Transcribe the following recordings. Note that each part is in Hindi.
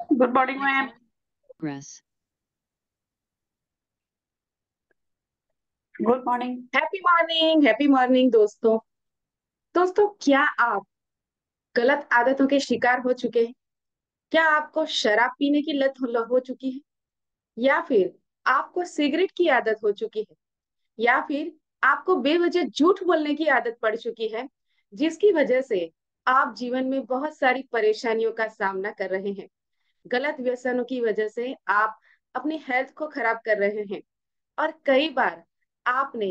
Good morning ma'am. Progress. Good morning. Happy morning, happy morning दोस्तों। दोस्तों, क्या आप गलत आदतों के शिकार हो चुके हैं? क्या आपको शराब पीने की लत हो चुकी है, या फिर आपको सिगरेट की आदत हो चुकी है, या फिर आपको बेवजह झूठ बोलने की आदत पड़ चुकी है, जिसकी वजह से आप जीवन में बहुत सारी परेशानियों का सामना कर रहे हैं। गलत व्यसनों की वजह से आप अपनी हेल्थ को खराब कर रहे हैं, और कई बार आपने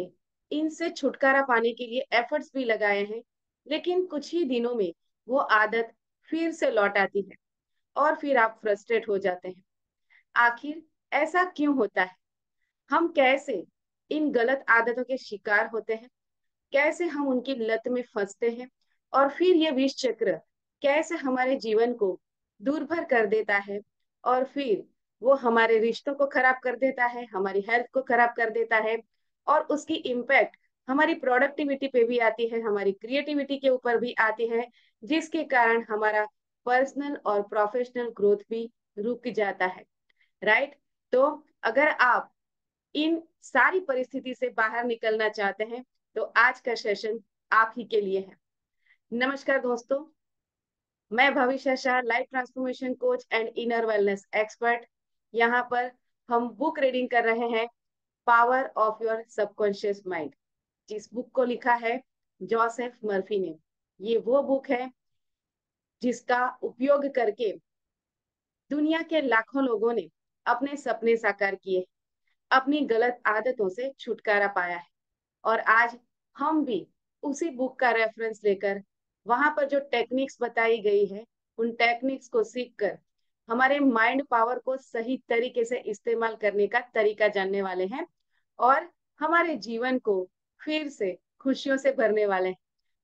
इनसे छुटकारा पाने के लिए एफर्ट्स भी लगाए हैं, लेकिन कुछ ही दिनों में वो आदत फिर से लौट आती है और फिर आप फ्रस्ट्रेट हो जाते हैं। आखिर ऐसा क्यों होता है? हम कैसे इन गलत आदतों के शिकार होते हैं? कैसे हम उनकी लत में फंसते हैं? और फिर ये विष चक्र कैसे हमारे जीवन को दूरभर कर देता है, और फिर वो हमारे रिश्तों को खराब कर देता है, हमारी हेल्थ को खराब कर देता है, और उसकी इम्पैक्ट हमारी प्रोडक्टिविटी पे भी आती है, हमारी क्रिएटिविटी के ऊपर भी आती है, जिसके कारण हमारा पर्सनल और प्रोफेशनल ग्रोथ भी रुक जाता है। राइट? तो अगर आप इन सारी परिस्थिति से बाहर निकलना चाहते हैं, तो आज का सेशन आप ही के लिए है। नमस्कार दोस्तों, मैं भविष्य Shah, life transformation coach and inner wellness expert. यहाँ पर हम बुक रीडिंग कर रहे हैं, power of your subconscious mind, जिस बुक को लिखा है जोसेफ मर्फी ने। ये वो बुक है जिसका उपयोग करके दुनिया के लाखों लोगों ने अपने सपने साकार किए, अपनी गलत आदतों से छुटकारा पाया है। और आज हम भी उसी बुक का रेफरेंस लेकर वहां पर जो टेक्निक्स बताई गई है, उन टेक्निक्स को सीखकर हमारे माइंड पावर को सही तरीके से इस्तेमाल करने का तरीका जानने वाले हैं, और हमारे जीवन को फिर से खुशियों से भरने वाले हैं।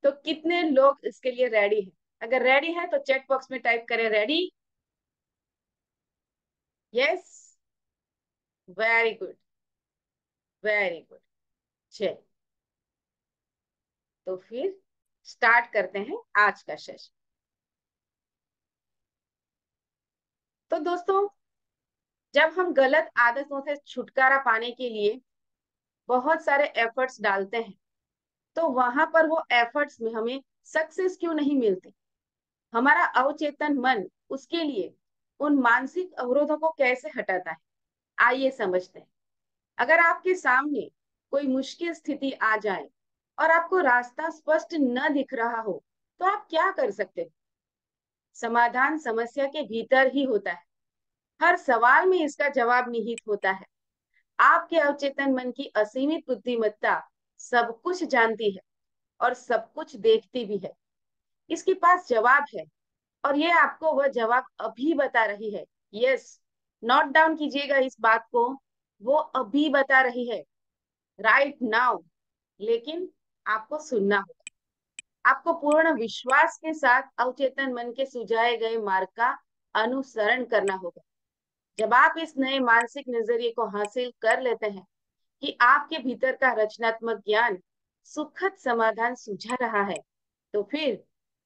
तो कितने लोग इसके लिए रेडी हैं? अगर रेडी है तो चैट बॉक्स में टाइप करें ready. Yes, very good, very good. चलिए, तो फिर स्टार्ट करते हैं आज का सेशन। तो दोस्तों, जब हम गलत आदतों से छुटकारा पाने के लिए बहुत सारे एफर्ट्स डालते हैं, तो वहां पर वो एफर्ट्स में हमें सक्सेस क्यों नहीं मिलती? हमारा अवचेतन मन उसके लिए उन मानसिक अवरोधों को कैसे हटाता है? आइए समझते हैं। अगर आपके सामने कोई मुश्किल स्थिति आ जाए और आपको रास्ता स्पष्ट न दिख रहा हो, तो आप क्या कर सकते हैं? समाधान समस्या के भीतर ही होता है। हर सवाल में इसका जवाब निहित होता है। आपके अवचेतन मन की असीमित बुद्धिमत्ता सब कुछ जानती है और सब कुछ देखती भी है। इसके पास जवाब है, और ये आपको वह जवाब अभी बता रही है। यस, नोट डाउन कीजिएगा इस बात को। वो अभी बता रही है, राइट नाउ। लेकिन आपको सुनना होगा। आपको पूर्ण विश्वास के साथ अवचेतन मन के सुझाए गए मार्ग का अनुसरण करना होगा। जब आप इस नए मानसिक नजरिए को हासिल कर लेते हैं कि आपके भीतर का रचनात्मक ज्ञान सुखद समाधान सुझा रहा है, तो फिर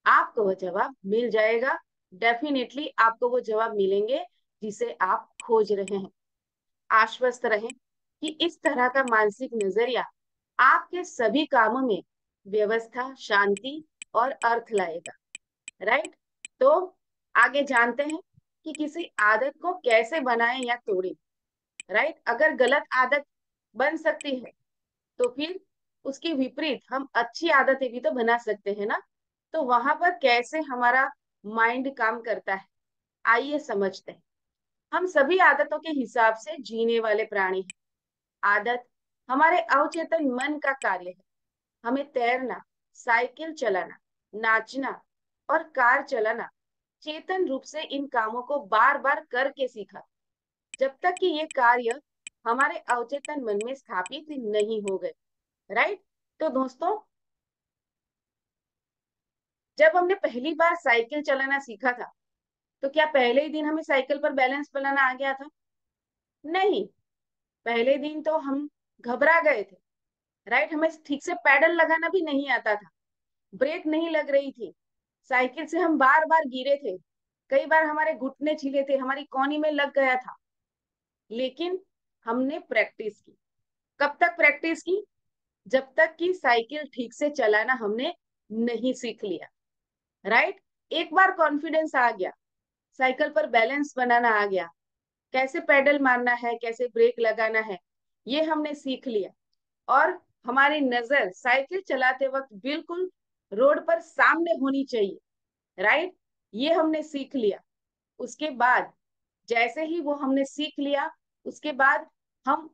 आपको वह जवाब मिल जाएगा। डेफिनेटली आपको वो जवाब मिलेंगे जिसे आप खोज रहे हैं। आश्वस्त रहें कि इस तरह का मानसिक नजरिया आपके सभी कामों में व्यवस्था, शांति और अर्थ लाएगा। राइट? तो आगे जानते हैं कि किसी आदत को कैसे बनाएं या तोड़ें। राइट? अगर गलत आदत बन सकती है, तो फिर उसके विपरीत हम अच्छी आदतें भी तो बना सकते हैं ना। तो वहां पर कैसे हमारा माइंड काम करता है, आइए समझते हैं। हम सभी आदतों के हिसाब से जीने वाले प्राणी हैं। आदत हमारे अवचेतन मन का कार्य है। हमें तैरना, साइकिल चलाना, नाचना और कार चलाना चेतन रूप से इन कामों को बार बार करके सीखा, जब तक कि ये कार्य हमारे अवचेतन मन में स्थापित नहीं हो गए। राइट? तो दोस्तों, जब हमने पहली बार साइकिल चलाना सीखा था, तो क्या पहले ही दिन हमें साइकिल पर बैलेंस बनाना आ गया था? नहीं। पहले दिन तो हम घबरा गए थे। राइट? हमें ठीक से पैडल लगाना भी नहीं आता था, ब्रेक नहीं लग रही थी, साइकिल से हम बार बार गिरे थे। कई बार हमारे घुटने छिले थे, हमारी कौनी में लग गया था, लेकिन हमने प्रैक्टिस की। कब तक प्रैक्टिस की? जब तक कि साइकिल ठीक से चलाना हमने नहीं सीख लिया। राइट। एक बार कॉन्फिडेंस आ गया, साइकिल पर बैलेंस बनाना आ गया, कैसे पेडल मारना है, कैसे ब्रेक लगाना है, ये हमने सीख लिया। और हमारी नजर साइकिल चलाते वक्त बिल्कुल रोड पर सामने होनी चाहिए। राइट। ये हमने सीख लिया। उसके बाद जैसे ही वो हमने सीख लिया, उसके बाद हम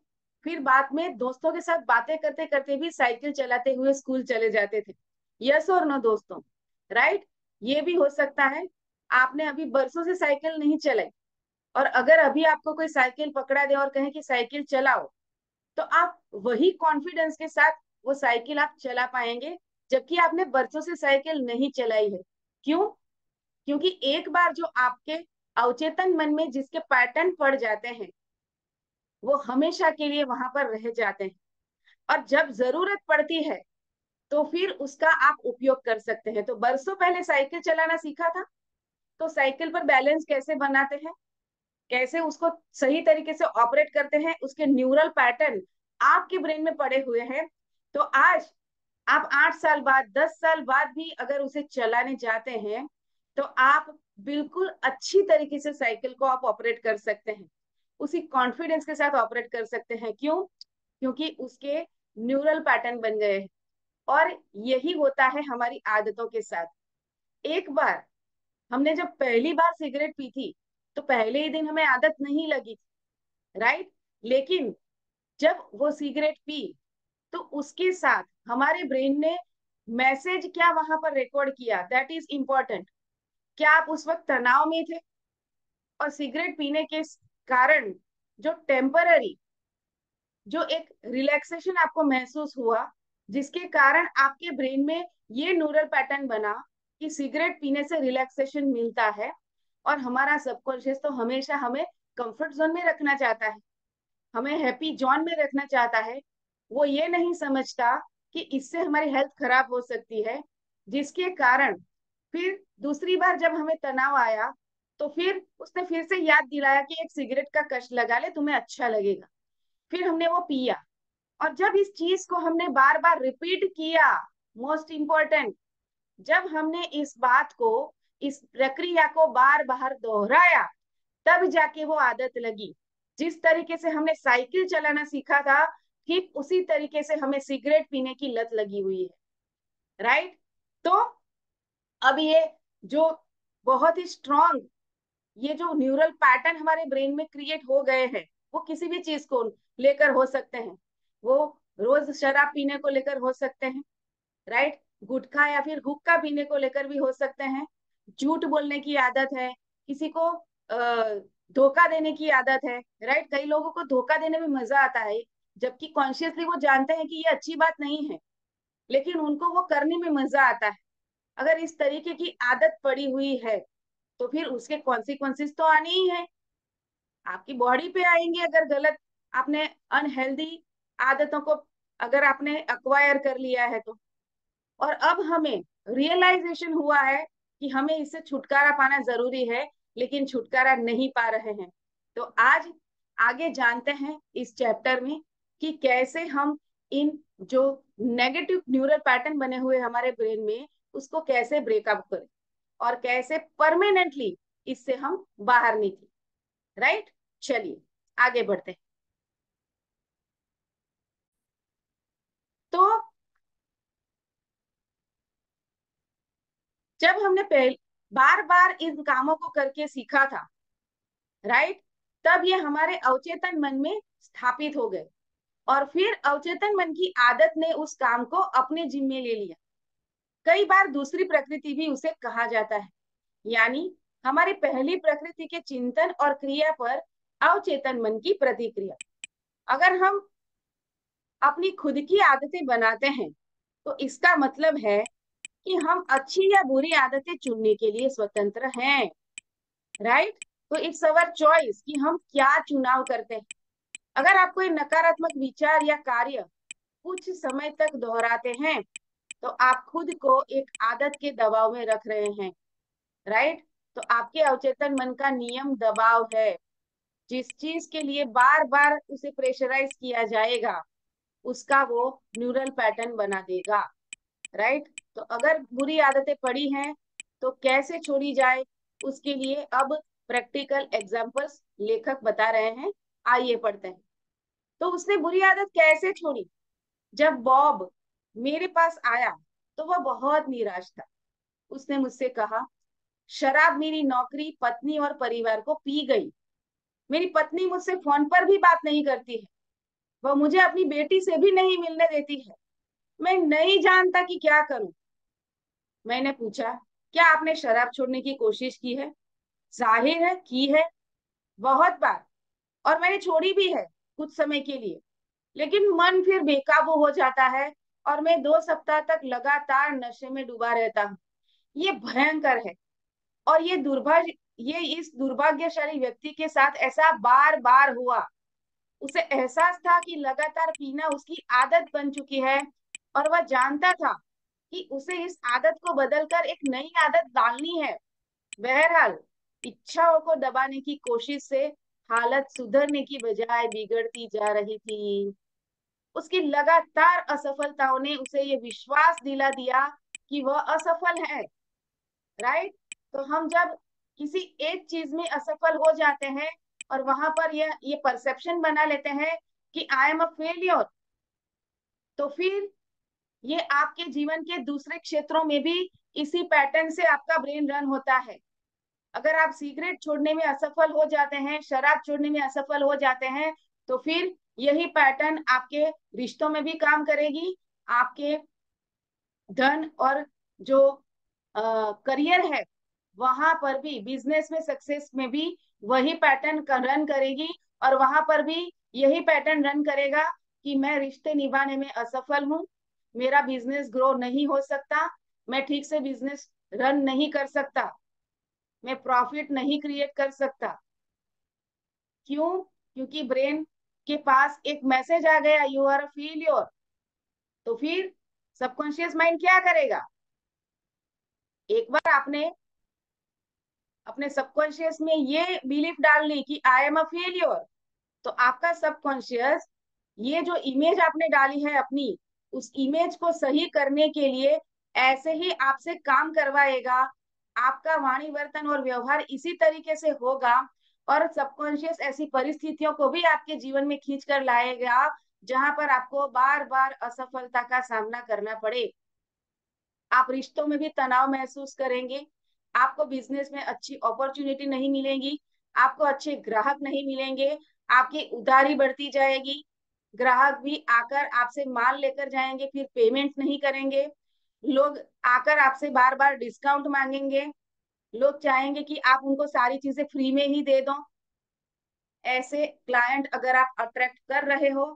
फिर बाद में दोस्तों के साथ बातें करते करते भी साइकिल चलाते हुए स्कूल चले जाते थे। यस और नो दोस्तों? राइट। ये भी हो सकता है आपने अभी बरसों से साइकिल नहीं चलाई, और अगर अभी आपको कोई साइकिल पकड़ा दे और कहे कि साइकिल चलाओ, तो आप वही कॉन्फिडेंस के साथ वो साइकिल आप चला पाएंगे, जबकि आपने बरसों से साइकिल नहीं चलाई है। क्यों? क्योंकि एक बार जो आपके अवचेतन मन में जिसके पैटर्न पड़ जाते हैं, वो हमेशा के लिए वहां पर रह जाते हैं, और जब जरूरत पड़ती है तो फिर उसका आप उपयोग कर सकते हैं। तो बरसों पहले साइकिल चलाना सीखा था, तो साइकिल पर बैलेंस कैसे बनाते हैं, कैसे उसको सही तरीके से ऑपरेट करते हैं, उसके न्यूरल पैटर्न आपके ब्रेन में पड़े हुए हैं। तो आज आप 8 साल बाद, 10 साल बाद भी अगर उसे चलाने जाते हैं, तो आप बिल्कुल अच्छी तरीके से साइकिल को आप ऑपरेट कर सकते हैं, उसी कॉन्फिडेंस के साथ ऑपरेट कर सकते हैं। क्यों? क्योंकि उसके न्यूरल पैटर्न बन गए हैं। और यही होता है हमारी आदतों के साथ। एक बार हमने जब पहली बार सिगरेट पी थी, तो पहले ही दिन हमें आदत नहीं लगी थी। राइट। लेकिन जब वो सिगरेट पी, तो उसके साथ हमारे ब्रेन ने मैसेज क्या वहां पर रिकॉर्ड किया, दैट इज इंपॉर्टेंट। क्या आप उस वक्त तनाव में थे? और सिगरेट पीने के कारण जो टेम्पररी, जो एक रिलैक्सेशन आपको महसूस हुआ, जिसके कारण आपके ब्रेन में ये न्यूरल पैटर्न बना कि सिगरेट पीने से रिलैक्सेशन मिलता है, और हमारा सबकॉन्शियस तो हमेशा हमें कंफर्ट जोन में रखना चाहता है, हमें हैप्पी जोन में रखना चाहता है। वो ये नहीं समझता कि इससे हमारी हेल्थ खराब हो सकती है, जिसके कारण फिर दूसरी बार जब हमें तनाव आया, तो फिर उसने फिर से याद दिलाया कि एक सिगरेट का कश लगा ले, तुम्हें अच्छा लगेगा। फिर हमने वो पिया। और जब इस चीज को हमने बार बार रिपीट किया, मोस्ट इंपॉर्टेंट, जब हमने इस बात को, इस प्रक्रिया को बार बार दोहराया, तब जाके वो आदत लगी। जिस तरीके से हमने साइकिल चलाना सीखा था, ठीक उसी तरीके से हमें सिगरेट पीने की लत लगी हुई है। राइट। तो अब ये जो बहुत ही स्ट्रॉन्ग, ये जो न्यूरल पैटर्न हमारे ब्रेन में क्रिएट हो गए हैं, वो किसी भी चीज को लेकर हो सकते हैं। वो रोज शराब पीने को लेकर हो सकते हैं। राइट। गुटखा या फिर हुक्का पीने को लेकर भी हो सकते हैं। झूठ बोलने की आदत है, किसी को धोखा देने की आदत है। राइट। कई लोगों को धोखा देने में मजा आता है, जबकि कॉन्शियसली वो जानते हैं कि ये अच्छी बात नहीं है, लेकिन उनको वो करने में मजा आता है। अगर इस तरीके की आदत पड़ी हुई है, तो फिर उसके कॉन्सिक्वेंसेस तो आने ही है, आपकी बॉडी पे आएंगे। अगर गलत आपने अनहेल्दी आदतों को अगर आपने अक्वायर कर लिया है तो। और अब हमें रियलाइजेशन हुआ है कि हमें इससे छुटकारा पाना जरूरी है, लेकिन छुटकारा नहीं पा रहे हैं। तो आज आगे जानते हैं इस चैप्टर में कि कैसे हम इन जो नेगेटिव न्यूरल पैटर्न बने हुए हमारे ब्रेन में, उसको कैसे ब्रेकअप करें, और कैसे परमानेंटली इससे हम बाहर निकले। राइट। चलिए आगे बढ़ते हैं। तो जब हमने पहले बार बार इन कामों को करके सीखा था, राइट, तब ये हमारे अवचेतन मन में स्थापित हो गए, और फिर अवचेतन मन की आदत ने उस काम को अपने जिम्मे ले लिया। कई बार दूसरी प्रकृति भी उसे कहा जाता है, यानी हमारी पहली प्रकृति के चिंतन और क्रिया पर अवचेतन मन की प्रतिक्रिया। अगर हम अपनी खुद की आदतें बनाते हैं, तो इसका मतलब है कि हम अच्छी या बुरी आदतें चुनने के लिए स्वतंत्र हैं। राइट। तो इट्स अवर चॉइस कि हम क्या चुनाव करते हैं। अगर आप कोई नकारात्मक विचार या कार्य कुछ समय तक दोहराते हैं, तो आप खुद को एक आदत के दबाव में रख रहे हैं। राइट। तो आपके अवचेतन मन का नियम दबाव है। जिस चीज के लिए बार बार उसे प्रेशराइज किया जाएगा उसका वो न्यूरल पैटर्न बना देगा। राइट। तो अगर बुरी आदतें पड़ी हैं तो कैसे छोड़ी जाए, उसके लिए अब प्रैक्टिकल एग्जांपल्स लेखक बता रहे हैं। आइए पढ़ते हैं। तो उसने बुरी आदत कैसे छोड़ी। जब बॉब मेरे पास आया तो वह बहुत निराश था। उसने मुझसे कहा, शराब मेरी नौकरी, पत्नी और परिवार को पी गई। मेरी पत्नी मुझसे फोन पर भी बात नहीं करती है। वह मुझे अपनी बेटी से भी नहीं मिलने देती है। मैं नहीं जानता कि क्या करूं। मैंने पूछा, क्या आपने शराब छोड़ने की कोशिश की है। जाहिर है की है, बहुत बार। और मैंने छोड़ी भी है कुछ समय के लिए। लेकिन मन फिर बेकाबू हो जाता है और मैं 2 सप्ताह तक लगातार नशे में डूबा रहता हूँ। ये भयंकर है। और ये इस दुर्भाग्यशाली व्यक्ति के साथ ऐसा बार बार हुआ। उसे एहसास था कि लगातार पीना उसकी आदत बन चुकी है और वह जानता था कि उसे इस आदत को बदलकर एक नई आदत डालनी है। बहरहाल इच्छाओं को दबाने की कोशिश से हालत सुधरने की बजाय बिगड़ती जा रही थी। उसकी लगातार असफलताओं ने उसे ये विश्वास दिला दिया कि वह असफल है। राइट। तो हम जब किसी एक चीज में असफल हो जाते हैं और वहां पर ये परसेप्शन बना लेते हैं कि आई एम अ फेलियर, तो फिर ये आपके जीवन के दूसरे क्षेत्रों में भी इसी पैटर्न से आपका ब्रेन रन होता है। अगर आप सिगरेट छोड़ने में असफल हो जाते हैं, शराब छोड़ने में असफल हो जाते हैं, तो फिर यही पैटर्न आपके रिश्तों में भी काम करेगी। आपके धन और जो करियर है वहां पर भी, बिजनेस में सक्सेस में भी वही पैटर्न रन करेगी। और वहां पर भी यही पैटर्न रन करेगा कि मैं रिश्ते निभाने में असफल हूँ, मेरा बिजनेस ग्रो नहीं हो सकता, मैं ठीक से बिजनेस रन नहीं कर सकता, मैं प्रॉफिट नहीं क्रिएट कर सकता। क्यों? क्योंकि ब्रेन के पास एक मैसेज आ गया, यू आर अ फेलियर। तो फिर सबकॉन्शियस माइंड क्या करेगा। एक बार आपने अपने सबकॉन्शियस में ये बिलीफ डाल ली कि आई एम अ फेलियर, तो आपका सबकॉन्शियस ये जो इमेज आपने डाली है अपनी, उस इमेज को सही करने के लिए ऐसे ही आपसे काम करवाएगा। आपका वाणी वर्तन और व्यवहार इसी तरीके से होगा और सबकॉन्शियस ऐसी परिस्थितियों को भी आपके जीवन में खींच कर लाएगा जहां पर आपको बार बार असफलता का सामना करना पड़े। आप रिश्तों में भी तनाव महसूस करेंगे, आपको बिजनेस में अच्छी अपॉर्चुनिटी नहीं मिलेगी, आपको अच्छे ग्राहक नहीं मिलेंगे, आपकी उधारी बढ़ती जाएगी, ग्राहक भी आकर आपसे माल लेकर जाएंगे फिर पेमेंट नहीं करेंगे, लोग आकर आपसे बार बार डिस्काउंट मांगेंगे, लोग चाहेंगे कि आप उनको सारी चीजें फ्री में ही दे दो। ऐसे क्लाइंट अगर आप अट्रैक्ट कर रहे हो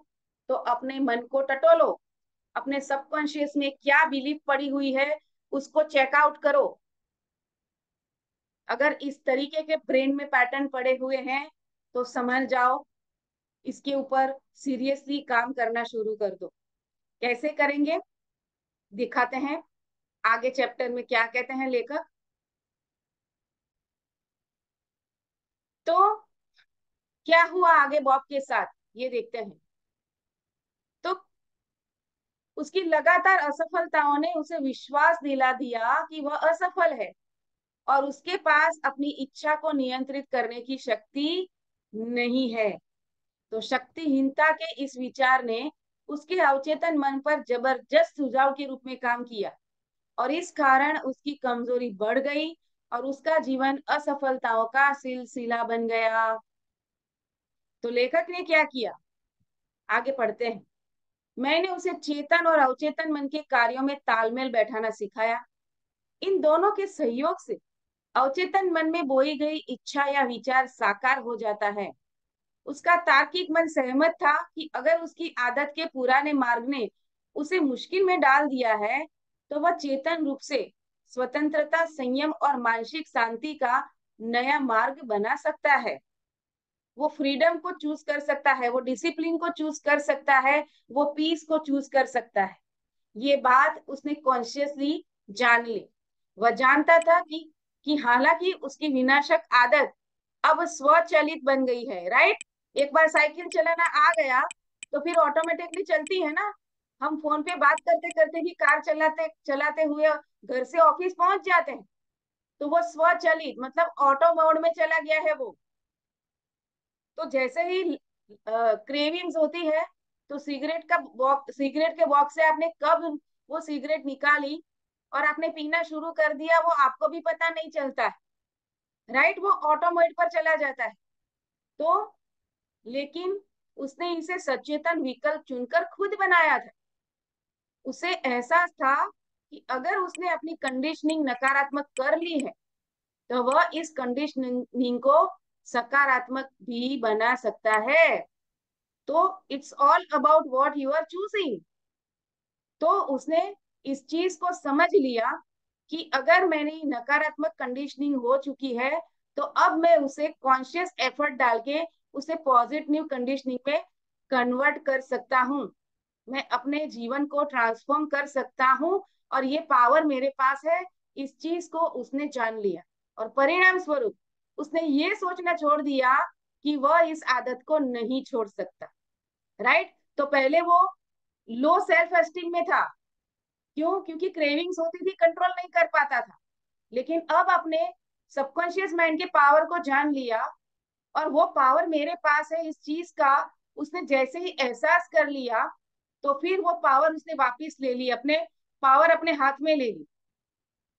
तो अपने मन को टटोलो, अपने सबकॉन्शियस में क्या बिलीफ पड़ी हुई है उसको चेकआउट करो। अगर इस तरीके के ब्रेन में पैटर्न पड़े हुए हैं तो समझ जाओ, इसके ऊपर सीरियसली काम करना शुरू कर दो। कैसे करेंगे दिखाते हैं, आगे चैप्टर में क्या कहते हैं लेखक। तो क्या हुआ आगे बॉब के साथ ये देखते हैं। तो उसकी लगातार असफलताओं ने उसे विश्वास दिला दिया कि वह असफल है और उसके पास अपनी इच्छा को नियंत्रित करने की शक्ति नहीं है। तो शक्तिहीनता के इस विचार ने उसके अवचेतन मन पर जबरदस्त सुझाव के रूप में काम किया और इस कारण उसकी कमजोरी बढ़ गई और उसका जीवन असफलताओं का सिलसिला बन गया। तो लेखक ने क्या किया, आगे पढ़ते हैं। मैंने उसे चेतन और अवचेतन मन के कार्यों में तालमेल बैठाना सिखाया। इन दोनों के सहयोग से अवचेतन मन में बोई गई इच्छा या विचार साकार हो जाता है। उसका तार्किक मन सहमत था कि अगर उसकी आदत के पुराने मार्ग ने उसे मुश्किल में डाल दिया है तो वह चेतन रूप से स्वतंत्रता, संयम और मानसिक शांति का नया मार्ग बना सकता है। वो फ्रीडम को चूज कर सकता है, वो डिसिप्लिन को चूज कर सकता है, वो पीस को चूज कर सकता है। ये बात उसने कॉन्शियसली जान ली। वह जानता था कि कि हालांकि उसकी विनाशक आदत अब स्वचालित बन गई है, राइट। एक बार साइकिल चलाना आ गया तो फिर ऑटोमेटिकली चलती है ना। हम फोन पे बात करते करते भी कार चलाते चलाते हुए घर से ऑफिस पहुंच जाते हैं। तो वो स्वचालित मतलब ऑटो मोड में चला गया है वो। तो जैसे ही क्रेविंग्स होती है, तो सिगरेट के बॉक्स से आपने कब वो सिगरेट निकाली और आपने पीना शुरू कर दिया, वो आपको भी पता नहीं चलता है, राइट। वो ऑटो मोड पर चला जाता है। तो लेकिन उसने इसे सचेतन विकल्प चुनकर खुद बनाया था। उसे एहसास था कि अगर उसने अपनी कंडीशनिंग नकारात्मक कर ली है, तो वह इस कंडीशनिंग को सकारात्मक भी बना सकता है। तो it's all about what you are choosing. तो उसने इस चीज को समझ लिया कि अगर मैंने नकारात्मक कंडीशनिंग हो चुकी है, तो अब मैं उसे कॉन्शियस एफर्ट डाल के उसे पॉजिटिव कंडीशनिंग में कन्वर्ट कर सकता हूँ। मैं अपने जीवन को ट्रांसफॉर्म कर सकता हूँ और ये पावर मेरे पास है। इस चीज को उसने जान लिया और परिणाम स्वरूप उसने ये सोचना छोड़ दिया कि वह इस आदत को नहीं छोड़ सकता, राइट। तो पहले वो लो सेल्फ एस्टीम में था। क्यों? क्योंकि क्रेविंग्स होती थी, कंट्रोल नहीं कर पाता था। लेकिन अब अपने सबकॉन्शियस माइंड के पावर को जान लिया और वो पावर मेरे पास है इस चीज का उसने जैसे ही एहसास कर लिया, तो फिर वो पावर उसने वापस ले ली, अपने पावर अपने हाथ में ले ली।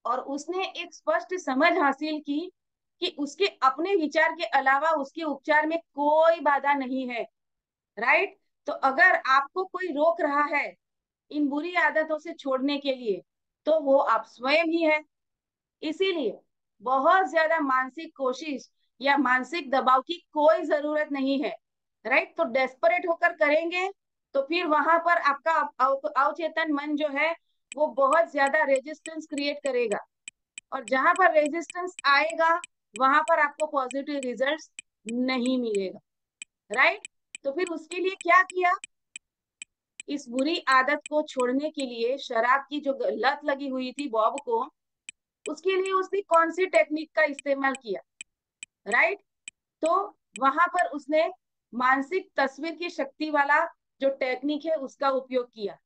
और उसने एक स्पष्ट समझ हासिल की कि उसके अपने विचार के अलावा उसके उपचार में कोई बाधा नहीं है, राइट। तो अगर आपको कोई रोक रहा है इन बुरी आदतों से छोड़ने के लिए, तो वो आप स्वयं ही है। इसीलिए बहुत ज्यादा मानसिक कोशिश या मानसिक दबाव की कोई जरूरत नहीं है, राइट। तो डेस्परेट होकर करेंगे तो फिर वहां पर आपका अवचेतन मन जो है वो बहुत ज्यादा रेजिस्टेंस क्रिएट करेगा। और जहां पर रेजिस्टेंस आएगा वहां पर आपको पॉजिटिव रिजल्ट्स नहीं मिलेगा, राइट। तो फिर उसके लिए क्या किया? इस बुरी आदत को छोड़ने के लिए शराब की जो लत लगी हुई थी बॉब को, उसके लिए उसने कौन सी टेक्निक का इस्तेमाल किया, राइट। तो वहां पर उसने मानसिक तस्वीर की शक्ति वाला जो टेक्निक है उसका उपयोग किया,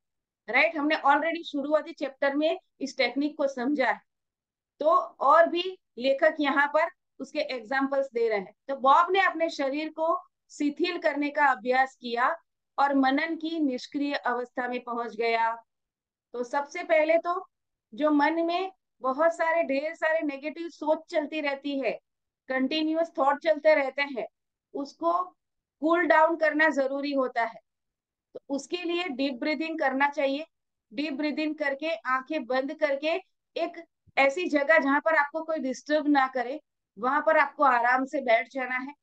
राइट। हमने ऑलरेडी शुरुआती चैप्टर में इस टेक्निक को समझा है। तो और भी लेखक यहाँ पर उसके एग्जाम्पल्स दे रहे हैं। तो बॉब ने अपने शरीर को शिथिल करने का अभ्यास किया और मनन की निष्क्रिय अवस्था में पहुंच गया। तो सबसे पहले तो जो मन में बहुत सारे ढेर सारे नेगेटिव सोच चलती रहती है, कंटिन्यूअस थॉट चलते रहते हैं, उसको कूल डाउन करना जरूरी होता है। तो उसके लिए डीप ब्रीदिंग करना चाहिए। डीप ब्रीदिंग करके आंखें बंद करके एक ऐसी जगह जहां पर आपको कोई डिस्टर्ब ना करे, वहां पर आपको आराम से बैठ जाना है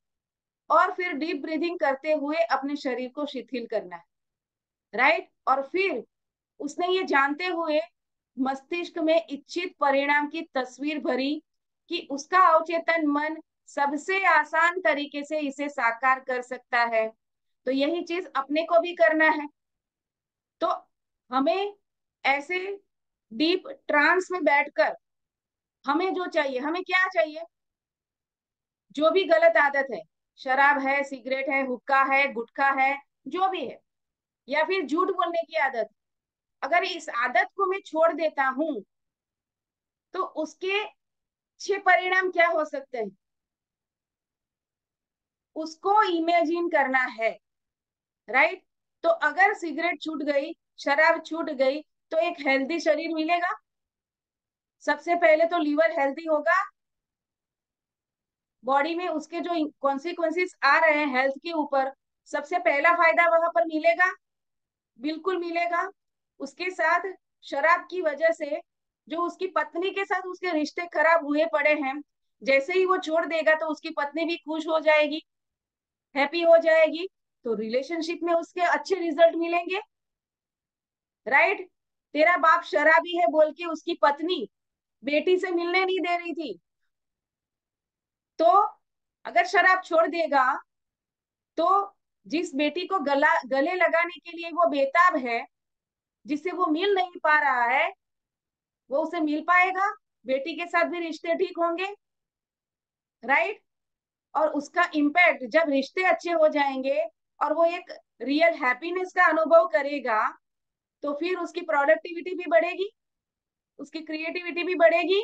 और फिर डीप ब्रीदिंग करते हुए अपने शरीर को शिथिल करना है, राइट। और फिर उसने ये जानते हुए मस्तिष्क में इच्छित परिणाम की तस्वीर भरी कि उसका अवचेतन मन सबसे आसान तरीके से इसे साकार कर सकता है। तो यही चीज अपने को भी करना है। तो हमें ऐसे डीप ट्रांस में बैठकर हमें जो चाहिए, हमें क्या चाहिए? जो भी गलत आदत है, शराब है, सिगरेट है, हुक्का है, गुटखा है, जो भी है, या फिर झूठ बोलने की आदत, अगर इस आदत को मैं छोड़ देता हूं तो उसके अच्छे परिणाम क्या हो सकते हैं, उसको इमेजिन करना है, राइट। तो अगर सिगरेट छूट गई, शराब छूट गई, तो एक हेल्दी शरीर मिलेगा। सबसे पहले तो लीवर हेल्दी होगा, बॉडी में उसके जो कॉन्सिक्वेंसेस आ रहे हैं हेल्थ के ऊपर, सबसे पहला फायदा वहां पर मिलेगा, बिल्कुल मिलेगा। उसके साथ शराब की वजह से जो उसकी पत्नी के साथ उसके रिश्ते खराब हुए पड़े हैं, जैसे ही वो छोड़ देगा तो उसकी पत्नी भी खुश हो जाएगी, हैप्पी हो जाएगी। तो रिलेशनशिप में उसके अच्छे रिजल्ट मिलेंगे, राइट। तेरा बाप शराबी है बोल के उसकी पत्नी बेटी से मिलने नहीं दे रही थी, तो अगर शराब छोड़ देगा तो जिस बेटी को गले लगाने के लिए वो बेताब है, जिससे वो मिल नहीं पा रहा है, वो उसे मिल पाएगा। बेटी के साथ भी रिश्ते ठीक होंगे, राइट। और उसका इम्पैक्ट जब रिश्ते अच्छे हो जाएंगे और वो एक रियल हैप्पीनेस का अनुभव करेगा, तो फिर उसकी प्रोडक्टिविटी भी बढ़ेगी, उसकी क्रिएटिविटी भी बढ़ेगी।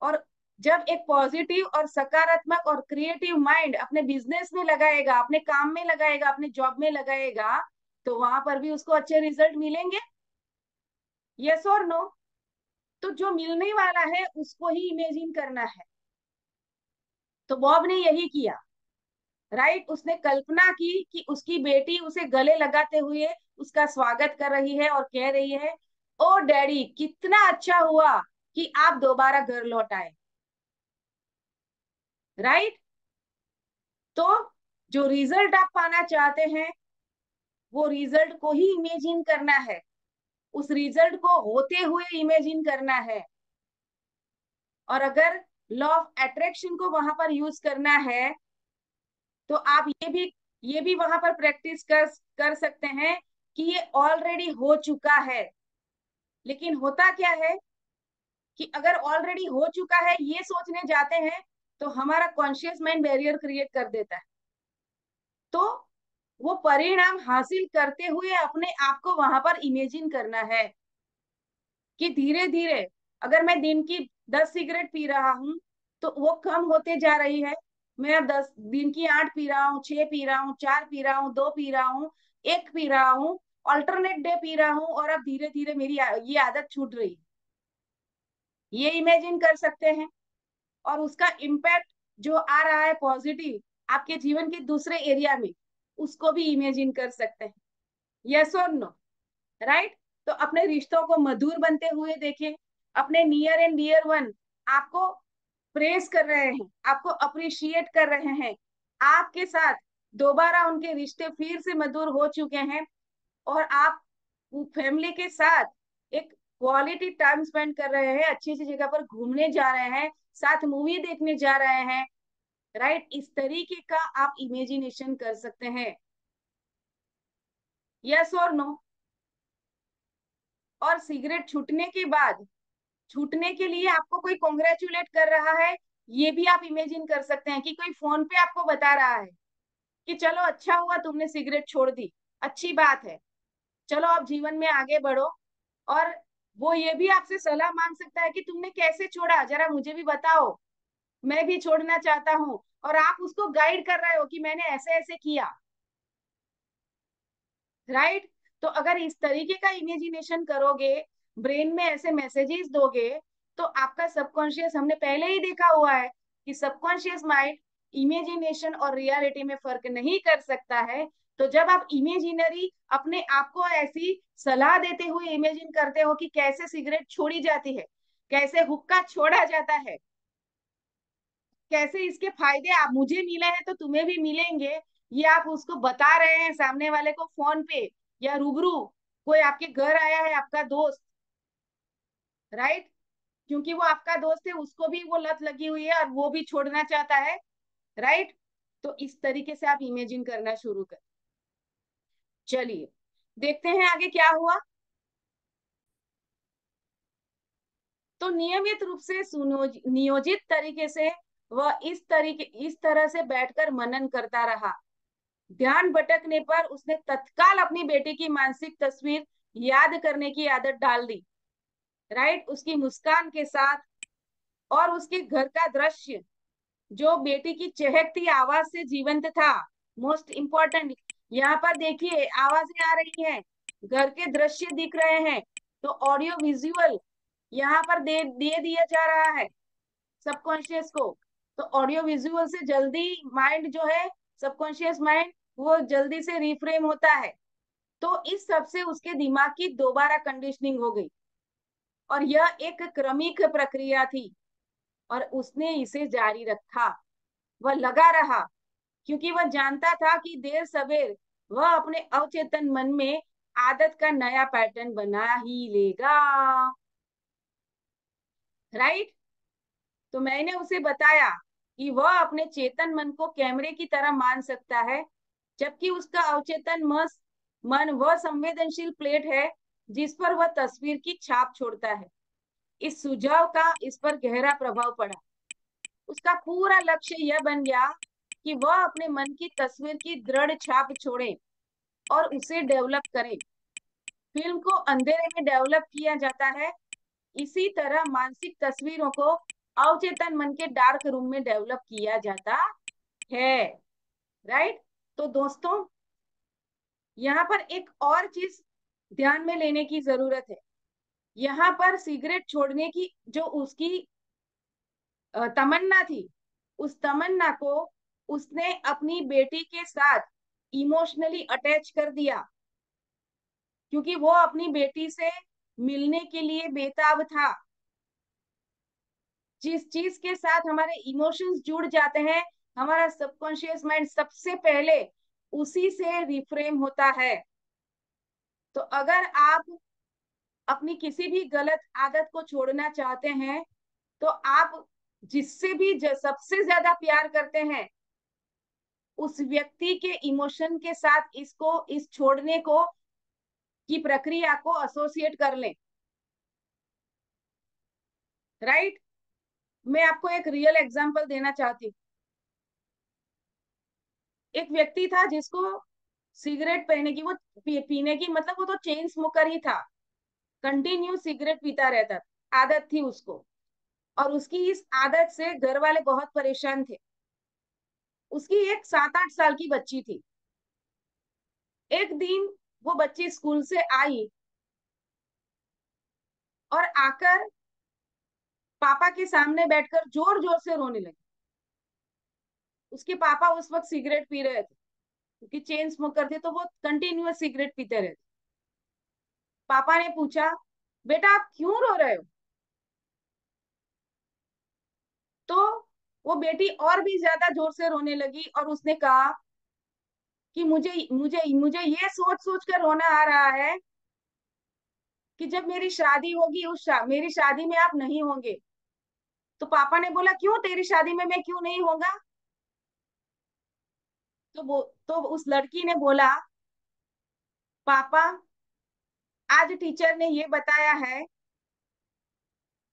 और जब एक पॉजिटिव और सकारात्मक और क्रिएटिव माइंड अपने बिजनेस में लगाएगा, अपने काम में लगाएगा, अपने जॉब में लगाएगा, तो वहां पर भी उसको अच्छे रिजल्ट मिलेंगे। यस और नो? तो जो मिलने वाला है उसको ही इमेजिन करना है। तो बॉब ने यही किया, राइट। उसने कल्पना की कि उसकी बेटी उसे गले लगाते हुए उसका स्वागत कर रही है और कह रही है, ओ डैडी, कितना अच्छा हुआ कि आप दोबारा घर लौट आए, राइट। तो जो रिजल्ट आप पाना चाहते हैं, वो रिजल्ट को ही इमेजिन करना है, उस रिजल्ट को होते हुए इमेजिन करना है। और अगर लॉ ऑफ अट्रैक्शन को वहां पर यूज करना है, तो आप ये भी वहां पर प्रैक्टिस कर सकते हैं कि ये ऑलरेडी हो चुका है। लेकिन होता क्या है कि अगर ऑलरेडी हो चुका है ये सोचने जाते हैं, तो हमारा कॉन्शियस माइंड बैरियर क्रिएट कर देता है। तो वो परिणाम हासिल करते हुए अपने आप को वहां पर इमेजिन करना है कि धीरे धीरे, अगर मैं दिन की 10 सिगरेट पी रहा हूँ तो वो कम होते जा रही है। मैं अब 10 दिन की 8 पी रहा हूँ, 6 पी रहा हूँ, 4 पी रहा हूँ, 2 पी रहा हूँ, 1 पी रहा हूँ, ऑल्टरनेट डे पी रहा हूँ, और अब धीरे धीरे मेरी ये आदत छूट रही है। ये इमेजिन कर सकते हैं। और उसका इम्पैक्ट जो आ रहा है पॉजिटिव आपके जीवन के दूसरे एरिया में, उसको भी इमेजिन कर सकते हैं। यस और नो? राइट। तो अपने रिश्तों को मधुर बनते हुए देखें। अपने नियर एंड डियर वन आपको प्रेस कर रहे हैं, आपको अप्रिशिएट कर रहे हैं, आपके साथ दोबारा उनके रिश्ते फिर से मधुर हो चुके हैं, और आप फैमिली के साथ एक क्वालिटी टाइम स्पेंड कर रहे हैं, अच्छी अच्छी जगह पर घूमने जा रहे हैं, साथ मूवी देखने जा रहे हैं, राइट। इस तरीके का आप इमेजिनेशन कर सकते हैं। यस और नो? और सिगरेट छूटने के बाद, छूटने के लिए आपको कोई कॉन्ग्रेचुलेट कर रहा है, ये भी आप इमेजिन कर सकते हैं कि कोई फोन पे आपको बता रहा है कि चलो अच्छा हुआ तुमने सिगरेट छोड़ दी, अच्छी बात है, चलो अब जीवन में आगे बढ़ो। और वो ये भी आपसे सलाह मांग सकता है कि तुमने कैसे छोड़ा, जरा मुझे भी बताओ, मैं भी छोड़ना चाहता हूँ। और आप उसको गाइड कर रहे हो कि मैंने ऐसे ऐसे किया, राइट। तो अगर इस तरीके का इमेजिनेशन करोगे, ब्रेन में ऐसे मैसेजेस दोगे, तो आपका सबकॉन्शियस, हमने पहले ही देखा हुआ है कि सबकॉन्शियस माइंड इमेजिनेशन और रियलिटी में फर्क नहीं कर सकता है। तो जब आप इमेजिनरी अपने आप को ऐसी सलाह देते हुए इमेजिन करते हो कि कैसे सिगरेट छोड़ी जाती है, कैसे हुक्का छोड़ा जाता है, कैसे इसके फायदे आप मुझे मिले हैं तो तुम्हें भी मिलेंगे, ये आप उसको बता रहे हैं सामने वाले को फोन पे या रूबरू, कोई आपके घर आया है आपका दोस्त, राइट, क्योंकि वो आपका दोस्त है, उसको भी वो लत लगी हुई है और वो भी छोड़ना चाहता है, राइट। तो इस तरीके से आप इमेजिन करना शुरू कर। चलिए देखते हैं आगे क्या हुआ। तो नियमित रूप से नियोजित तरीके से वह इस तरह से बैठकर मनन करता रहा। ध्यान भटकने पर उसने तत्काल अपनी बेटी की मानसिक तस्वीर याद करने की आदत डाल दी, राइट। उसकी मुस्कान के साथ, और उसके घर का दृश्य जो बेटी की चहकती आवाज से जीवंत था। मोस्ट इंपॉर्टेंट, यहाँ पर देखिए आवाजें आ रही हैं, घर के दृश्य दिख रहे हैं, तो ऑडियो विजुअल यहाँ पर दे दिया जा रहा है सबकॉन्शियस को। तो ऑडियो विजुअल से जल्दी माइंड जो है, सबकॉन्शियस माइंड, वो जल्दी से रिफ्रेम होता है। तो इस सब से उसके दिमाग की दोबारा कंडीशनिंग हो गई, और यह एक क्रमिक प्रक्रिया थी, और उसने इसे जारी रखा, वह लगा रहा, क्योंकि वह जानता था कि देर सवेर वह अपने अवचेतन मन में आदत का नया पैटर्न बना ही लेगा, राइट। तो मैंने उसे बताया कि वह अपने चेतन मन को कैमरे की तरह मान सकता है, जबकि उसका अवचेतन मन वह संवेदनशील प्लेट है जिस पर वह तस्वीर की छाप छोड़ता है। इस सुझाव का इस पर गहरा प्रभाव पड़ा। उसका पूरा लक्ष्य यह बन गया कि वह अपने मन की तस्वीर की दृढ़ छाप छोड़े और उसे डेवलप करे। फिल्म को अंधेरे में डेवलप किया जाता है, इसी तरह मानसिक तस्वीरों को अवचेतन मन के डार्क रूम में डेवलप किया जाता है। राइट। तो दोस्तों, यहाँ पर एक और चीज ध्यान में लेने की जरूरत है। यहाँ पर सिगरेट छोड़ने की जो उसकी तमन्ना थी, उस तमन्ना को उसने अपनी बेटी के साथ इमोशनली अटैच कर दिया, क्योंकि वो अपनी बेटी से मिलने के लिए बेताब था। जिस चीज के साथ हमारे इमोशंस जुड़ जाते हैं, हमारा सबकॉन्शियस माइंड सबसे पहले उसी से रिफ्रेम होता है। तो अगर आप अपनी किसी भी गलत आदत को छोड़ना चाहते हैं, तो आप जिससे भी सबसे ज्यादा प्यार करते हैं, उस व्यक्ति के इमोशन के साथ इस छोड़ने को की प्रक्रिया को एसोसिएट कर लें। राइट। मैं आपको एक रियल एग्जांपल देना चाहती हूँ। एक व्यक्ति था जिसको सिगरेट पीने की, वो पीने की मतलब वो तो चेन स्मोकर ही था, कंटिन्यू सिगरेट पीता रहता था, आदत थी उसको। और उसकी इस आदत से घर वाले बहुत परेशान थे। उसकी एक 7-8 साल की बच्ची थी। एक दिन वो बच्ची स्कूल से आई और आकर पापा के सामने बैठकर जोर जोर से रोने लगी। उसके पापा उस वक्त सिगरेट पी रहे थे, क्योंकि चेन स्मोकर थे, तो वो कंटिन्यूअस सिगरेट पीते रहते। पापा ने पूछा, बेटा आप क्यों रो रहे हो? तो वो बेटी और भी ज्यादा जोर से रोने लगी और उसने कहा कि मुझे मुझे मुझे ये सोच सोच कर रोना आ रहा है कि जब मेरी शादी होगी, मेरी शादी में आप नहीं होंगे। तो पापा ने बोला, क्यों, तेरी शादी में मैं क्यों नहीं होगा? तो उस लड़की ने बोला, पापा, आज टीचर ने ये बताया है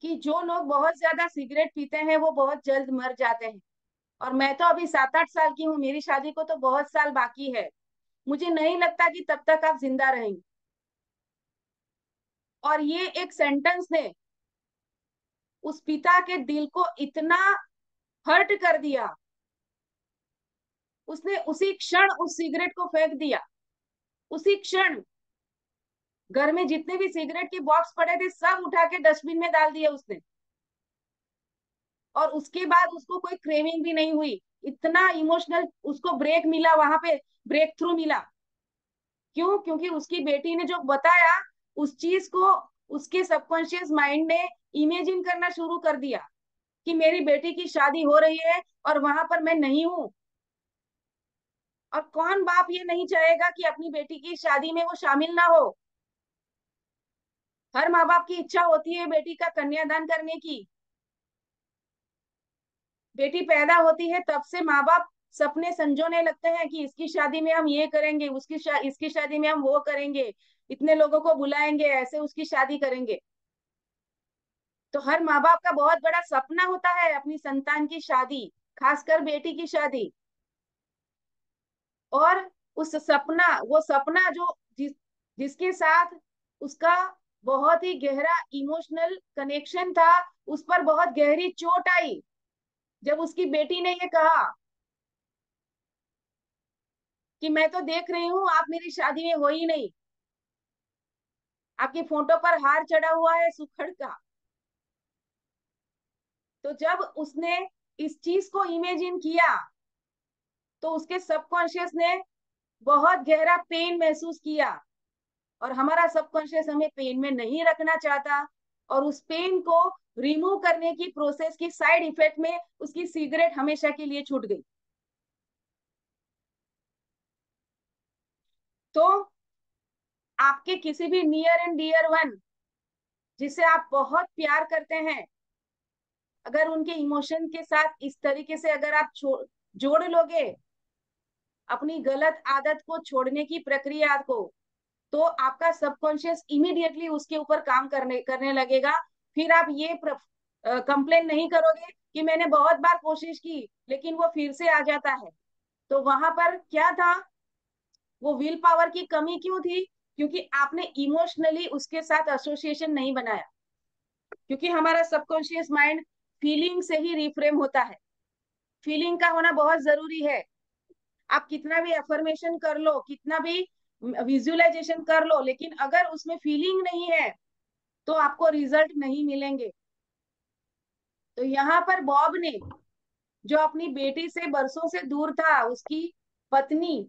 कि जो लोग बहुत ज्यादा सिगरेट पीते हैं वो बहुत जल्द मर जाते हैं, और मैं तो अभी 7-8 साल की हूँ, मेरी शादी को तो बहुत साल बाकी है, मुझे नहीं लगता कि तब तक आप जिंदा रहेंगे। और ये एक सेंटेंस ने उस पिता के दिल को इतना हर्ट कर दिया, उसने उसी क्षण उस सिगरेट को फेंक दिया। उसी क्षण घर में जितने भी सिगरेट के बॉक्स पड़े थे सब उठा के डस्टबिन में डाल दिए उसने। और उसके बाद उसको कोई क्रेविंग भी नहीं हुई। इतना इमोशनल उसको ब्रेक मिला वहां पे, ब्रेक थ्रू मिला। क्यों? क्योंकि उसकी बेटी ने जो बताया, उस चीज को उसके सबकॉन्शियस माइंड ने इमेजिन करना शुरू कर दिया कि मेरी बेटी की शादी हो रही है और वहां पर मैं नहीं हूं। और कौन बाप ये नहीं चाहेगा कि अपनी बेटी की शादी में वो शामिल ना हो? हर माँ बाप की इच्छा होती है बेटी का कन्यादान करने की। बेटी पैदा होती है तब से माँ बाप सपने संजोने लगते हैं कि इसकी शादी में हम ये करेंगे, इसकी शादी में हम वो करेंगे, इतने लोगों को बुलाएंगे, ऐसे उसकी शादी करेंगे। तो हर माँ बाप का बहुत बड़ा सपना होता है अपनी संतान की शादी, खासकर बेटी की शादी। और उस सपना, वो सपना जो जिसके साथ उसका बहुत ही गहरा इमोशनल कनेक्शन था, उस पर बहुत गहरी चोट आई जब उसकी बेटी ने ये कहा कि मैं तो देख रही हूँ आप मेरी शादी में हो ही नहीं, आपकी फोटो पर हार चढ़ा हुआ है सुखड़ का। तो जब उसने इस चीज को इमेजिन किया, तो उसके सबकॉन्शियस ने बहुत गहरा पेन महसूस किया। और हमारा सबकॉन्शियस हमें पेन में नहीं रखना चाहता, और उस पेन को रिमूव करने की प्रोसेस की साइड इफेक्ट में उसकी सिगरेट हमेशा के लिए छूट गई। तो आपके किसी भी नियर एंड डियर वन जिसे आप बहुत प्यार करते हैं, अगर उनके इमोशन के साथ इस तरीके से अगर आप जोड़ लोगे अपनी गलत आदत को छोड़ने की प्रक्रिया को, तो आपका सबकॉन्शियस इमीडिएटली उसके ऊपर काम करने करने लगेगा फिर आप ये कंप्लेन नहीं करोगे कि मैंने बहुत बार कोशिश की लेकिन वो फिर से आ जाता है। तो वहां पर क्या था, वो विल पावर की कमी क्यों थी? क्योंकि आपने इमोशनली उसके साथ एसोसिएशन नहीं बनाया। क्योंकि हमारा सबकॉन्शियस माइंड फीलिंग से ही रिफ्रेम होता है। फीलिंग का होना बहुत जरूरी है। आप कितना भी अफर्मेशन कर लो, कितना भी विजुअलाइजेशन कर लो, लेकिन अगर उसमें फीलिंग नहीं है तो आपको रिजल्ट नहीं मिलेंगे। तो यहाँ पर बॉब ने, जो अपनी बेटी से बरसों से दूर था, उसकी पत्नी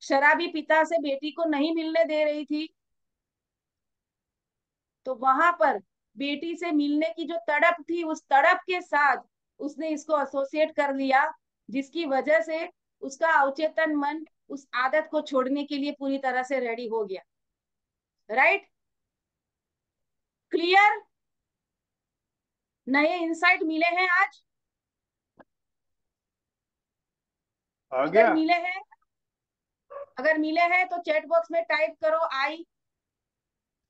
शराबी पिता से बेटी को नहीं मिलने दे रही थी, तो वहां पर बेटी से मिलने की जो तड़प थी, उस तड़प के साथ उसने इसको एसोसिएट कर लिया, जिसकी वजह से उसका अवचेतन मन उस आदत को छोड़ने के लिए पूरी तरह से रेडी हो गया। राइट? क्लियर? नए इंसाइट मिले हैं आज? आ अगर गया। मिले हैं, अगर मिले हैं तो चैट बॉक्स में टाइप करो आई।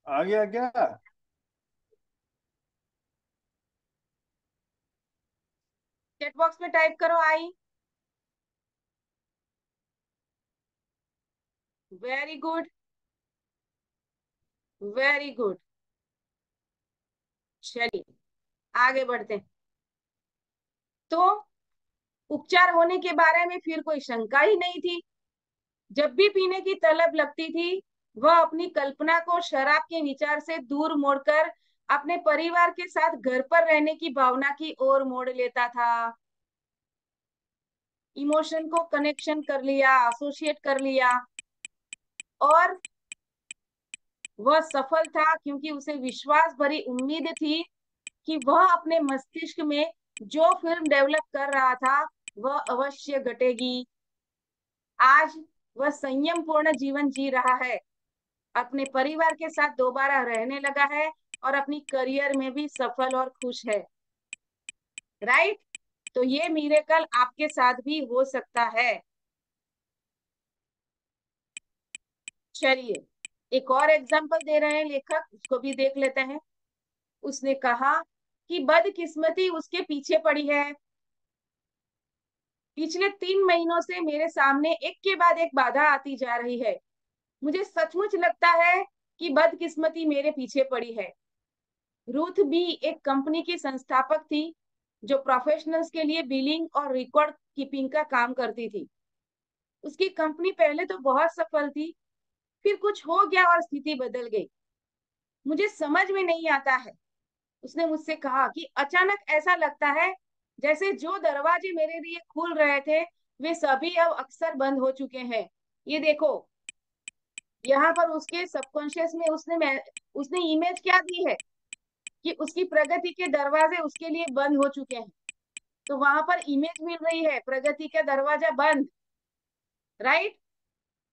आ गया क्या? चैट बॉक्स में टाइप करो I. Very good, very good. चलिए आगे बढ़ते हैं। तो उपचार होने के बारे में फिर कोई शंका ही नहीं थी। जब भी पीने की तलब लगती थी, वह अपनी कल्पना को शराब के विचार से दूर मोड़कर अपने परिवार के साथ घर पर रहने की भावना की ओर मोड़ लेता था। इमोशन को कनेक्शन कर लिया, एसोसिएट कर लिया, और वह सफल था क्योंकि उसे विश्वास भरी उम्मीद थी कि वह अपने मस्तिष्क में जो फिल्म डेवलप कर रहा था वह अवश्य घटेगी। आज वह संयम पूर्ण जीवन जी रहा है, अपने परिवार के साथ दोबारा रहने लगा है, और अपनी करियर में भी सफल और खुश है। राइट? तो ये मिरेकल आपके साथ भी हो सकता है। चलिए एक और एग्जांपल दे रहे हैं लेखक, उसको भी देख लेते हैं। उसने कहा कि बदकिस्मती उसके पीछे पड़ी है। पिछले 3 महीनों से मेरे सामने एक के बाद एक बाधा आती जा रही है। मुझे सचमुच लगता है कि बदकिस्मती मेरे पीछे पड़ी है। रूथ बी एक कंपनी की संस्थापक थी, जो प्रोफेशनल्स के लिए बिलिंग और रिकॉर्ड कीपिंग का काम करती थी। उसकी कंपनी पहले तो बहुत सफल थी, फिर कुछ हो गया और स्थिति बदल गई। मुझे समझ में नहीं आता है, उसने मुझसे कहा, कि अचानक ऐसा लगता है जैसे जो दरवाजे मेरे लिए खुल रहे थे वे सभी अब अक्सर बंद हो चुके हैं। ये देखो, यहाँ पर उसके सबकॉन्शियस में उसने इमेज क्या दी है कि उसकी प्रगति के दरवाजे उसके लिए बंद हो चुके हैं। तो वहां पर इमेज मिल रही है प्रगति का दरवाजा बंद। राइट?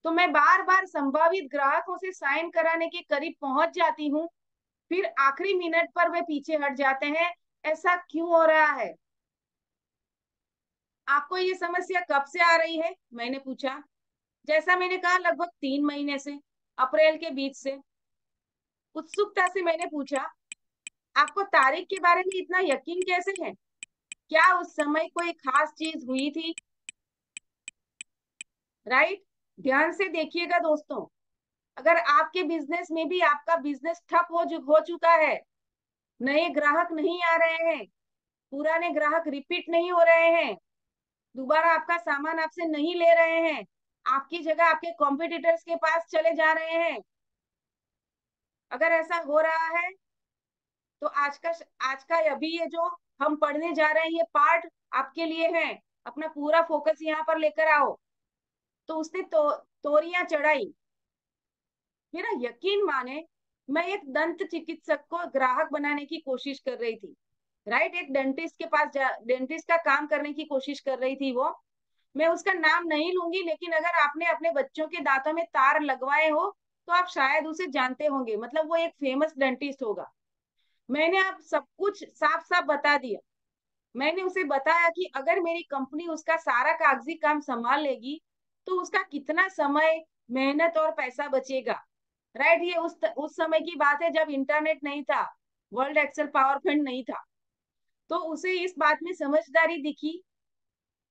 तो मैं बार बार संभावित ग्राहकों से साइन कराने के करीब पहुंच जाती हूँ, फिर आखिरी मिनट पर वे पीछे हट जाते हैं। ऐसा क्यों हो रहा है? आपको ये समस्या कब से आ रही है? मैंने पूछा। जैसा मैंने कहा, लगभग 3 महीने से, अप्रैल के बीच से। उत्सुकता से मैंने पूछा, आपको तारीख के बारे में इतना यकीन कैसे है? क्या उस समय कोई खास चीज हुई थी? राइट? ध्यान से देखिएगा दोस्तों, अगर आपके बिजनेस में भी आपका बिजनेस ठप हो चुका है, नए ग्राहक नहीं आ रहे हैं, पुराने ग्राहक रिपीट नहीं हो रहे हैं, दोबारा आपका सामान आपसे नहीं ले रहे हैं, आपकी जगह आपके कॉम्पिटिटर्स के पास चले जा रहे हैं, अगर ऐसा हो रहा है तो आज का अभी ये जो हम पढ़ने जा रहे हैं ये पार्ट आपके लिए है। अपना पूरा फोकस यहाँ पर लेकर आओ। तो उसने तोरियां चढ़ाई। मेरा यकीन माने, मैं एक दंत चिकित्सक को ग्राहक बनाने की कोशिश कर रही थी। राइट? एक डेंटिस्ट के पास डेंटिस्ट का काम करने की कोशिश कर रही थी वो। मैं उसका नाम नहीं लूंगी, लेकिन अगर आपने अपने बच्चों के दांतों में तार लगवाए हो तो आप शायद उसे जानते होंगे, मतलब वो एक फेमस डेंटिस्ट होगा। मैंने आप सब कुछ साफ साफ बता दिया। मैंने उसे बताया कि अगर मेरी कंपनी उसका सारा कागजी काम संभाल लेगी तो उसका कितना समय, मेहनत और पैसा बचेगा। राइट? ये उस समय की बात है जब इंटरनेट नहीं था। वर्ल्ड एक्सेल पावर पॉइंट नहीं था। तो उसे इस बात में समझदारी दिखी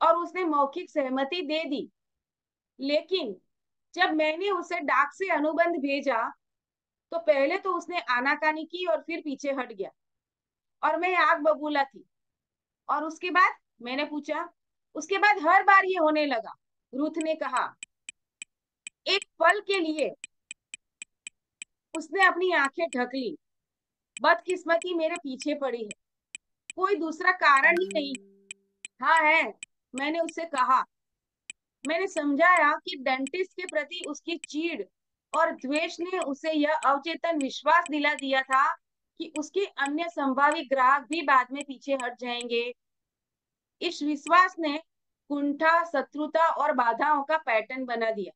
और उसने मौखिक सहमति दे दी। लेकिन जब मैंने उसे डाक से अनुबंध भेजा तो पहले तो उसने आनाकानी की और फिर पीछे हट गया और मैं आग बबूला थी। और उसके बाद मैंने पूछा, उसके बाद हर बार ये होने लगा। रूथ ने कहा। एक पल के लिए उसने अपनी आंखें ढक ली। बदकिस्मती मेरे पीछे पड़ी है, कोई दूसरा कारण ही नहीं। हाँ है, मैंने उससे कहा। मैंने समझाया कि डेंटिस्ट के प्रति उसकी चीड़ और द्वेष ने उसे यह अवचेतन विश्वास दिला दिया था कि उसके अन्य संभावित ग्राहक भी बाद में पीछे हट जाएंगे। इस विश्वास ने कुंठा, शत्रुता और बाधाओं का पैटर्न बना दिया।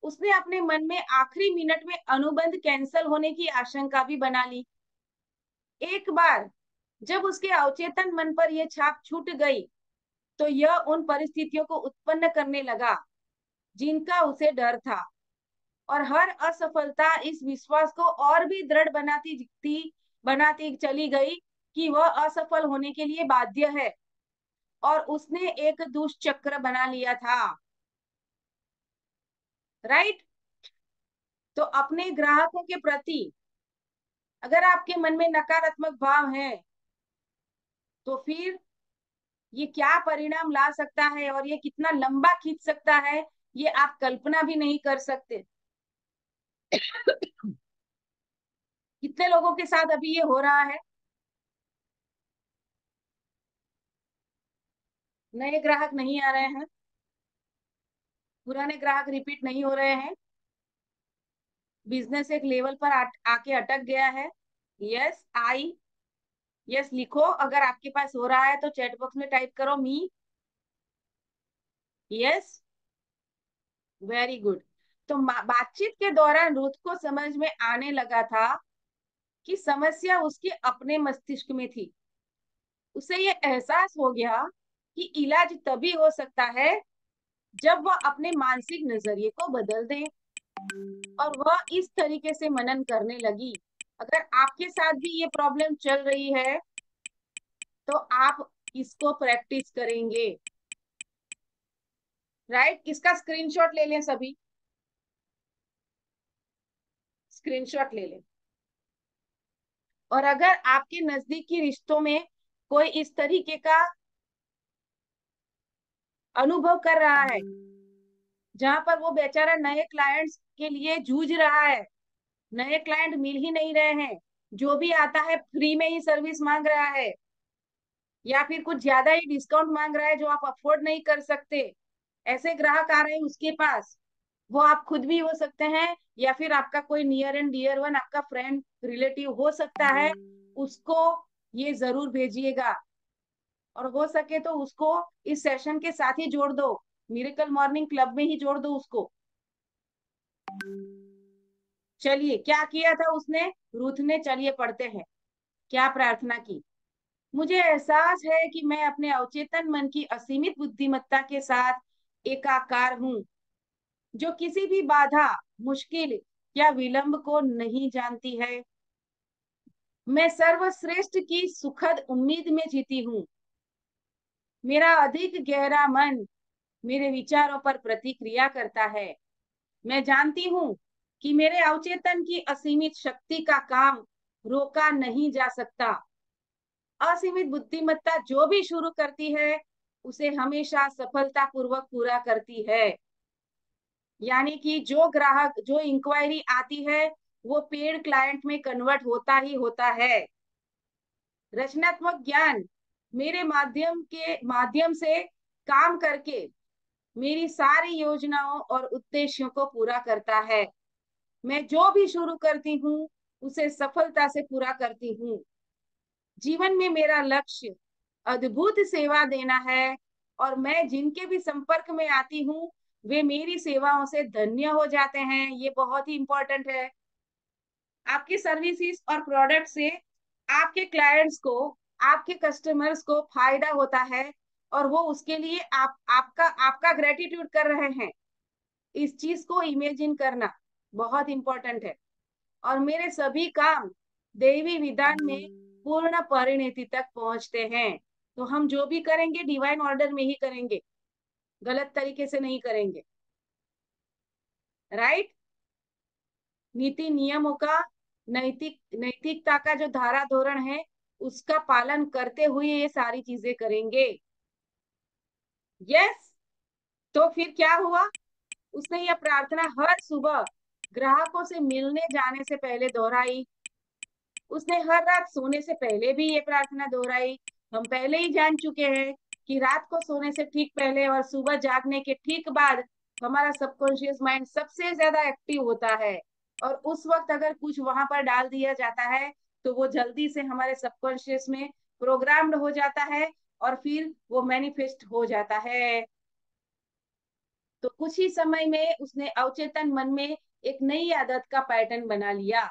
उसने अपने मन में आखिरी मिनट में अनुबंध कैंसिल होने की आशंका भी बना ली। एक बार जब उसके अवचेतन मन पर यह छाप छूट गई तो यह उन परिस्थितियों को उत्पन्न करने लगा जिनका उसे डर था। और हर असफलता इस विश्वास को और भी दृढ़ बनाती चली गई कि वह असफल होने के लिए बाध्य है। और उसने एक दुष्चक्र बना लिया था। राइट। तो अपने ग्राहकों के प्रति अगर आपके मन में नकारात्मक भाव है तो फिर ये क्या परिणाम ला सकता है और ये कितना लंबा खींच सकता है, ये आप कल्पना भी नहीं कर सकते। कितने लोगों के साथ अभी ये हो रहा है। नए ग्राहक नहीं आ रहे हैं, पुराने ग्राहक रिपीट नहीं हो रहे हैं, बिजनेस एक लेवल पर आके अटक गया है। यस आई, यस लिखो, अगर आपके पास हो रहा है तो चैट बॉक्स में टाइप करो मी। Yes, very good. तो बातचीत के दौरान रुथ को समझ में आने लगा था कि समस्या उसके अपने मस्तिष्क में थी। उसे ये एहसास हो गया कि इलाज तभी हो सकता है जब वह अपने मानसिक नजरिए को बदल दे। और वह इस तरीके से मनन करने लगी। अगर आपके साथ भी ये प्रॉब्लम चल रही है तो आप इसको प्रैक्टिस करेंगे। राइट। इसका स्क्रीनशॉट ले लें सभी, स्क्रीनशॉट ले लें। और अगर आपके नजदीकी रिश्तों में कोई इस तरीके का अनुभव कर रहा है जहां पर वो बेचारा नए क्लाइंट्स के लिए जूझ रहा है, नए क्लाइंट मिल ही नहीं रहे हैं, जो भी आता है फ्री में ही सर्विस मांग रहा है या फिर कुछ ज्यादा ही डिस्काउंट मांग रहा है जो आप अफोर्ड नहीं कर सकते, ऐसे ग्राहक आ रहे हैं उसके पास। वो आप खुद भी हो सकते हैं या फिर आपका कोई नियर एंड डियर वन, आपका फ्रेंड रिलेटिव हो सकता है। उसको ये जरूर भेजिएगा और हो सके तो उसको इस सेशन के साथ ही जोड़ दो, मिरेकल मॉर्निंग क्लब में ही जोड़ दो उसको। चलिए, क्या किया था उसने, रूथ ने, चलिए पढ़ते हैं। क्या प्रार्थना की। मुझे एहसास है कि मैं अपने अवचेतन मन की असीमित बुद्धिमत्ता के साथ एकाकार हूँ, जो किसी भी बाधा, मुश्किल या विलंब को नहीं जानती है। मैं सर्वश्रेष्ठ की सुखद उम्मीद में जीती हूँ। मेरा अधिक गहरा मन मेरे विचारों पर प्रतिक्रिया करता है। मैं जानती हूँ कि मेरे अवचेतन की असीमित शक्ति का काम रोका नहीं जा सकता। असीमित बुद्धिमत्ता जो भी शुरू करती है उसे हमेशा सफलतापूर्वक पूरा करती है। यानी कि जो ग्राहक, जो इंक्वायरी आती है वो पेड क्लाइंट में कन्वर्ट होता ही होता है। रचनात्मक ज्ञान मेरे माध्यम से काम करके मेरी सारी योजनाओं और उद्देश्यों को पूरा करता है। मैं जो भी शुरू करती हूँ उसे सफलता से पूरा करती हूँ। जीवन में मेरा लक्ष्य अद्भुत सेवा देना है और मैं जिनके भी संपर्क में आती हूँ वे मेरी सेवाओं से धन्य हो जाते हैं। ये बहुत ही इंपॉर्टेंट है। आपके सर्विसेज और प्रोडक्ट से आपके क्लाइंट्स को, आपके कस्टमर्स को फायदा होता है और वो उसके लिए आपका आपका ग्रेटिट्यूड कर रहे हैं। इस चीज को इमेजिन करना बहुत इंपॉर्टेंट है। और मेरे सभी काम दैवी विधान में पूर्ण परिणति तक पहुंचते हैं। तो हम जो भी करेंगे डिवाइन ऑर्डर में ही करेंगे, गलत तरीके से नहीं करेंगे। राइट। नीति नियमों का, नैतिकता का जो धारा धोरण है उसका पालन करते हुए ये सारी चीजें करेंगे। यस। तो फिर क्या हुआ, उसने यह प्रार्थना हर सुबह ग्राहकों से मिलने जाने से पहले दोहराई। उसने हर रात सोने से पहले भी ये प्रार्थना दोहराई। हम पहले ही जान चुके हैं कि रात को सोने से ठीक पहले और सुबह जागने के ठीक बाद हमारा सबकॉन्शियस माइंड सबसे ज्यादा एक्टिव होता है। और उस वक्त अगर कुछ वहां पर डाल दिया जाता है तो वो जल्दी से हमारे सबकॉन्शियस में प्रोग्राम्ड हो जाता है और फिर वो मैनिफेस्ट हो जाता है। तो कुछ ही समय में उसने अवचेतन मन में एक नई आदत का पैटर्न बना लिया।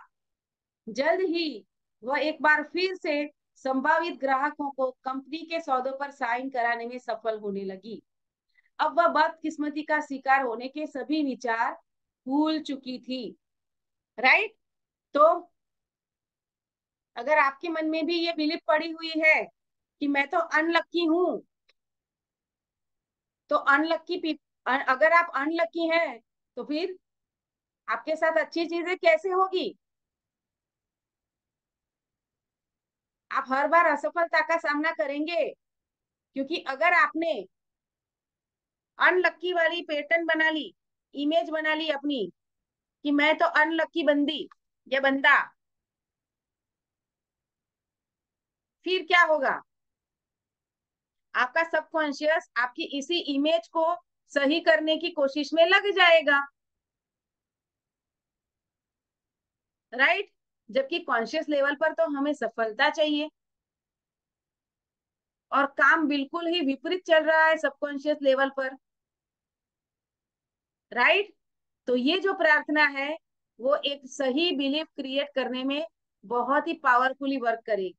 जल्द ही वह एक बार फिर से संभावित ग्राहकों को कंपनी के सौदों पर साइन कराने में सफल होने लगी। अब वह बदकिस्मती का शिकार होने के सभी विचार भूल चुकी थी। राइट। तो अगर आपके मन में भी ये बिलीफ पड़ी हुई है कि मैं तो अनलक्की हूं, तो अगर आप अनलक्की हैं तो फिर आपके साथ अच्छी चीजें कैसे होगी? आप हर बार असफलता का सामना करेंगे, क्योंकि अगर आपने अनलक्की वाली पैटर्न बना ली, इमेज बना ली अपनी कि मैं तो अनलक्की बंदी या बंदा, फिर क्या होगा? आपका सबकॉन्शियस आपकी इसी इमेज को सही करने की कोशिश में लग जाएगा। राइट। जबकि कॉन्शियस लेवल पर तो हमें सफलता चाहिए और काम बिल्कुल ही विपरीत चल रहा है सबकॉन्शियस लेवल पर। राइट। तो ये जो प्रार्थना है वो एक सही बिलीफ क्रिएट करने में बहुत ही पावरफुली वर्क करेगी।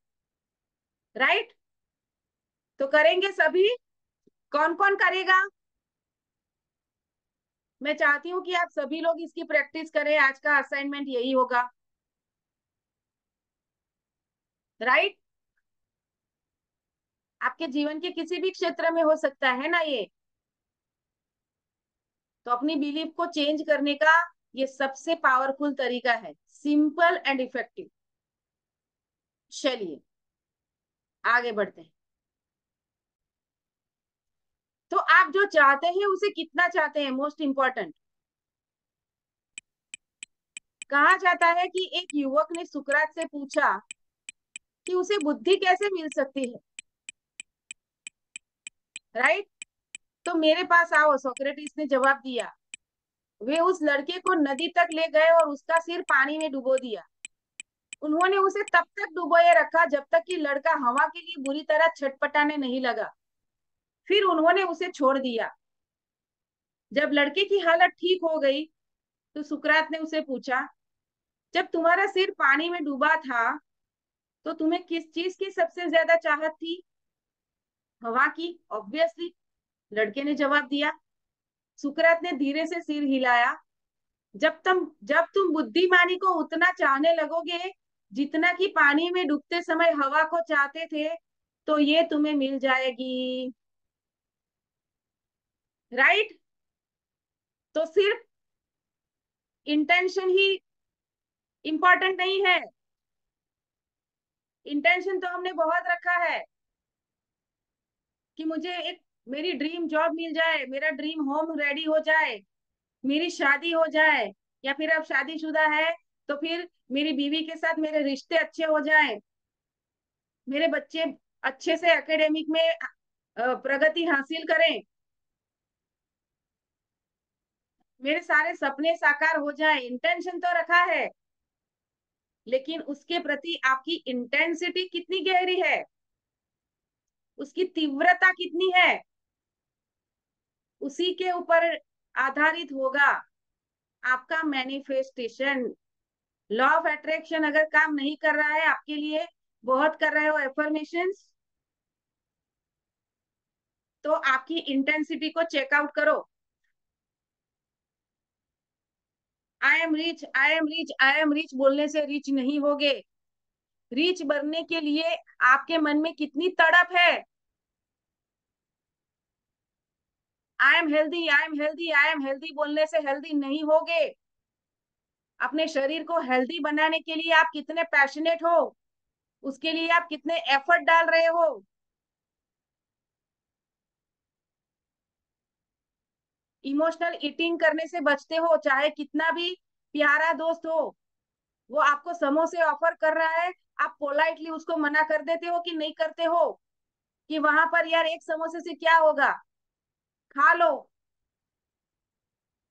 राइट। तो करेंगे सभी? कौन कौन करेगा? मैं चाहती हूँ कि आप सभी लोग इसकी प्रैक्टिस करें। आज का असाइनमेंट यही होगा। राइट। आपके जीवन के किसी भी क्षेत्र में हो सकता है ना ये। तो अपनी बिलीफ को चेंज करने का ये सबसे पावरफुल तरीका है, सिंपल एंड इफेक्टिव। चलिए आगे बढ़ते हैं। तो आप जो चाहते हैं उसे कितना चाहते हैं, मोस्ट इंपॉर्टेंट। कहा जाता है कि एक युवक ने सुकरात से पूछा कि उसे बुद्धि कैसे मिल सकती है। राइट। तो मेरे पास आओ, सोक्रेटिस ने जवाब दिया। वे उस लड़के को नदी तक ले गए और उसका सिर पानी में डुबो दिया। उन्होंने उसे तब तक डुबोए रखा जब तक कि लड़का हवा के लिए बुरी तरह छटपटाने नहीं लगा। फिर उन्होंने उसे छोड़ दिया। जब लड़के की हालत ठीक हो गई तो सुकरात ने उसे पूछा, जब तुम्हारा सिर पानी में डूबा था तो तुम्हें किस चीज की सबसे ज्यादा चाहत थी? हवा की, ऑब्वियसली, लड़के ने जवाब दिया। सुकरात ने धीरे से सिर हिलाया। जब तुम बुद्धिमानी को उतना चाहने लगोगे जितना कि पानी में डूबते समय हवा को चाहते थे, तो ये तुम्हें मिल जाएगी। राइट। तो सिर्फ इंटेंशन ही इंपॉर्टेंट नहीं है। इंटेंशन तो हमने बहुत रखा है कि मुझे एक मेरी ड्रीम जॉब मिल जाए, मेरा ड्रीम होम रेडी हो जाए, मेरी शादी हो जाए, या फिर अब शादीशुदा है तो फिर मेरी बीवी के साथ मेरे रिश्ते अच्छे हो जाएं, मेरे बच्चे अच्छे से एकेडमिक में प्रगति हासिल करें, मेरे सारे सपने साकार हो जाएं। इंटेंशन तो रखा है, लेकिन उसके प्रति आपकी इंटेंसिटी कितनी गहरी है, उसकी तीव्रता कितनी है, उसी के ऊपर आधारित होगा आपका मैनिफेस्टेशन। लॉ ऑफ अट्रैक्शन अगर काम नहीं कर रहा है आपके लिए, बहुत कर रहे हो एफर्मेशंस, तो आपकी इंटेंसिटी को चेकआउट करो। I am rich, I am rich, I am rich बोलने से रिच नहीं होगे। रीच बनने के लिए आपके मन में कितनी तड़प है। I am healthy, I am healthy, I am healthy बोलने से हेल्दी नहीं होगे। अपने शरीर को हेल्दी बनाने के लिए आप कितने पैशनेट हो, उसके लिए आप कितने एफर्ट डाल रहे हो। इमोशनल ईटिंग करने से बचते हो, चाहे कितना भी प्यारा दोस्त हो, वो आपको समोसे ऑफर कर रहा है, आप पोलाइटली उसको मना कर देते हो कि नहीं करते हो, कि वहां पर यार एक समोसे से क्या होगा, खा लो।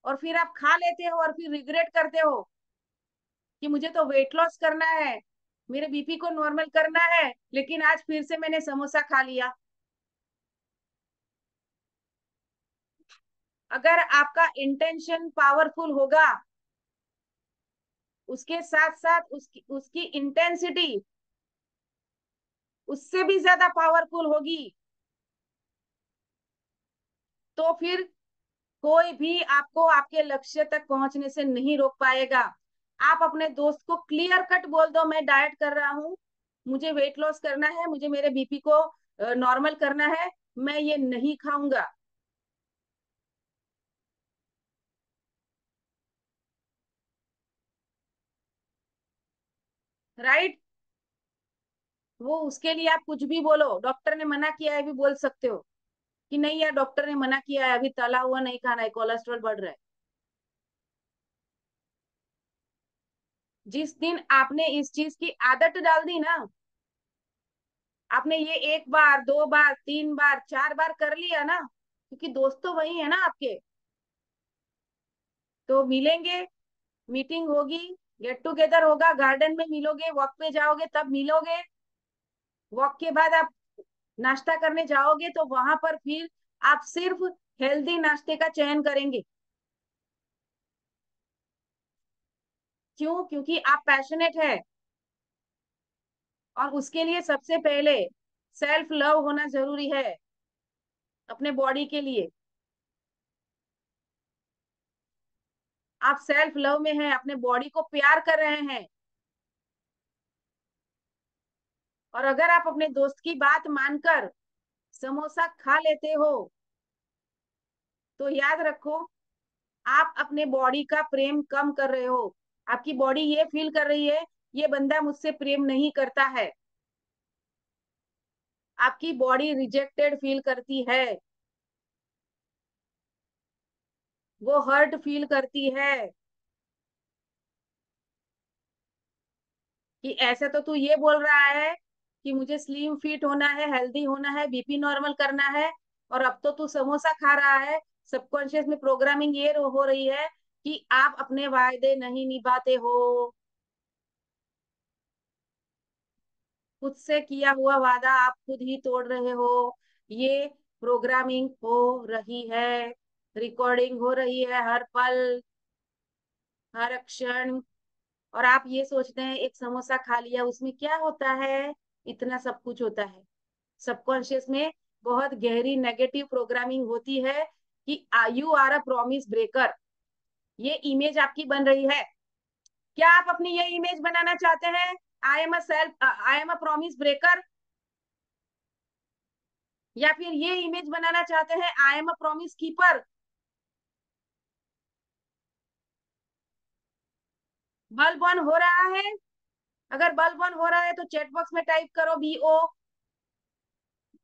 और फिर आप खा लेते हो और फिर रिग्रेट करते हो कि मुझे तो वेट लॉस करना है, मेरे बीपी को नॉर्मल करना है, लेकिन आज फिर से मैंने समोसा खा लिया। अगर आपका इंटेंशन पावरफुल होगा, उसके साथ साथ उसकी उसकी इंटेंसिटी उससे भी ज्यादा पावरफुल होगी, तो फिर कोई भी आपको आपके लक्ष्य तक पहुंचने से नहीं रोक पाएगा। आप अपने दोस्त को क्लियर कट बोल दो, मैं डाइट कर रहा हूँ, मुझे वेट लॉस करना है, मुझे मेरे बीपी को नॉर्मल करना है, मैं ये नहीं खाऊंगा। राइट। वो उसके लिए आप कुछ भी बोलो, डॉक्टर ने मना किया है भी बोल सकते हो कि नहीं यार डॉक्टर ने मना किया है, अभी तला हुआ नहीं खाना है, कोलेस्ट्रॉल बढ़ रहा है। जिस दिन आपने इस चीज की आदत डाल दी ना, आपने ये एक बार, दो बार, तीन बार, चार बार कर लिया ना, क्योंकि दोस्त तो वही है ना आपके, तो मिलेंगे, मीटिंग होगी, गेट टुगेदर होगा, गार्डन में मिलोगे, वॉक पे जाओगे तब मिलोगे, वॉक के बाद आप नाश्ता करने जाओगे तो वहां पर फिर आप सिर्फ हेल्दी नाश्ते का चयन करेंगे। क्यों? क्योंकि आप पैशनेट है। और उसके लिए सबसे पहले सेल्फ लव होना जरूरी है, अपने बॉडी के लिए। आप सेल्फ लव में हैं, अपने बॉडी को प्यार कर रहे हैं, और अगर आप अपने दोस्त की बात मानकर समोसा खा लेते हो, तो याद रखो, आप अपने बॉडी का प्रेम कम कर रहे हो। आपकी बॉडी ये फील कर रही है, ये बंदा मुझसे प्रेम नहीं करता है। आपकी बॉडी रिजेक्टेड फील करती है, वो हर्ट फील करती है कि ऐसे तो तू ये बोल रहा है कि मुझे स्लिम फिट होना है, हेल्दी होना है, बीपी नॉर्मल करना है, और अब तो तू समोसा खा रहा है। सबकॉन्शियस में प्रोग्रामिंग ये हो रही है कि आप अपने वायदे नहीं निभाते हो, खुद से किया हुआ वादा आप खुद ही तोड़ रहे हो। ये प्रोग्रामिंग हो रही है, रिकॉर्डिंग हो रही है हर पल, हर क्षण। और आप ये सोचते हैं एक समोसा खा लिया उसमें क्या होता है, इतना सब कुछ होता है। सबकॉन्शियस में बहुत गहरी नेगेटिव प्रोग्रामिंग होती है कि you are a promise breaker, ये इमेज आपकी बन रही है। क्या आप अपनी ये इमेज बनाना चाहते हैं, I am a promise breaker, या फिर ये इमेज बनाना चाहते हैं I am a promise keeper? Bulb on हो रहा है? अगर बल्ब ऑन हो रहा है तो चैट बॉक्स में टाइप करो BO।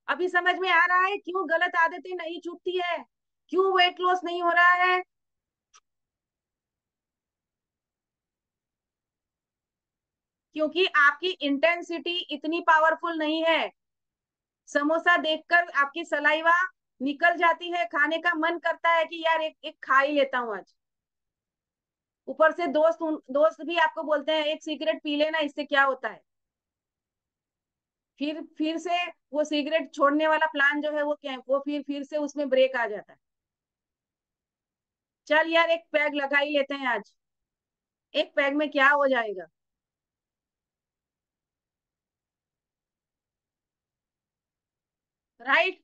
अभी समझ में आ रहा है क्यों गलत आदतें नहीं छूटती है, क्यों वेट लॉस नहीं हो रहा है? क्योंकि आपकी इंटेंसिटी इतनी पावरफुल नहीं है। समोसा देखकर आपकी सलाइवा निकल जाती है, खाने का मन करता है कि यार एक एक खा ही लेता हूं आज। ऊपर से दोस्त भी आपको बोलते हैं एक सिगरेट पी लेना, इससे क्या होता है। फिर से वो सिगरेट छोड़ने वाला प्लान जो है वो क्या है, वो फिर से उसमें ब्रेक आ जाता है। चल यार एक पैग लगा ही लेते हैं आज, एक पैग में क्या हो जाएगा। राइट।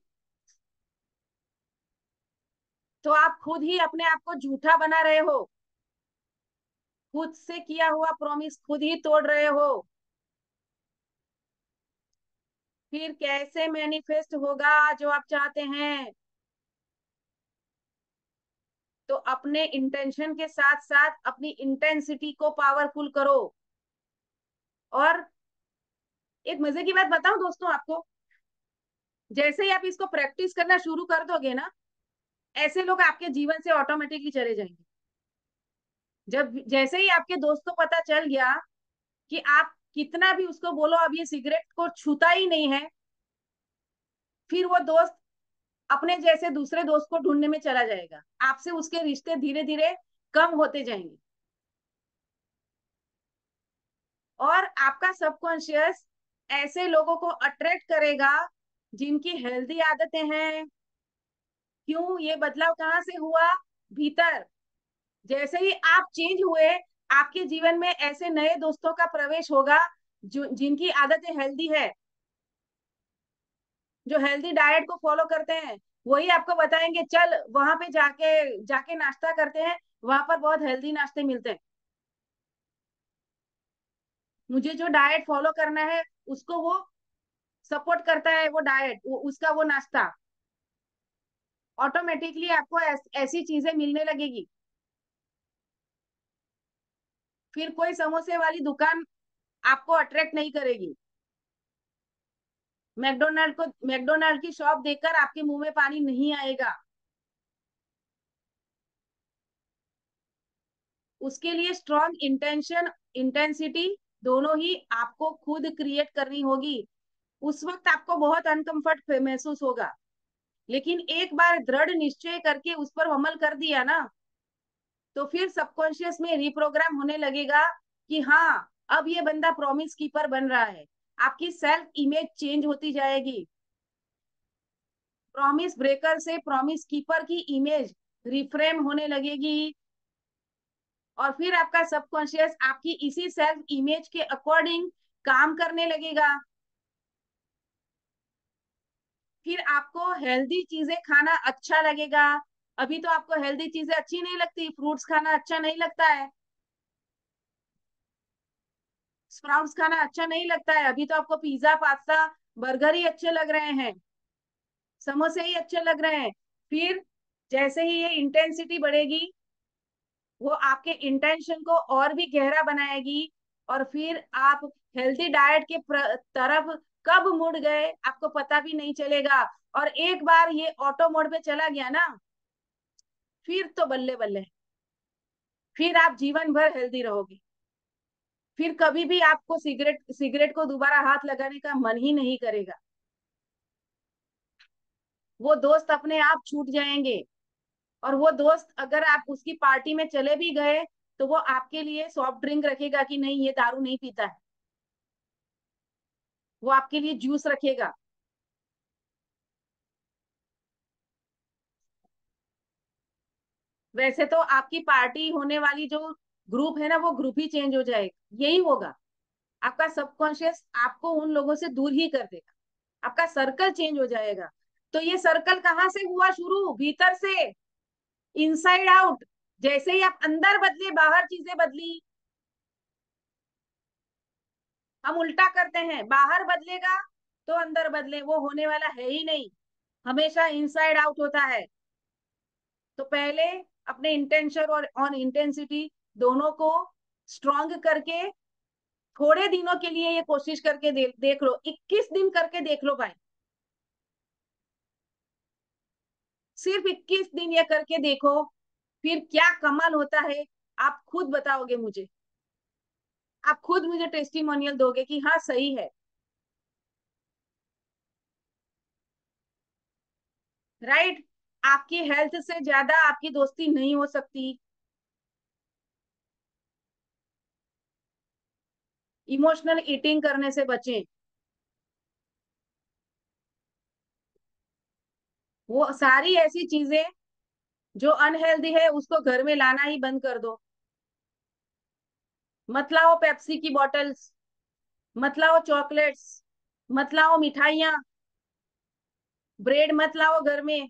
तो आप खुद ही अपने आप को झूठा बना रहे हो, खुद से किया हुआ प्रॉमिस खुद ही तोड़ रहे हो। फिर कैसे मैनिफेस्ट होगा जो आप चाहते हैं? तो अपने इंटेंशन के साथ साथ अपनी इंटेंसिटी को पावरफुल करो। और एक मजे की बात बताऊं दोस्तों आपको, जैसे ही आप इसको प्रैक्टिस करना शुरू कर दोगे ना, ऐसे लोग आपके जीवन से ऑटोमेटिकली चले जाएंगे। जब जैसे ही आपके दोस्त को पता चल गया कि आप कितना भी उसको बोलो अब ये सिगरेट को छूता ही नहीं है, फिर वो दोस्त अपने जैसे दूसरे दोस्त को ढूंढने में चला जाएगा। आपसे उसके रिश्ते धीरे धीरे कम होते जाएंगे। और आपका सबकॉन्शियस ऐसे लोगों को अट्रैक्ट करेगा जिनकी हेल्दी आदतें हैं। क्यों? ये बदलाव कहाँ से हुआ? भीतर। जैसे ही आप चेंज हुए, आपके जीवन में ऐसे नए दोस्तों का प्रवेश होगा जो जिनकी आदतें हेल्दी है, जो हेल्दी डाइट को फॉलो करते हैं। वही आपको बताएंगे चल वहां पे जाके जाके नाश्ता करते हैं, वहां पर बहुत हेल्दी नाश्ते मिलते हैं। मुझे जो डाइट फॉलो करना है उसको वो सपोर्ट करता है, वो डाइट, उसका वो नाश्ता। ऑटोमेटिकली आपको ऐसी चीजें मिलने लगेगी। फिर कोई समोसे वाली दुकान आपको अट्रैक्ट नहीं करेगी। मैकडोनाल्ड की शॉप देखकर आपके मुंह में पानी नहीं आएगा। उसके लिए स्ट्रॉन्ग इंटेंशन, इंटेंसिटी दोनों ही आपको खुद क्रिएट करनी होगी। उस वक्त आपको बहुत अनकंफर्ट महसूस होगा, लेकिन एक बार दृढ़ निश्चय करके उस पर अमल कर दिया ना, तो फिर सबकॉन्शियस में रिप्रोग्राम होने लगेगा कि हाँ, अब ये बंदा प्रॉमिस कीपर बन रहा है। आपकी सेल्फ इमेज चेंज होती जाएगी। प्रॉमिस ब्रेकर से प्रॉमिस कीपर की इमेज रिफ्रेम होने लगेगी। और फिर आपका सबकॉन्शियस आपकी इसी सेल्फ इमेज के अकॉर्डिंग काम करने लगेगा। फिर आपको हेल्दी चीजें खाना अच्छा लगेगा। अभी तो आपको हेल्दी चीजें अच्छी नहीं लगती, फ्रूट्स खाना अच्छा नहीं लगता है, स्प्राउट्स खाना अच्छा नहीं लगता है। अभी तो आपको पिज्जा पास्ता बर्गर ही अच्छे लग रहे हैं, समोसे ही अच्छे लग रहे हैं। फिर जैसे ही ये इंटेंसिटी बढ़ेगी, वो आपके इंटेंशन को और भी गहरा बनाएगी। और फिर आप हेल्दी डाइट के तरफ कब मुड़ गए आपको पता भी नहीं चलेगा। और एक बार ये ऑटो मोड पे चला गया ना, फिर तो बल्ले बल्ले, फिर आप जीवन भर हेल्दी रहोगे। फिर कभी भी आपको सिगरेट सिगरेट को दोबारा हाथ लगाने का मन ही नहीं करेगा। वो दोस्त अपने आप छूट जाएंगे। और वो दोस्त अगर आप उसकी पार्टी में चले भी गए, तो वो आपके लिए सॉफ्ट ड्रिंक रखेगा कि नहीं ये दारू नहीं पीता है, वो आपके लिए जूस रखेगा। वैसे तो आपकी पार्टी होने वाली जो ग्रुप है ना, वो ग्रुप ही चेंज हो जाएगा। यही होगा, आपका सबकॉन्शियस आपको उन लोगों से दूर ही कर देगा, आपका सर्कल चेंज हो जाएगा। तो ये सर्कल कहाँ से हुआ शुरू? भीतर से, इनसाइड आउट। जैसे ही आप अंदर बदले, बाहर चीजें बदली। हम उल्टा करते हैं, बाहर बदलेगा तो अंदर बदले, वो होने वाला है ही नहीं। हमेशा इनसाइड आउट होता है। तो पहले अपने इंटेंशन और इंटेंसिटी दोनों को स्ट्रॉन्ग करके थोड़े दिनों के लिए ये कोशिश करके देख लो, 21 दिन करके देख लो भाई। सिर्फ 21 दिन ये करके देखो, फिर क्या कमाल होता है आप खुद बताओगे मुझे। आप खुद मुझे टेस्टिमोनियल दोगे कि हाँ सही है। राइट? आपकी हेल्थ से ज्यादा आपकी दोस्ती नहीं हो सकती। इमोशनल ईटिंग करने से बचें। वो सारी ऐसी चीजें जो अनहेल्दी है उसको घर में लाना ही बंद कर दो। मत लाओ पेप्सी की बॉटल्स, मत लाओ चॉकलेट्स, मत लाओ मिठाइयाँ, ब्रेड मत लाओ घर में।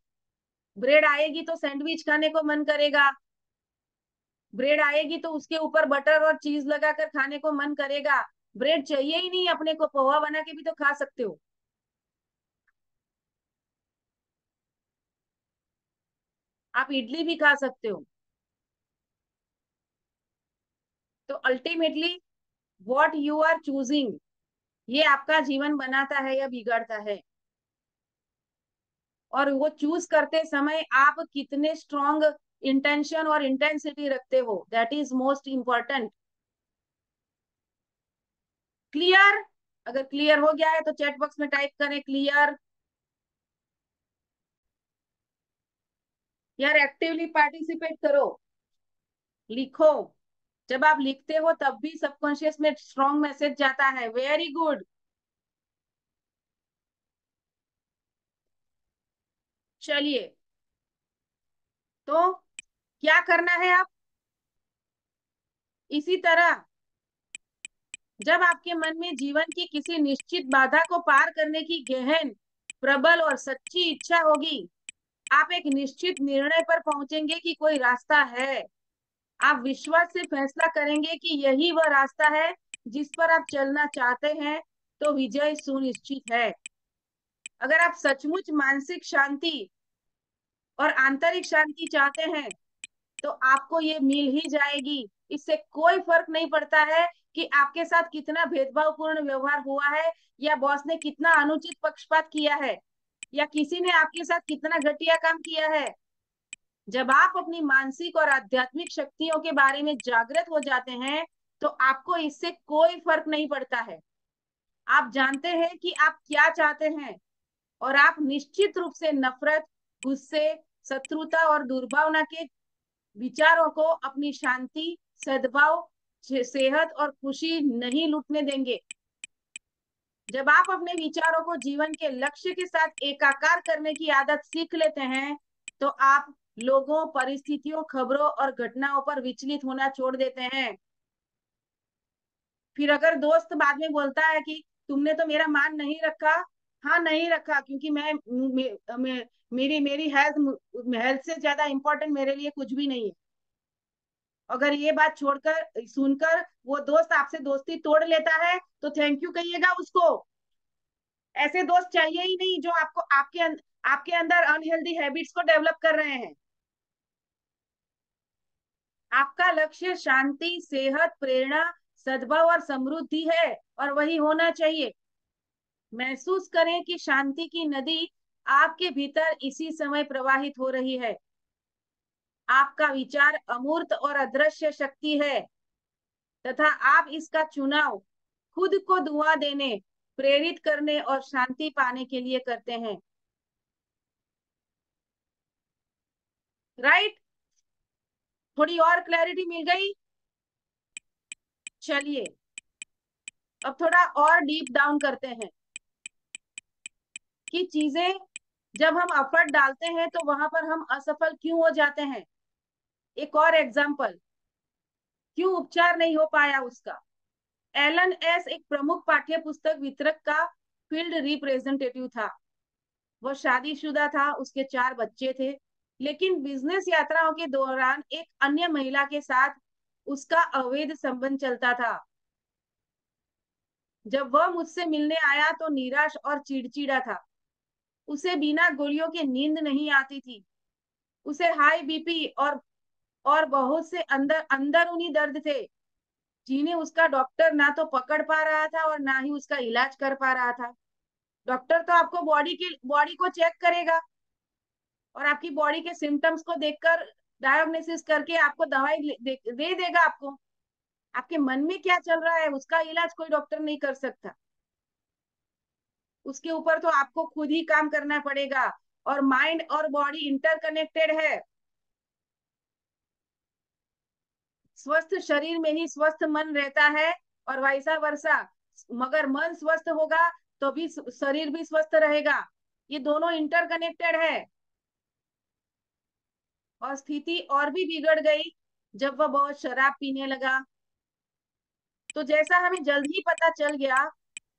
ब्रेड आएगी तो सैंडविच खाने को मन करेगा, ब्रेड आएगी तो उसके ऊपर बटर और चीज लगाकर खाने को मन करेगा। ब्रेड चाहिए ही नहीं अपने को, पोहा बना के भी तो खा सकते हो। आप इडली भी खा सकते हो। तो ultimately what you are choosing, ये आपका जीवन बनाता है या बिगाड़ता है। और वो चूज करते समय आप कितने स्ट्रॉन्ग इंटेंशन और इंटेंसिटी रखते हो, that is most important. Clear? अगर क्लियर हो गया है तो चैट बॉक्स में टाइप करें क्लियर। यार एक्टिवली पार्टिसिपेट करो, लिखो। जब आप लिखते हो तब भी सबकॉन्शियस में स्ट्रॉन्ग मैसेज जाता है। Very good. चलिए, तो क्या करना है आप? इसी तरह जब आपके मन में जीवन की किसी निश्चित बाधा को पार करने की गहन, प्रबल और सच्ची इच्छा होगी, आप एक निश्चित निर्णय पर पहुंचेंगे कि कोई रास्ता है। आप विश्वास से फैसला करेंगे कि यही वह रास्ता है जिस पर आप चलना चाहते हैं, तो विजय सुनिश्चित है। अगर आप सचमुच मानसिक शांति और आंतरिक शांति चाहते हैं तो आपको ये मिल ही जाएगी। इससे कोई फर्क नहीं पड़ता है कि आपके साथ कितना भेदभावपूर्ण व्यवहार हुआ है, या बॉस ने कितना अनुचित पक्षपात किया है, या किसी ने आपके साथ कितना घटिया काम किया है। जब आप अपनी मानसिक और आध्यात्मिक शक्तियों के बारे में जागृत हो जाते हैं तो आपको इससे कोई फर्क नहीं पड़ता है। आप जानते हैं कि आप क्या चाहते हैं, और आप निश्चित रूप से नफरत, गुस्से, शत्रुता और दुर्भावना के विचारों को अपनी शांति, सद्भाव, सेहत और खुशी नहीं लूटने देंगे। जब आप अपने विचारों को जीवन के लक्ष्य के साथ एकाकार करने की आदत सीख लेते हैं तो आप लोगों, परिस्थितियों, खबरों और घटनाओं पर विचलित होना छोड़ देते हैं। फिर अगर दोस्त बाद में बोलता है कि तुमने तो मेरा मान नहीं रखा, हाँ नहीं रखा, क्योंकि मेरी मेरी हेल्थ हेल्थ से ज्यादा इंपॉर्टेंट मेरे लिए कुछ भी नहीं है। अगर ये बात छोड़कर सुनकर वो दोस्त आपसे दोस्ती तोड़ लेता है तो थैंक यू कहिएगा उसको। ऐसे दोस्त चाहिए ही नहीं जो आपको आपके अंदर अनहेल्दी हैबिट्स को डेवलप कर रहे हैं। आपका लक्ष्य शांति, सेहत, प्रेरणा, सद्भाव और समृद्धि है, और वही होना चाहिए। महसूस करें कि शांति की नदी आपके भीतर इसी समय प्रवाहित हो रही है। आपका विचार अमूर्त और अदृश्य शक्ति है, तथा आप इसका चुनाव खुद को दुआ देने, प्रेरित करने और शांति पाने के लिए करते हैं। राइट? थोड़ी और क्लैरिटी मिल गई? चलिए, अब थोड़ा और डीप डाउन करते हैं कि चीजें जब हम एफर्ट डालते हैं तो वहां पर हम असफल क्यों हो जाते हैं। एक और एग्जांपल, क्यों उपचार नहीं हो पाया उसका। एलन एस एक प्रमुख पाठ्य पुस्तक वितरक का फील्ड रिप्रेजेंटेटिव था। वो शादीशुदा था, उसके 4 बच्चे थे, लेकिन बिजनेस यात्राओं के दौरान एक अन्य महिला के साथ उसका अवैध संबंध चलता था। जब वह मुझसे मिलने आया तो निराश और चिड़चिड़ा था। उसे बिना गोलियों के नींद नहीं आती थी। उसे हाई बीपी और बहुत से अंदरूनी दर्द थे, जिन्हें उसका डॉक्टर ना तो पकड़ पा रहा था और ना ही उसका इलाज कर पा रहा था। डॉक्टर तो आपको बॉडी को चेक करेगा और आपकी बॉडी के सिम्टम्स को देखकर डायग्नोसिस करके आपको दवाई दे देगा आपको। आपके मन में क्या चल रहा है उसका इलाज कोई डॉक्टर नहीं कर सकता। उसके ऊपर तो आपको खुद ही काम करना पड़ेगा। और माइंड और बॉडी इंटरकनेक्टेड है। स्वस्थ शरीर में ही स्वस्थ मन रहता है, और वैसा वर्षा। मगर मन स्वस्थ होगा तो भी शरीर भी स्वस्थ रहेगा। ये दोनों इंटरकनेक्टेड है। और स्थिति और भी बिगड़ गई जब वह बहुत शराब पीने लगा। तो जैसा हमें जल्द ही पता चल गया,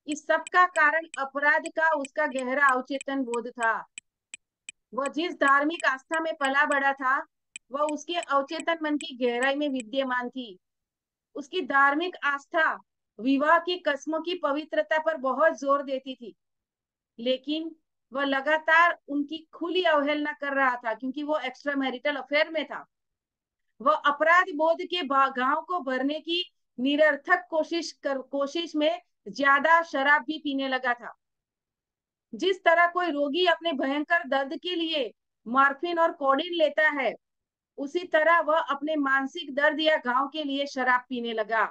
इस सब का कारण अपराध का उसका गहरा अवचेतन बोध था। वह जिस धार्मिक आस्था में पला बड़ा था वह उसके अवचेतन मन की गहराई में विद्यमान थी। उसकी धार्मिक आस्था विवाह की कस्मों की पवित्रता पर बहुत जोर देती थी, लेकिन वह लगातार उनकी खुली अवहेलना कर रहा था, क्योंकि वो एक्स्ट्रा मैरिटल अफेयर में था। वह अपराध बोध के घाव को भरने की निरर्थक कोशिश में ज्यादा शराब भी पीने लगा था। जिस तरह कोई रोगी अपने भयंकर दर्द के लिए मॉर्फिन और कोडीन लेता है, उसी तरह वह अपने मानसिक दर्द या घाव के लिए शराब पीने लगा।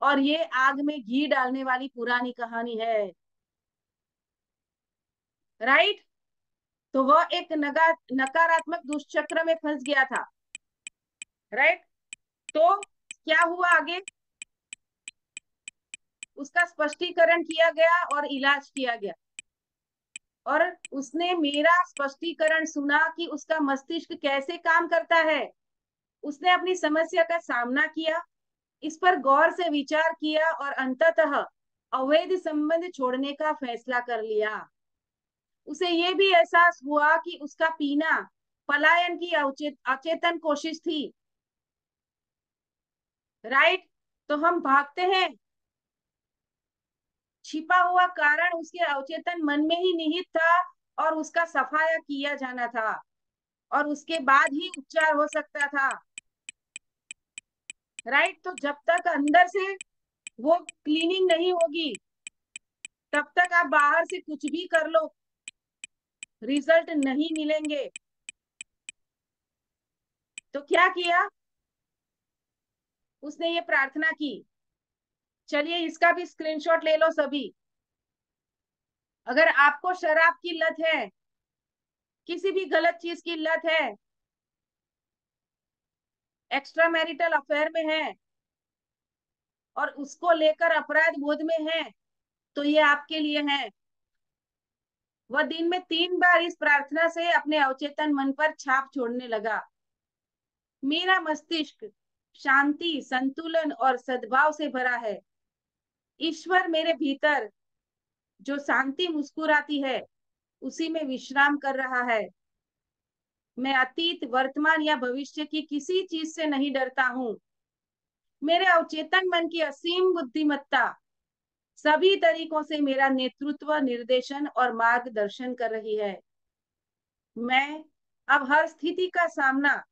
और ये आग में घी डालने वाली पुरानी कहानी है। राइट। तो वह एक नकारात्मक दुष्चक्र में फंस गया था। राइट। तो क्या हुआ आगे? उसका स्पष्टीकरण किया गया और इलाज किया गया। और उसने मेरा स्पष्टीकरण सुना कि उसका मस्तिष्क कैसे काम करता है। उसने अपनी समस्या का सामना किया, इस पर गौर से विचार किया और अंततः अवैध संबंध छोड़ने का फैसला कर लिया। उसे यह भी एहसास हुआ कि उसका पीना पलायन की अचेतन कोशिश थी। राइट। तो हम भागते हैं, छिपा हुआ कारण उसके अवचेतन मन में ही निहित था, और उसका सफाया किया जाना था, और उसके बाद ही उपचार हो सकता था। राइट। तो जब तक अंदर से वो क्लीनिंग नहीं होगी, तब तक आप बाहर से कुछ भी कर लो, रिजल्ट नहीं मिलेंगे। तो क्या किया उसने? ये प्रार्थना की। चलिए इसका भी स्क्रीनशॉट ले लो सभी। अगर आपको शराब की लत है, किसी भी गलत चीज की लत है, एक्स्ट्रा मैरिटल अफेयर में है, और उसको लेकर अपराध बोध में है, तो ये आपके लिए है। वह दिन में 3 बार इस प्रार्थना से अपने अवचेतन मन पर छाप छोड़ने लगा। मेरा मस्तिष्क शांति, संतुलन और सद्भाव से भरा है। ईश्वर मेरे भीतर जो शांति मुस्कुराती है, उसी में विश्राम कर रहा है। मैं अतीत, वर्तमान या भविष्य की किसी चीज से नहीं डरता हूँ। मेरे अवचेतन मन की असीम बुद्धिमत्ता सभी तरीकों से मेरा नेतृत्व, निर्देशन और मार्गदर्शन कर रही है। मैं अब हर स्थिति का सामना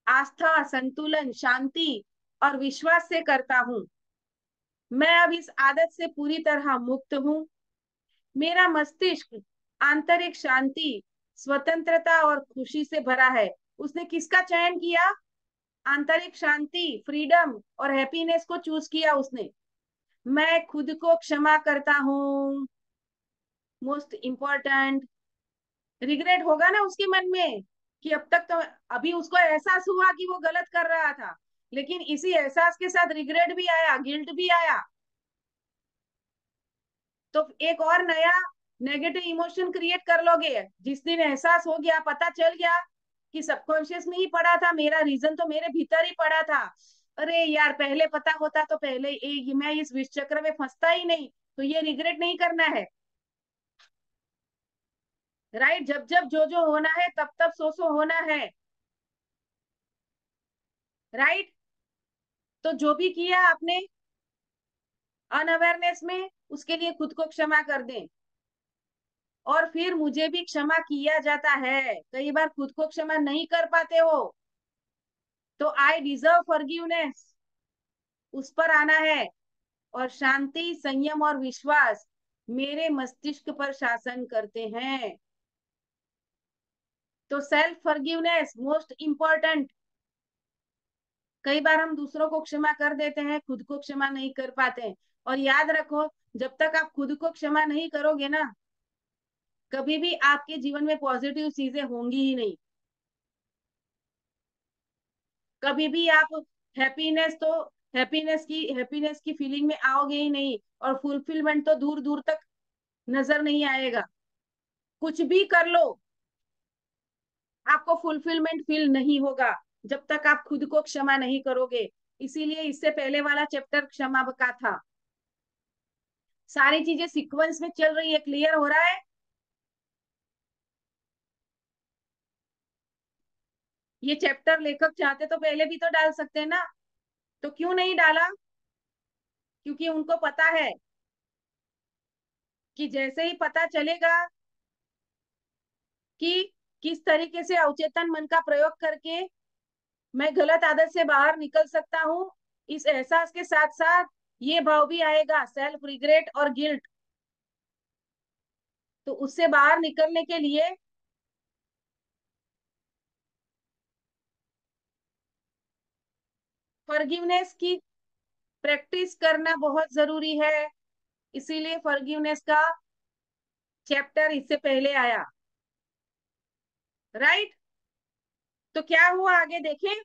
आस्था, संतुलन, शांति और विश्वास से करता हूँ। मैं अब इस आदत से पूरी तरह मुक्त हूँ। मेरा मस्तिष्क आंतरिक शांति, स्वतंत्रता और खुशी से भरा है। उसने किसका चयन किया? आंतरिक शांति, फ्रीडम और हैप्पीनेस को चूज किया उसने। मैं खुद को क्षमा करता हूँ। Most important. रिग्रेट होगा ना उसके मन में कि अब तक तो, अभी उसको एहसास हुआ कि वो गलत कर रहा था, लेकिन इसी एहसास के साथ रिग्रेट भी आया, गिल्ट भी आया। तो एक और नया नेगेटिव इमोशन क्रिएट कर लोगे। जिस दिन एहसास हो गया, पता चल गया कि सबकॉन्शियस में ही पड़ा था, मेरा रीजन तो मेरे भीतर ही पड़ा था, अरे यार पहले पता होता तो पहले मैं इस विष चक्र में फंसता ही नहीं, तो ये रिग्रेट नहीं करना है। राइट। जब जब जो जो होना है, तब तब सो होना है। राइट। तो जो भी किया आपने अनअवेयरनेस में, उसके लिए खुद को क्षमा कर दें। और फिर मुझे भी क्षमा किया जाता है। कई बार खुद को क्षमा नहीं कर पाते हो, तो आई डिजर्व फॉरगिवनेस, उस पर आना है। और शांति, संयम और विश्वास मेरे मस्तिष्क पर शासन करते हैं। तो सेल्फ फॉरगिवनेस मोस्ट इंपॉर्टेंट। कई बार हम दूसरों को क्षमा कर देते हैं, खुद को क्षमा नहीं कर पाते। और याद रखो, जब तक आप खुद को क्षमा नहीं करोगे ना, कभी भी आपके जीवन में पॉजिटिव चीजें होंगी ही नहीं। कभी भी आप हैप्पीनेस की फीलिंग में आओगे ही नहीं, और फुलफिलमेंट तो दूर दूर तक नजर नहीं आएगा। कुछ भी कर लो, आपको फुलफिलमेंट फील नहीं होगा जब तक आप खुद को क्षमा नहीं करोगे। इसीलिए इससे पहले वाला चैप्टर क्षमा का था। सारी चीजें सीक्वेंस में चल रही है। क्लियर हो रहा है? ये चैप्टर लेखक चाहते तो पहले भी तो डाल सकते हैं ना, तो क्यों नहीं डाला? क्योंकि उनको पता है कि जैसे ही पता चलेगा कि किस तरीके से अवचेतन मन का प्रयोग करके मैं गलत आदत से बाहर निकल सकता हूँ। इस एहसास के साथ साथ ये भाव भी आएगा, सेल्फ रिग्रेट और गिल्ट। तो उससे बाहर निकलने के लिए फॉरगिवनेस की प्रैक्टिस करना बहुत जरूरी है। इसीलिए फॉरगिवनेस का चैप्टर इससे पहले आया, राइट। तो क्या हुआ आगे देखें।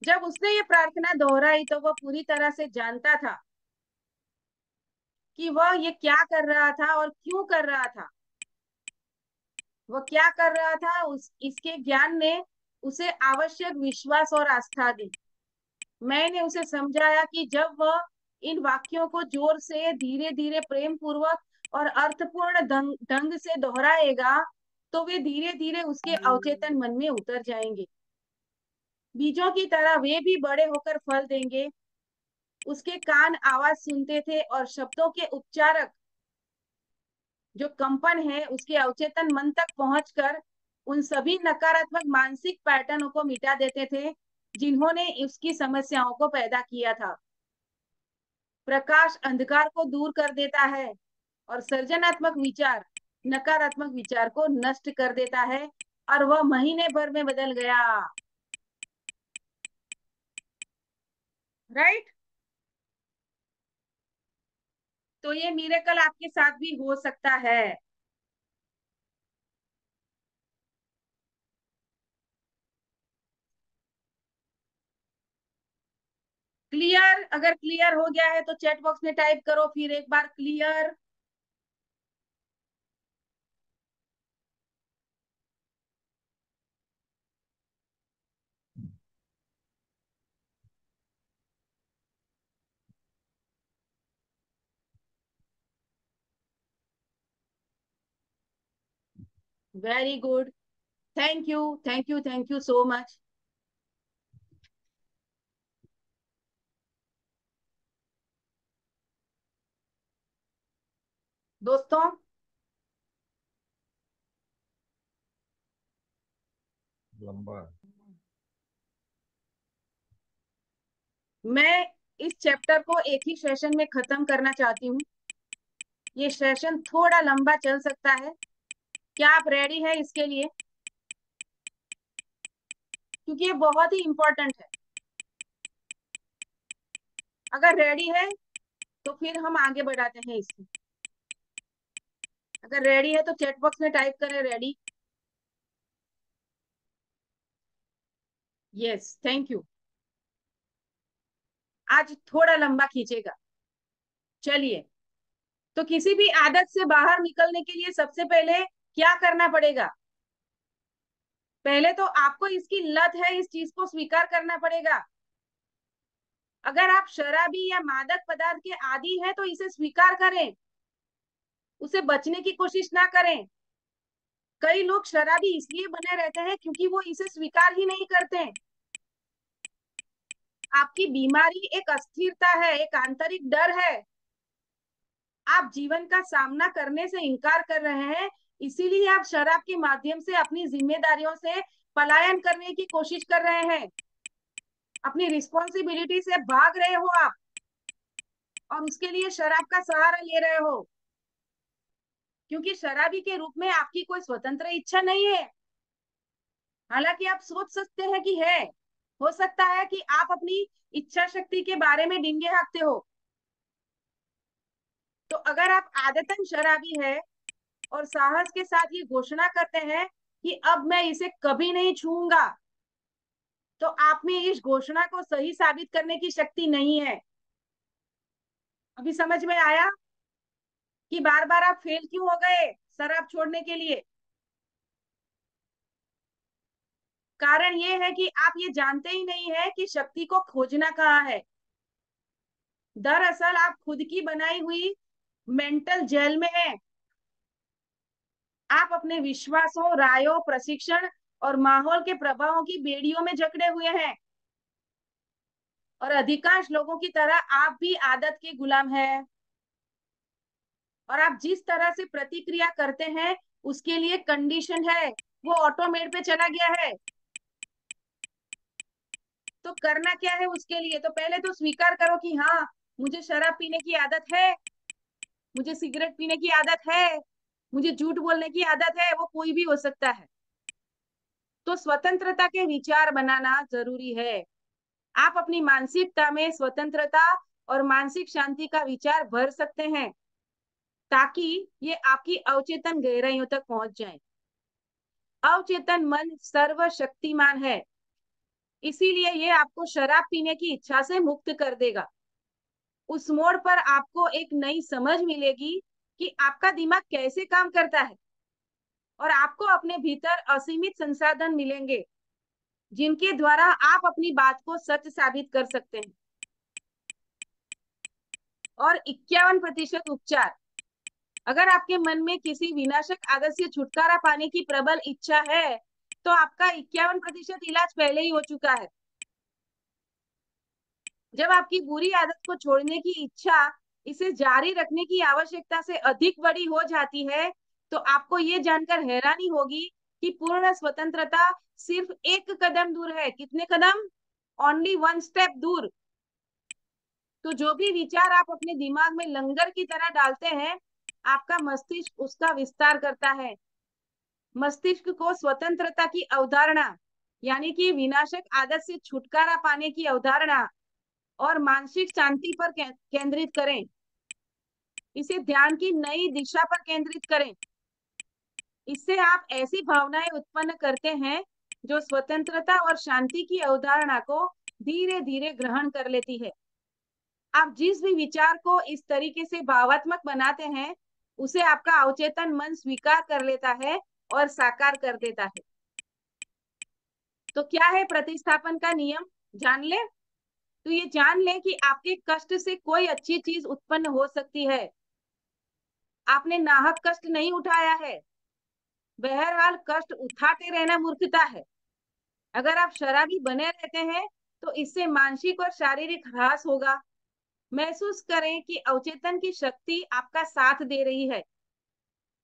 जब उसने ये प्रार्थना दोहराई तो वह पूरी तरह से जानता था कि वह ये क्या कर रहा था और क्यों कर रहा था। वह क्या कर रहा था, उस इसके ज्ञान ने उसे आवश्यक विश्वास और आस्था दी। मैंने उसे समझाया कि जब वह इन वाक्यों को जोर से, धीरे धीरे, प्रेम पूर्वक और अर्थपूर्ण ढंग से दोहराएगा तो वे धीरे धीरे उसके अवचेतन मन में उतर जाएंगे। बीजों की तरह वे भी बड़े होकर फल देंगे। उसके कान आवाज सुनते थे और शब्दों के उच्चारक जो कंपन है उसके अवचेतन मन तक पहुंचकर उन सभी नकारात्मक मानसिक पैटर्नों को मिटा देते थे जिन्होंने उसकी समस्याओं को पैदा किया था। प्रकाश अंधकार को दूर कर देता है और सृजनात्मक विचार नकारात्मक विचार को नष्ट कर देता है। और वह महीने भर में बदल गया, राइट। तो ये मिरेकल आपके साथ भी हो सकता है। क्लियर? अगर क्लियर हो गया है तो चैट बॉक्स में टाइप करो फिर एक बार, clear. Very good. Thank you, thank you, thank you so much. दोस्तों, लंबा। मैं इस चैप्टर को एक ही सेशन में खत्म करना चाहती हूँ। ये सेशन थोड़ा लंबा चल सकता है। क्या आप रेडी हैं इसके लिए? क्योंकि ये बहुत ही इंपॉर्टेंट है। अगर रेडी है तो फिर हम आगे बढ़ाते हैं इसको। अगर रेडी है तो चैट बॉक्स में टाइप करें रेडी। Yes, thank you. आज थोड़ा लंबा खींचेगा। चलिए, तो किसी भी आदत से बाहर निकलने के लिए सबसे पहले क्या करना पड़ेगा? पहले तो आपको इसकी लत है, इस चीज को स्वीकार करना पड़ेगा। अगर आप शराबी या मादक पदार्थ के आदी हैं तो इसे स्वीकार करें, उसे बचने की कोशिश ना करें। कई लोग शराबी इसलिए बने रहते हैं क्योंकि वो इसे स्वीकार ही नहीं करते। आपकी बीमारी एक अस्थिरता है, एक आंतरिक डर है। आप जीवन का सामना करने से इनकार कर रहे हैं, इसीलिए आप शराब के माध्यम से अपनी जिम्मेदारियों से पलायन करने की कोशिश कर रहे हैं। अपनी रिस्पॉन्सिबिलिटी से भाग रहे हो आप, और उसके लिए शराब का सहारा ले रहे हो। क्योंकि शराबी के रूप में आपकी कोई स्वतंत्र इच्छा नहीं है। हालांकि आप सोच सकते हैं कि है। हो सकता है कि आप अपनी इच्छा शक्ति के बारे में डिंगे हाँकते हो। तो अगर आप आदतन शराबी है और साहस के साथ ये घोषणा करते हैं कि अब मैं इसे कभी नहीं छूऊंगा, तो आप में इस घोषणा को सही साबित करने की शक्ति नहीं है। अभी समझ में आया कि बार बार आप फेल क्यों हो गए शराब छोड़ने के लिए? कारण ये है कि आप ये जानते ही नहीं है कि शक्ति को खोजना कहाँ है। दरअसल आप खुद की बनाई हुई मेंटल जेल में हैं। आप अपने विश्वासों, रायों, प्रशिक्षण और माहौल के प्रभावों की बेड़ियों में जकड़े हुए हैं। और अधिकांश लोगों की तरह आप भी आदत के गुलाम हैं। और आप जिस तरह से प्रतिक्रिया करते हैं उसके लिए कंडीशन है, वो ऑटोमेट पे चला गया है। तो करना क्या है उसके लिए? तो पहले तो स्वीकार करो कि हाँ, मुझे शराब पीने की आदत है, मुझे सिगरेट पीने की आदत है, मुझे झूठ बोलने की आदत है, वो कोई भी हो सकता है। तो स्वतंत्रता के विचार बनाना जरूरी है। आप अपनी मानसिकता में स्वतंत्रता और मानसिक शांति का विचार भर सकते हैं, ताकि ये आपकी अवचेतन गहराइयों तक पहुंच जाए। अवचेतन मन सर्वशक्तिमान है, इसीलिए ये आपको शराब पीने की इच्छा से मुक्त कर देगा। उस मोड़ पर आपको एक नई समझ मिलेगी कि आपका दिमाग कैसे काम करता है, और आपको अपने भीतर असीमित संसाधन मिलेंगे जिनके द्वारा आप अपनी बात को सच साबित कर सकते हैं। और 51% उपचार। अगर आपके मन में किसी विनाशक आदत से छुटकारा पाने की प्रबल इच्छा है, तो आपका 51% इलाज पहले ही हो चुका है। जब आपकी बुरी आदत को छोड़ने की इच्छा इसे जारी रखने की आवश्यकता से अधिक बड़ी हो जाती है, तो आपको ये जानकर हैरानी होगी कि पूर्ण स्वतंत्रता सिर्फ एक कदम दूर है। कितने कदम? ओनली वन स्टेप दूर। तो जो भी विचार आप अपने दिमाग में लंगर की तरह डालते हैं, आपका मस्तिष्क उसका विस्तार करता है। मस्तिष्क को स्वतंत्रता की अवधारणा, यानी कि विनाशक आदत से छुटकारा पाने की अवधारणा और मानसिक शांति पर केंद्रित करें। इसे ध्यान की नई दिशा पर केंद्रित करें। इससे आप ऐसी भावनाएं उत्पन्न करते हैं जो स्वतंत्रता और शांति की अवधारणा को धीरे धीरे ग्रहण कर लेती है। आप जिस भी विचार को इस तरीके से भावात्मक बनाते हैं, उसे आपका अवचेतन मन स्वीकार कर लेता है और साकार कर देता है। तो क्या है प्रतिस्थापन का नियम? जान ले। तो ये जान ले कि आपके कष्ट से कोई अच्छी चीज उत्पन्न हो सकती है। आपने नाहक कष्ट नहीं उठाया है। बहरहाल कष्ट उठाते रहना मूर्खता है। अगर आप शराबी बने रहते हैं, तो इससे मानसिक और शारीरिक ह्रास होगा। महसूस करें कि अवचेतन की शक्ति आपका साथ दे रही है।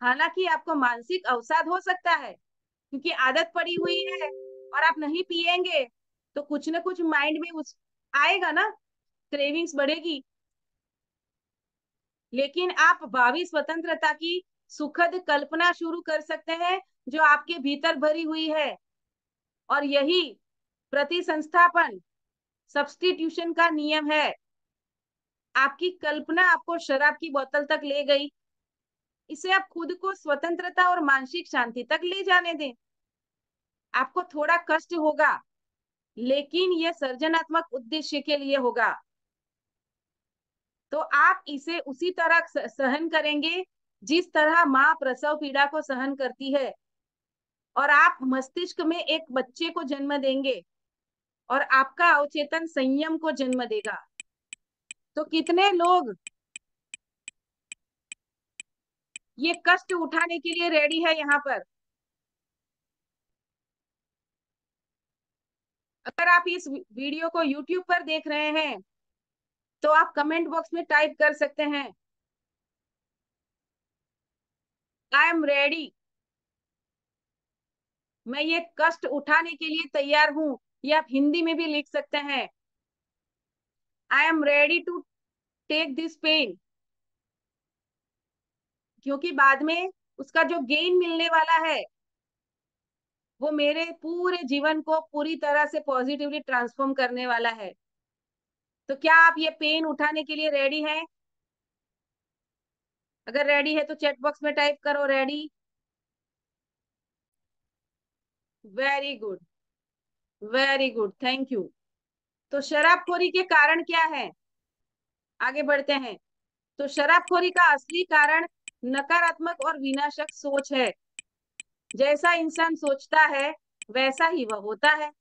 हालांकि आपको मानसिक अवसाद हो सकता है, क्योंकि आदत पड़ी हुई है, और आप नहीं पिएंगे तो कुछ ना कुछ माइंड में उस आएगा ना, क्रेविंग्स बढ़ेगी। लेकिन आप भावी स्वतंत्रता की सुखद कल्पना शुरू कर सकते हैं, जो आपके भीतर भरी हुई है। और यही प्रतिसंस्थापन, सब्स्टिट्यूशन का नियम है। आपकी कल्पना आपको शराब की बोतल तक ले गई, इसे आप खुद को स्वतंत्रता और मानसिक शांति तक ले जाने दें। आपको थोड़ा कष्ट होगा, लेकिन यह सर्जनात्मक उद्देश्य के लिए होगा। तो आप इसे उसी तरह सहन करेंगे जिस तरह माँ प्रसव पीड़ा को सहन करती है, और आप मस्तिष्क में एक बच्चे को जन्म देंगे, और आपका अवचेतन संयम को जन्म देगा। तो कितने लोग ये कष्ट उठाने के लिए रेडी है यहाँ पर? अगर आप इस वीडियो को YouTube पर देख रहे हैं, तो आप कमेंट बॉक्स में टाइप कर सकते हैं, आई एम रेडी। मैं ये कष्ट उठाने के लिए तैयार हूं। ये आप हिंदी में भी लिख सकते हैं, I am ready to take this pain. क्योंकि बाद में उसका जो गेन मिलने वाला है, वो मेरे पूरे जीवन को पूरी तरह से पॉजिटिवली ट्रांसफॉर्म करने वाला है। तो क्या आप ये पेन उठाने के लिए रेडी हैं? अगर रेडी है तो चैट बॉक्स में टाइप करो, ready. Very good, very good, thank you. तो शराबखोरी के कारण क्या है? आगे बढ़ते हैं। तो शराबखोरी का असली कारण नकारात्मक और विनाशक सोच है। जैसा इंसान सोचता है, वैसा ही वह होता है।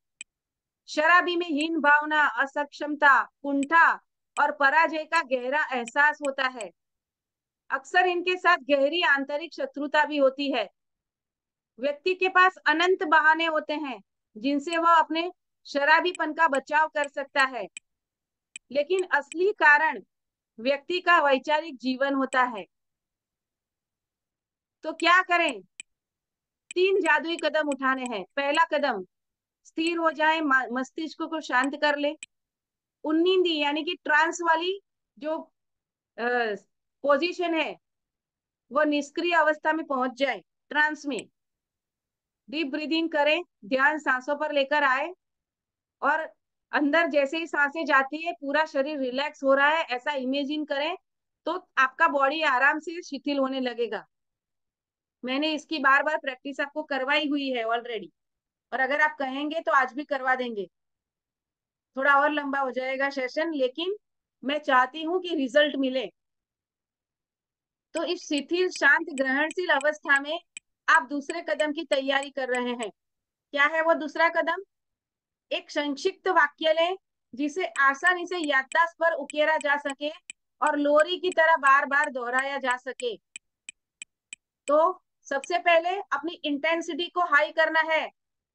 शराबी में हीन भावना, असक्षमता, कुंठा और पराजय का गहरा एहसास होता है। अक्सर इनके साथ गहरी आंतरिक शत्रुता भी होती है। व्यक्ति के पास अनंत बहाने होते हैं जिनसे वह अपने शराबीपन का बचाव कर सकता है, लेकिन असली कारण व्यक्ति का वैचारिक जीवन होता है। तो क्या करें? 3 जादुई कदम उठाने हैं। पहला कदम, स्थिर हो जाए, मस्तिष्क को शांत कर ले। उन्नींदी यानी कि ट्रांस वाली जो पोजीशन है वो निष्क्रिय अवस्था में पहुंच जाए, ट्रांस में। डीप ब्रीदिंग करें, ध्यान सांसों पर लेकर आए, और अंदर जैसे ही सांसें जाती है पूरा शरीर रिलैक्स हो रहा है ऐसा इमेजिन करें, तो आपका बॉडी आराम से शिथिल होने लगेगा। मैंने इसकी बार बार प्रैक्टिस आपको करवाई हुई है ऑलरेडी, और अगर आप कहेंगे तो आज भी करवा देंगे। थोड़ा और लंबा हो जाएगा सेशन, लेकिन मैं चाहती हूँ कि रिजल्ट मिले। तो इस शिथिल शांत ग्रहणशील अवस्था में आप दूसरे कदम की तैयारी कर रहे हैं। क्या है वो दूसरा कदम? एक संक्षिप्त वाक्य लें जिसे आसानी से याददाश्त पर उकेरा जा सके और लोरी की तरह बार बार दोहराया जा सके। तो सबसे पहले अपनी इंटेंसिटी को हाई करना है,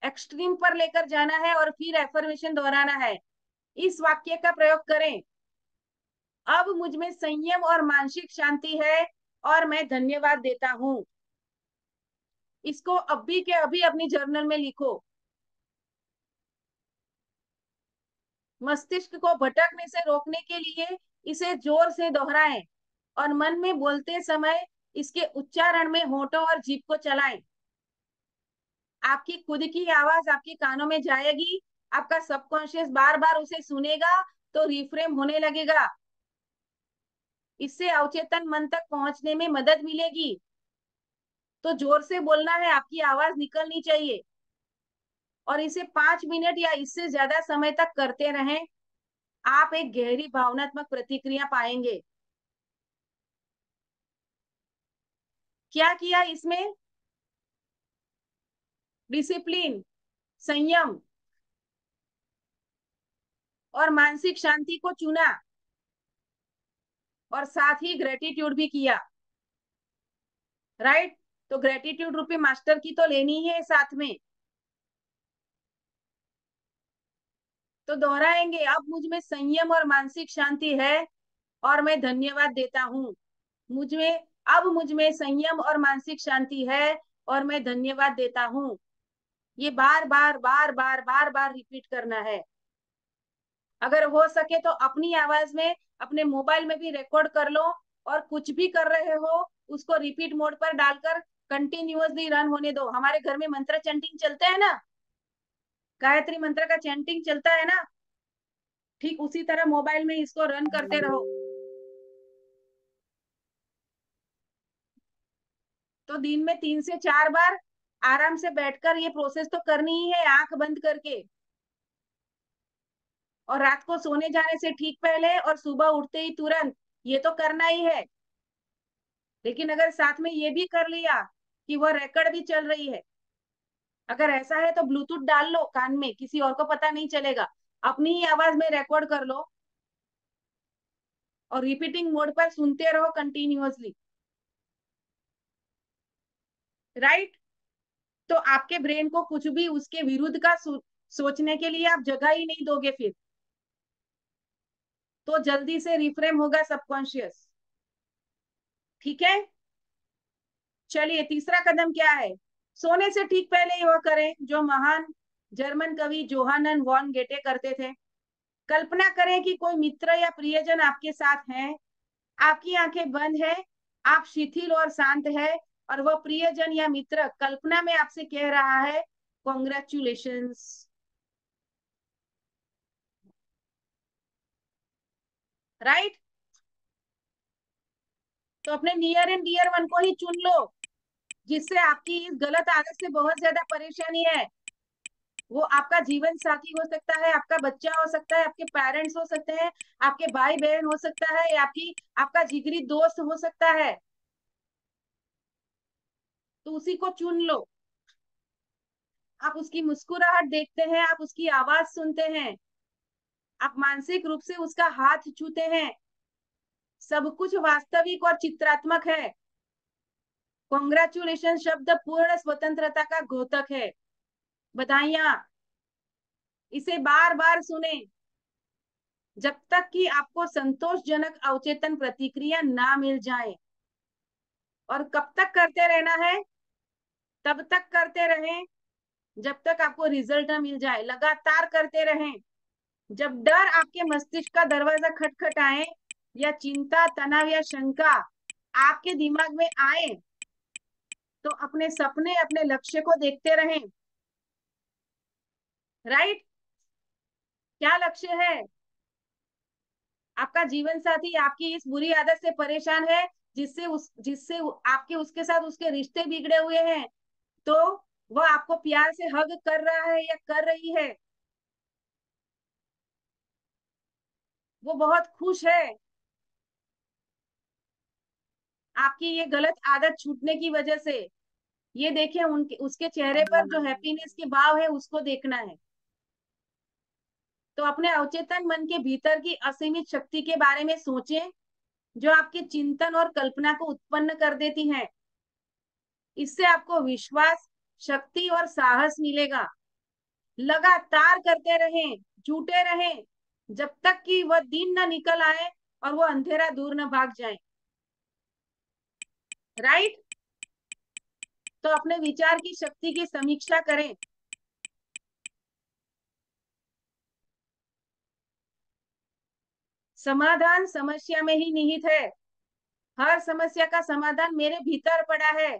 एक्सट्रीम पर लेकर जाना है, और फिर एफर्मेशन दोहराना है। इस वाक्य का प्रयोग करें, अब मुझ में संयम और मानसिक शांति है और मैं धन्यवाद देता हूं। इसको अभी के अभी अपनी जर्नल में लिखो। मस्तिष्क को भटकने से रोकने के लिए इसे जोर से दोहराएं, और मन में बोलते समय इसके उच्चारण में होठों और जीभ को चलाएं। आपकी खुद की आवाज आपके कानों में जाएगी, आपका सबकॉन्शियस बार बार उसे सुनेगा, तो रिफ्रेम होने लगेगा। इससे अवचेतन मन तक पहुंचने में मदद मिलेगी। तो जोर से बोलना है, आपकी आवाज निकलनी चाहिए, और इसे 5 मिनट या इससे ज्यादा समय तक करते रहें। आप एक गहरी भावनात्मक प्रतिक्रिया पाएंगे। क्या किया इसमें? डिसिप्लिन, संयम और मानसिक शांति को चुना, और साथ ही ग्रेटिट्यूड भी किया। राइट? तो ग्रेटिट्यूड रूपी मास्टर की तो लेनी है साथ में। तो दोहराएंगे, अब मुझ में संयम और मानसिक शांति है और मैं धन्यवाद देता हूँ। मुझ में अब मुझ में संयम और मानसिक शांति है और मैं धन्यवाद देता हूँ। ये बार बार बार बार बार बार रिपीट करना है। अगर हो सके तो अपनी आवाज में अपने मोबाइल में भी रिकॉर्ड कर लो, और कुछ भी कर रहे हो उसको रिपीट मोड पर डालकर कंटिन्यूअसली रन होने दो। हमारे घर में मंत्र चैंटिंग चलता है ना, गायत्री मंत्र का चैंटिंग चलता है ना, ठीक उसी तरह मोबाइल में इसको रन करते रहो। तो दिन में 3 से 4 बार आराम से बैठकर ये प्रोसेस तो करनी ही है, आंख बंद करके। और रात को सोने जाने से ठीक पहले और सुबह उठते ही तुरंत, ये तो करना ही है। लेकिन अगर साथ में ये भी कर लिया कि वो रिकॉर्ड भी चल रही है, अगर ऐसा है तो ब्लूटूथ डाल लो कान में, किसी और को पता नहीं चलेगा, अपनी ही आवाज में रिकॉर्ड कर लो और रिपीटिंग मोड पर सुनते रहो कंटिन्यूअसली। राइट? तो आपके ब्रेन को कुछ भी उसके विरुद्ध का सोचने के लिए आप जगह ही नहीं दोगे फिर, तो जल्दी से रिफ्रेम होगा सबकॉन्शियस। ठीक है? चलिए तीसरा कदम क्या है? सोने से ठीक पहले ही वो करें जो महान जर्मन कवि जोहानन वॉन गेटे करते थे। कल्पना करें कि कोई मित्र या प्रियजन आपके साथ हैं, आपकी आंखें बंद है, आप शिथिल और शांत है, और वह प्रियजन या मित्र कल्पना में आपसे कह रहा है कॉन्ग्रेचुलेशंस। राइट? तो अपने नियर एंड डियर वन को ही चुन लो, जिससे आपकी इस गलत आदत से बहुत ज्यादा परेशानी है। वो आपका जीवन साथी हो सकता है, आपका बच्चा हो सकता है, आपके पेरेंट्स हो सकते हैं, आपके भाई बहन हो सकता है, या आपका जिगरी दोस्त हो सकता है। तो उसी को चुन लो। आप उसकी मुस्कुराहट देखते हैं, आप उसकी आवाज सुनते हैं, आप मानसिक रूप से उसका हाथ छूते हैं। सब कुछ वास्तविक और चित्रात्मक है। कॉन्ग्रेचुलेशन शब्द पूर्ण स्वतंत्रता का द्योतक है। बधाइयां। इसे बार बार सुने जब तक कि आपको संतोषजनक अवचेतन प्रतिक्रिया ना मिल जाए। और कब तक करते रहना है? तब तक करते रहें जब तक आपको रिजल्ट न मिल जाए। लगातार करते रहें। जब डर आपके मस्तिष्क का दरवाजा खटखटाए या चिंता, तनाव या शंका आपके दिमाग में आए, तो अपने सपने, अपने लक्ष्य को देखते रहें। राइट? क्या लक्ष्य है? आपका जीवन साथी आपकी इस बुरी आदत से परेशान है, जिससे आपके उसके साथ उसके रिश्ते बिगड़े हुए हैं, तो वह आपको प्यार से हग कर रहा है या कर रही है? वो बहुत खुश है आपकी ये गलत आदत छूटने की वजह से। ये देखें, उनके उसके चेहरे पर जो हैप्पीनेस के भाव है उसको देखना है। तो अपने अवचेतन मन के भीतर की असीमित शक्ति के बारे में सोचें, जो आपके चिंतन और कल्पना को उत्पन्न कर देती है। इससे आपको विश्वास, शक्ति और साहस मिलेगा। लगातार करते रहें, जुटे रहें, जब तक कि वह दिन न निकल आए और वो अंधेरा दूर न भाग जाए। राइट? तो अपने विचार की शक्ति की समीक्षा करें। समाधान समस्या में ही निहित है। हर समस्या का समाधान मेरे भीतर पड़ा है।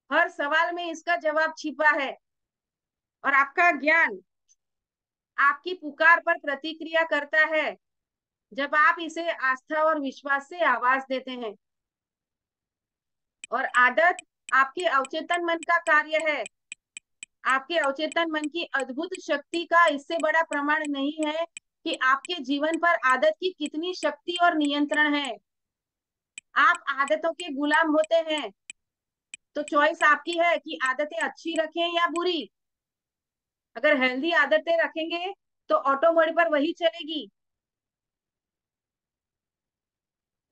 हर सवाल में इसका जवाब छिपा है। और आपका ज्ञान आपकी पुकार पर प्रतिक्रिया करता है जब आप इसे आस्था और विश्वास से आवाज देते हैं। और आदत आपके अवचेतन मन का कार्य है। आपके अवचेतन मन की अद्भुत शक्ति का इससे बड़ा प्रमाण नहीं है कि आपके जीवन पर आदत की कितनी शक्ति और नियंत्रण है। आप आदतों के गुलाम होते हैं, तो चॉइस आपकी है कि आदतें अच्छी रखें या बुरी। अगर हेल्दी आदतें रखेंगे तो ऑटो मोड पर वही चलेगी।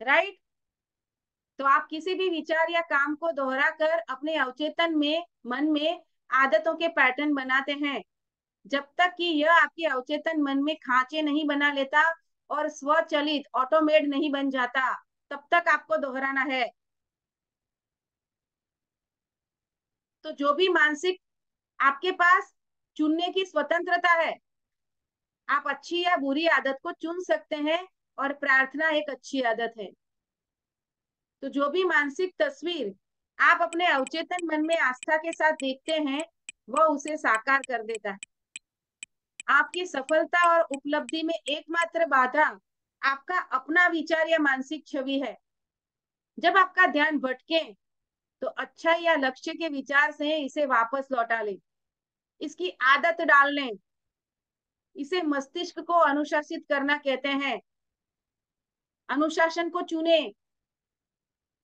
राइट? तो आप किसी भी विचार या काम को दोहरा कर अपने अवचेतन में मन में आदतों के पैटर्न बनाते हैं। जब तक कि यह आपके अवचेतन मन में खांचे नहीं बना लेता और स्वचलित ऑटोमेट नहीं बन जाता, तब तक आपको दोहराना है। तो जो भी मानसिक आपके पास चुनने की स्वतंत्रता है। आप अच्छी या बुरी आदत को चुन सकते हैं, और प्रार्थना एक अच्छी आदत है। तो जो भी मानसिक तस्वीर आप अपने अवचेतन मन में आस्था के साथ देखते हैं, वह उसे साकार कर देता है। आपकी सफलता और उपलब्धि में एकमात्र बाधा आपका अपना विचार या मानसिक छवि है। जब आपका ध्यान भटके, तो अच्छा या लक्ष्य के विचार से इसे वापस लौटा लें। इसकी आदत डाल लें। इसे मस्तिष्क को अनुशासित करना कहते हैं। अनुशासन को चुने।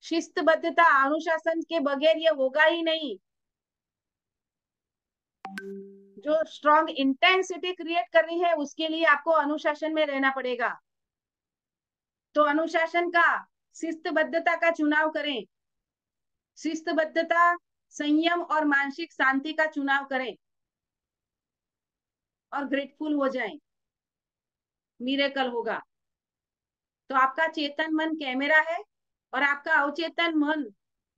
शिस्तबद्धता, अनुशासन के बगैर ये होगा ही नहीं। जो स्ट्रॉन्ग इंटेंसिटी क्रिएट करनी है, उसके लिए आपको अनुशासन में रहना पड़ेगा। तो अनुशासन का, शिस्तबद्धता का चुनाव करें। शिस्तबद्धता, संयम और मानसिक शांति का चुनाव करें, और ग्रेटफुल हो जाएं। मिरेकल होगा। तो आपका चेतन मन कैमरा है, और आपका अवचेतन मन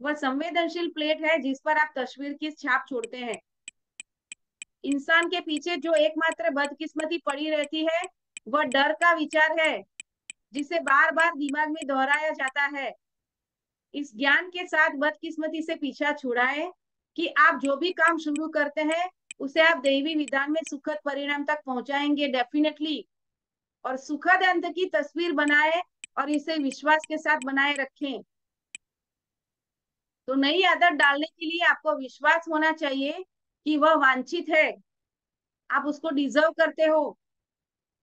वह संवेदनशील प्लेट है जिस पर आप तस्वीर की छाप छोड़ते हैं। इंसान के पीछे जो एकमात्र बदकिस्मती पड़ी रहती है, वह डर का विचार है, जिसे बार बार दिमाग में दोहराया जाता है। इस ज्ञान के साथ बदकिस्मती से पीछा छुड़ाएं कि आप जो भी काम शुरू करते हैं, उसे आप दैवी विधान में सुखद परिणाम तक पहुंचाएंगे, डेफिनेटली। और सुखद अंत की तस्वीर बनाए, और इसे विश्वास के साथ बनाए रखें। तो नई आदत डालने के लिए आपको विश्वास होना चाहिए कि वह वांछित है। आप उसको डिजर्व करते हो।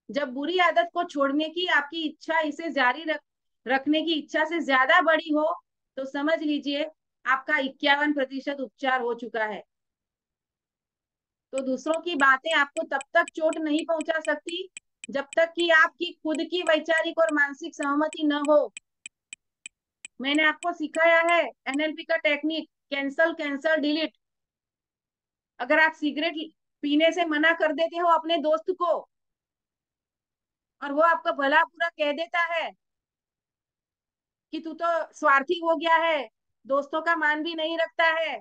जब बुरी आदत को छोड़ने की आपकी इच्छा इसे जारी रखने की इच्छा से ज्यादा बड़ी हो, तो समझ लीजिए आपका 51% उपचार हो चुका है। तो दूसरों की बातें आपको तब तक चोट नहीं पहुंचा सकती, जब तक कि आपकी खुद की वैचारिक और मानसिक सहमति न हो। मैंने आपको सिखाया है एनएलपी का टेक्निक, कैंसल कैंसल डिलीट। अगर आप सिगरेट पीने से मना कर देते हो अपने दोस्त को, और वो आपका भला बुरा कह देता है कि तू तो स्वार्थी हो गया है, दोस्तों का मान भी नहीं रखता है,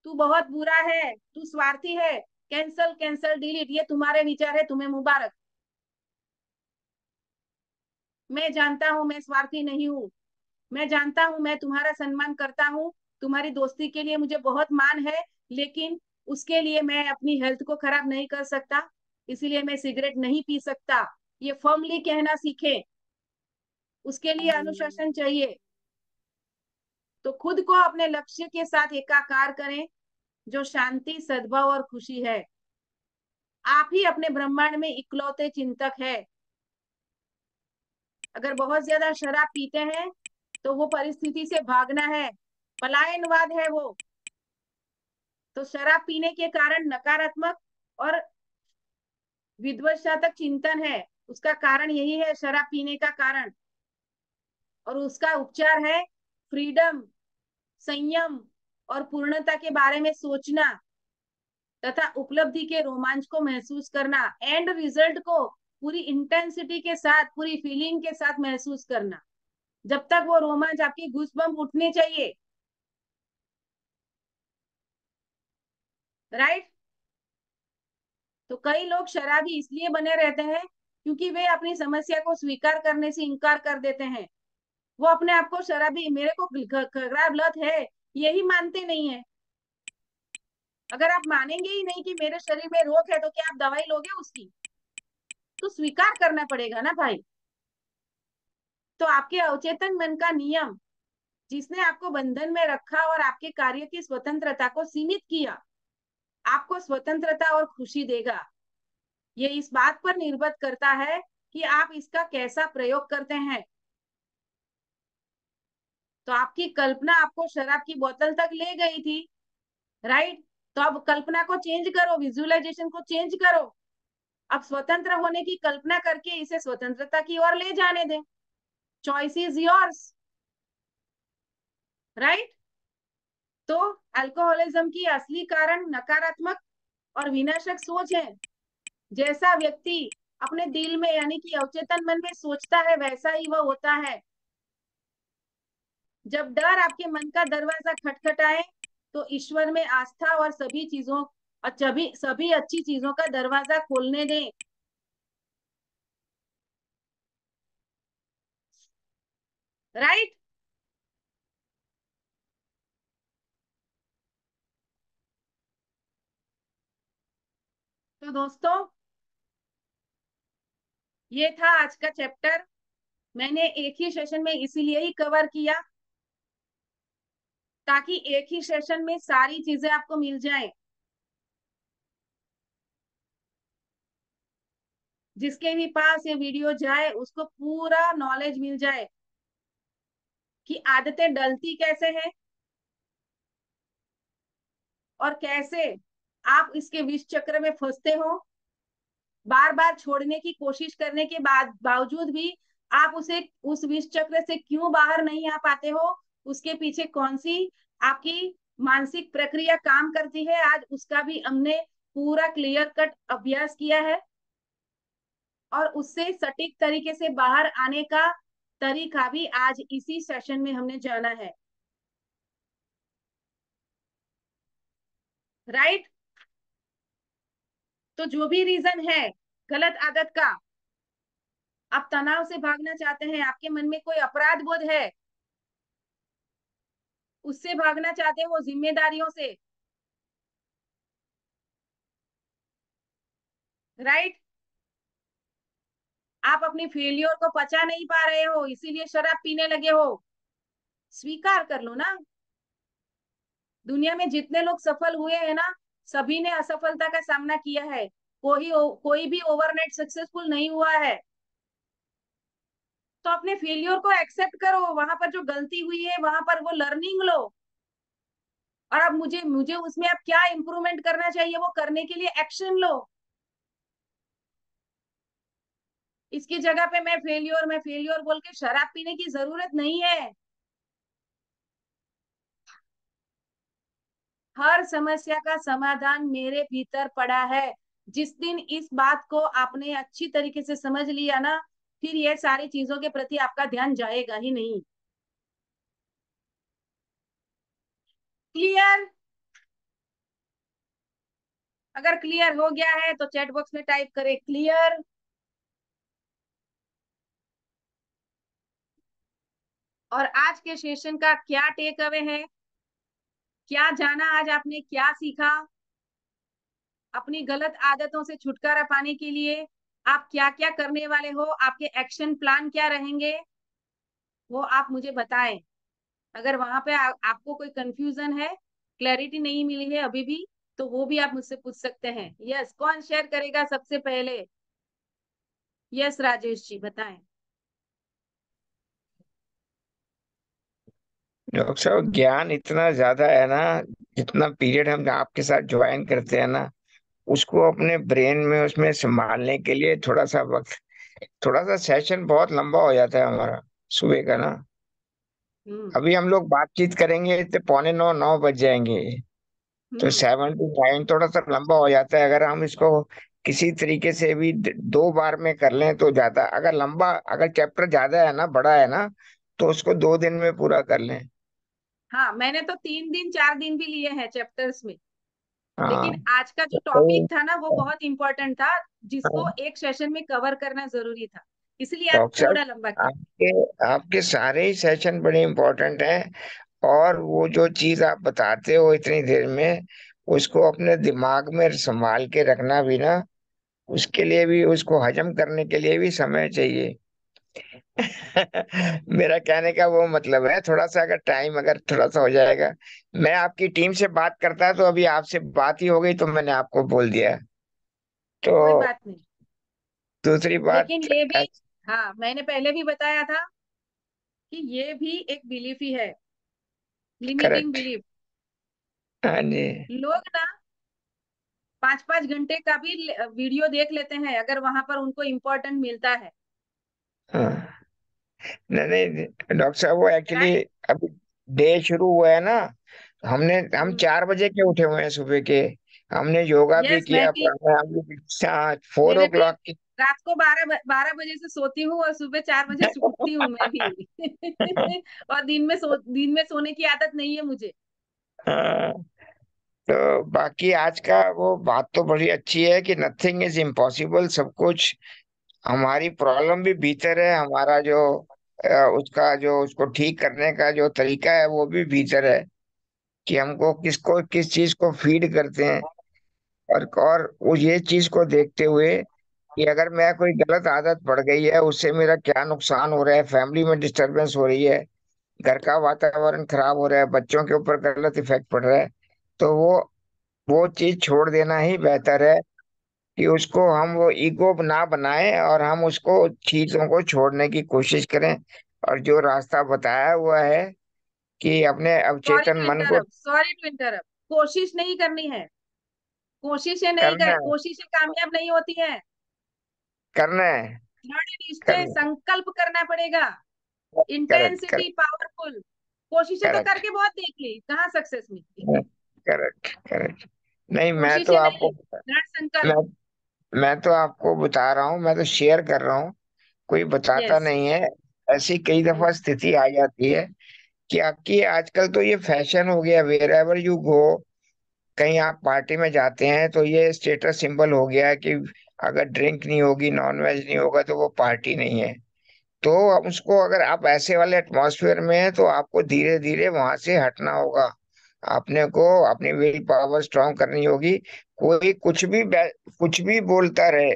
तू बहुत बुरा है, तू स्वार्थी है, कैंसल कैंसल डिलीट, ये तुम्हारे विचार है, तुम्हें मुबारक। मैं जानता हूं मैं स्वार्थी नहीं हूं, मैं जानता हूं मैं तुम्हारा सम्मान करता हूं, तुम्हारी दोस्ती के लिए मुझे बहुत मान है, लेकिन उसके लिए मैं अपनी हेल्थ को खराब नहीं कर सकता, इसीलिए मैं सिगरेट नहीं पी सकता। ये फर्मली कहना सीखें। उसके लिए अनुशासन चाहिए। तो खुद को अपने लक्ष्य के साथ एकाकार करें, जो शांति, सद्भाव और खुशी है। आप ही अपने ब्रह्मांड में इकलौते चिंतक है। अगर बहुत ज्यादा शराब पीते हैं तो वो परिस्थिति से भागना है, पलायनवाद है वो। तो शराब पीने के कारण नकारात्मक और विध्वंसात्मक चिंतन है, उसका कारण यही है शराब पीने का कारण। और उसका उपचार है फ्रीडम, संयम और पूर्णता के बारे में सोचना तथा उपलब्धि के रोमांच को महसूस करना, एंड रिजल्ट को पूरी इंटेंसिटी के साथ, पूरी फीलिंग के साथ महसूस करना। जब तक वो रोमांच, आपकी गूज़बम्प उठने चाहिए, राइट। तो कई लोग शराबी इसलिए बने रहते हैं क्योंकि वे अपनी समस्या को स्वीकार करने से इनकार कर देते हैं। वो अपने आप को शराबी, मेरे को खराब लत है, यही मानते नहीं है। अगर आप मानेंगे ही नहीं कि मेरे शरीर में रोग है, तो क्या आप दवाई लोगे उसकी? तो स्वीकार करना पड़ेगा ना भाई। तो आपके अवचेतन मन का नियम, जिसने आपको बंधन में रखा और आपके कार्य की स्वतंत्रता को सीमित किया, आपको स्वतंत्रता और खुशी देगा। ये इस बात पर निर्भर करता है कि आप इसका कैसा प्रयोग करते हैं। तो आपकी कल्पना आपको शराब की बोतल तक ले गई थी, राइट। तो अब कल्पना को चेंज करो, विजुअलाइजेशन को चेंज करो। अब स्वतंत्र होने की कल्पना करके इसे स्वतंत्रता की ओर ले जाने दें। Choice is yours, right. तो अल्कोहलिज्म की असली कारण नकारात्मक और विनाशक सोच है। जैसा व्यक्ति अपने दिल में यानी कि अवचेतन मन में सोचता है, वैसा ही वह होता है। जब डर आपके मन का दरवाजा खटखटाए, तो ईश्वर में आस्था और सभी चीजों, सभी सभी अच्छी चीजों का दरवाजा खोलने दें, राइट। तो दोस्तों, ये था आज का चैप्टर। मैंने एक ही सेशन में इसीलिए ही कवर किया, ताकि एक ही सेशन में सारी चीजें आपको मिल जाए। जिसके भी पास ये वीडियो जाए उसको पूरा नॉलेज मिल जाए कि आदतें डलती कैसे हैं और कैसे आप इसके विष चक्र में फंसते हो। बार बार छोड़ने की कोशिश करने के बावजूद भी आप उसे, उस विष चक्र से क्यों बाहर नहीं आ पाते हो, उसके पीछे कौन सी आपकी मानसिक प्रक्रिया काम करती है, आज उसका भी हमने पूरा क्लियर कट अभ्यास किया है। और उससे सटीक तरीके से बाहर आने का तरीका भी आज इसी सेशन में हमने जाना है, राइट। तो जो भी रीजन है गलत आदत का, आप तनाव से भागना चाहते हैं, आपके मन में कोई अपराध बोध है, उससे भागना चाहते हैं, वो जिम्मेदारियों से, राइट। आप अपनी फेलियर को पचा नहीं पा रहे हो, इसीलिए शराब पीने लगे हो। स्वीकार कर लो ना। दुनिया में जितने लोग सफल हुए हैं ना, सभी ने असफलता का सामना किया है। कोई भी ओवरनाइट सक्सेसफुल नहीं हुआ है। तो अपने फेलियर को एक्सेप्ट करो, वहां पर जो गलती हुई है वहां पर वो लर्निंग लो। और अब मुझे मुझे उसमें अब क्या इंप्रूवमेंट करना चाहिए, वो करने के लिए एक्शन लो। इसकी जगह पे मैं फेलियर बोल के शराब पीने की जरूरत नहीं है। हर समस्या का समाधान मेरे भीतर पड़ा है। जिस दिन इस बात को आपने अच्छी तरीके से समझ लिया ना, फिर ये सारी चीजों के प्रति आपका ध्यान जाएगा ही नहीं। क्लियर? अगर क्लियर हो गया है तो चैट बॉक्स में टाइप करें क्लियर। और आज के सेशन का क्या टेक अवे है, क्या जाना आज आपने, क्या सीखा? अपनी गलत आदतों से छुटकारा पाने के लिए आप क्या क्या करने वाले हो, आपके एक्शन प्लान क्या रहेंगे, वो आप मुझे बताएं। अगर वहां पे आपको कोई कंफ्यूजन है, क्लैरिटी नहीं मिली है अभी भी, तो वो भी आप मुझसे पूछ सकते हैं। यस, कौन शेयर करेगा सबसे पहले? यस राजेश जी बताएं। डॉक्टर साहब, ज्ञान इतना ज्यादा है ना। जितना पीरियड हम आपके साथ ज्वाइन करते हैं ना, उसको अपने ब्रेन में उसमें संभालने के लिए थोड़ा सा वक्त, थोड़ा सा सेशन बहुत लंबा हो जाता है हमारा सुबह का ना। हम्म। अभी हम लोग बातचीत करेंगे तो 8:45 9 बज जाएंगे। तो हम्म। 7 to 9 थोड़ा सा लंबा हो जाता है। अगर हम इसको किसी तरीके से भी 2 बार में कर लें तो ज्यादा, अगर लंबा, अगर चैप्टर ज्यादा है ना, बड़ा है ना, तो उसको 2 दिन में पूरा कर लें। हाँ, मैंने तो 3 दिन 4 दिन भी लिए हैं चैप्टर्स में। हाँ। लेकिन आज का जो तो टॉपिक था ना वो बहुत इंपॉर्टेंट था, जिसको हाँ, एक सेशन में कवर करना जरूरी था, इसलिए आज डॉक्टर साहब, थोड़ा लंबा किया। आपके आपके सारे ही सेशन बड़े इम्पोर्टेंट हैं। और वो जो चीज आप बताते हो इतनी देर में, उसको अपने दिमाग में संभाल के रखना भी ना, उसके लिए भी, उसको हजम करने के लिए भी समय चाहिए। मेरा कहने का वो मतलब है, थोड़ा सा अगर टाइम, अगर थोड़ा सा हो जाएगा। मैं आपकी टीम से बात करता तो अभी आपसे बात ही हो गई, तो मैंने आपको बोल दिया। तो कोई बात नहीं। दूसरी लेकिन बात। ये भी, हाँ मैंने पहले भी बताया था कि ये भी एक बिलीफ ही है, लिमिटिंग करेक्ट। बिलीफ। हाँ जी। लोग ना 5-5 घंटे का भी वीडियो देख लेते हैं अगर वहां पर उनको इम्पोर्टेंट मिलता है। हाँ। नहीं नहीं डॉक्टर साहब, वो एक्चुअली राइट। अभी डे शुरू हुआ है ना। हम हम्म। 4 बजे के उठे हुए हैं सुबह के। हमने योगा भी यस, मैं किया, भी, प्राणायाम भी, 4 मैंने ओ भी क्लॉक की। रात को 12 बजे से सोती हूँ और सुबह 4 बजे से उठती हूँ मैं भी। और दिन में सोने की आदत नहीं है मुझे। हाँ, तो बाकी आज का वो बात तो बड़ी अच्छी है कि नथिंग इज इम्पॉसिबल, सब कुछ। हमारी प्रॉब्लम भी भीतर है, हमारा जो उसका जो, उसको ठीक करने का जो तरीका है वो भी भीतर है। कि हमको किसको, किस चीज को फीड करते हैं। और वो ये चीज को देखते हुए कि अगर मैं कोई गलत आदत पड़ गई है, उससे मेरा क्या नुकसान हो रहा है, फैमिली में डिस्टरबेंस हो रही है, घर का वातावरण खराब हो रहा है, बच्चों के ऊपर गलत इफेक्ट पड़ रहा है, तो वो चीज छोड़ देना ही बेहतर है। कि उसको हम वो ईगो ना बनाएं और हम उसको, चीजों को छोड़ने की कोशिश करें। और जो रास्ता बताया हुआ है कि अपने सॉरी अवचेतन टू मन को इंटरप्ट, सॉरी टू इंटरप्ट। कोशिश नहीं करनी है, कोशिशें नहीं करना कर, है, कोशिशें कामयाब नहीं होती हैं। करना है, दृढ़ निश्चय करना संकल्प करना पड़ेगा। है। Correct intensity correct powerful. कोशिशें तो करेक्ट करके बहुत देख ली, कहाँ सक्सेस मिली। Correct correct. नहीं, मैं तो कोशिशें नहीं, आपको, दृढ़ मैं संकल्प। मैं तो आपको बता रहा हूँ, मैं तो शेयर कर रहा हूँ, कोई बताता यस। नहीं है। ऐसी कई दफा स्थिति आ जाती है कि आपकी, आजकल तो ये फैशन हो गया, वेर एवर यू गो, कहीं आप पार्टी में जाते हैं तो ये स्टेटस सिंबल हो गया है कि अगर ड्रिंक नहीं होगी, नॉन वेज नहीं होगा, तो वो पार्टी नहीं है। तो अब उसको, अगर आप ऐसे वाले एटमॉस्फेयर में हैं तो आपको धीरे धीरे वहां से हटना होगा। आपने को अपनी विल पावर स्ट्रांग करनी होगी। कोई कुछ भी बोलता रहे,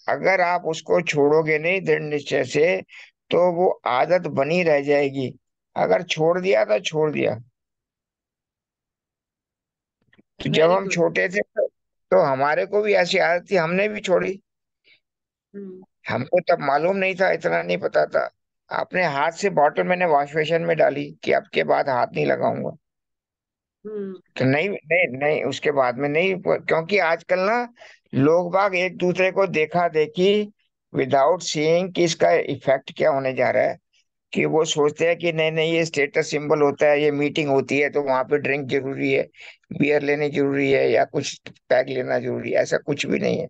अगर आप उसको छोड़ोगे नहीं दृढ़ निश्चय से, तो वो आदत बनी रह जाएगी। अगर छोड़ दिया तो छोड़ दिया। तो जब वेरी हम गुड। छोटे थे तो हमारे को भी ऐसी आदत थी, हमने भी छोड़ी। हम्म। हमको तब मालूम नहीं था, इतना नहीं पता था। अपने हाथ से बॉटल मैंने वॉश बेसिन में डाली कि अब के बाद हाथ नहीं लगाऊंगा। हम्म। तो नहीं नहीं नहीं, उसके बाद में नहीं, क्योंकि आजकल ना लोग बाग एक दूसरे को देखा देखी, विदाउट सीइंग कि इसका इफेक्ट क्या होने जा रहा है, कि वो सोचते हैं कि नहीं नहीं, ये स्टेटस सिंबल होता है, ये मीटिंग होती है तो वहां पे ड्रिंक जरूरी है, बियर लेनी जरूरी है, या कुछ पैक लेना जरूरी है। ऐसा कुछ भी नहीं है।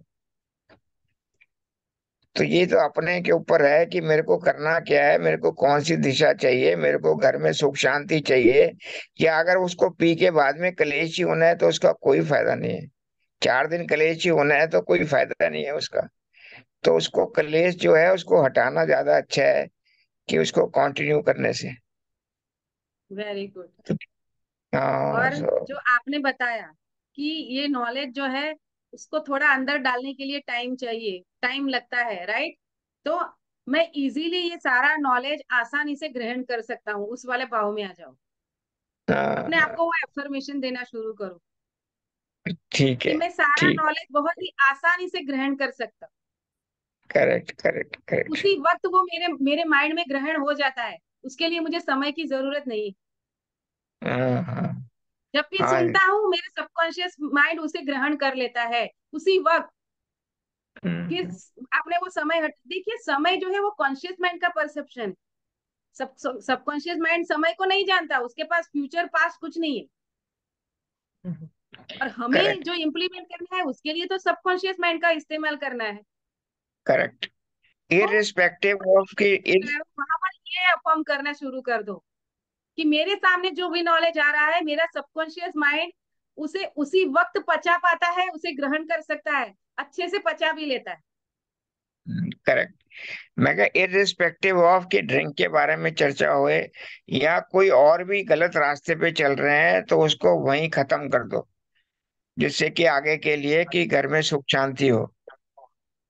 तो ये तो अपने के ऊपर है कि मेरे को करना क्या है, मेरे को कौन सी दिशा चाहिए, मेरे को घर में सुख शांति चाहिए, या अगर उसको पी के बाद में कलेश ही होना है तो उसका कोई फायदा नहीं है। 4 दिन कलेश ही होना है तो कोई फायदा नहीं है उसका। तो उसको कलेश जो है उसको हटाना ज्यादा अच्छा है कि उसको कंटिन्यू करने से। Very good. हाँ और जो आपने बताया कि ये नॉलेज जो है उसको थोड़ा अंदर डालने के लिए टाइम चाहिए, टाइम लगता है, राइट? तो मैं इजीली ये सारा नॉलेज आसानी से ग्रहण कर सकता हूँ, उस वाले भाव में आ जाओ। अपने आप हाँ, को वो एफर्मेशन देना शुरू करो ठीक कि है। मैं सारा ठीक। नॉलेज बहुत ही आसानी से ग्रहण कर सकता हूँ। Correct, correct, correct. उसी वक्त वो मेरे मेरे माइंड में ग्रहण हो जाता है, उसके लिए मुझे समय की जरूरत नहीं। हाँ, हाँ, जब भी हाँ। सुनता हूँ मेरे सबकॉन्शियस माइंड उसे ग्रहण कर लेता है उसी वक्त। फिर हम्म, आपने वो समय हट, देखिए समय जो है वो कॉन्शियस माइंड का परसेप्शन। सबकॉन्शियस माइंड समय को नहीं जानता, उसके पास फ्यूचर पास्ट कुछ नहीं है। और हमें करेक्ट, जो इम्प्लीमेंट करना है उसके लिए तो सबकॉन्शियस माइंड का इस्तेमाल करना है। करेक्ट। तो इररिस्पेक्टिव ऑफ की वहां पर ये अफर्म करना शुरू कर दो कि मेरे सामने जो भी नॉलेज आ रहा है मेरा सबकॉन्शियस माइंड उसे उसी वक्त पचा पाता है, उसे ग्रहण कर सकता है, अच्छे से पचा भी लेता है। करेक्ट। मैं कहा इररिस्पेक्टिव ऑफ की ड्रिंक के बारे में चर्चा हुए या कोई और भी गलत रास्ते पे चल रहे हैं तो उसको वहीं खत्म कर दो, जिससे कि आगे के लिए कि घर में सुख शांति हो।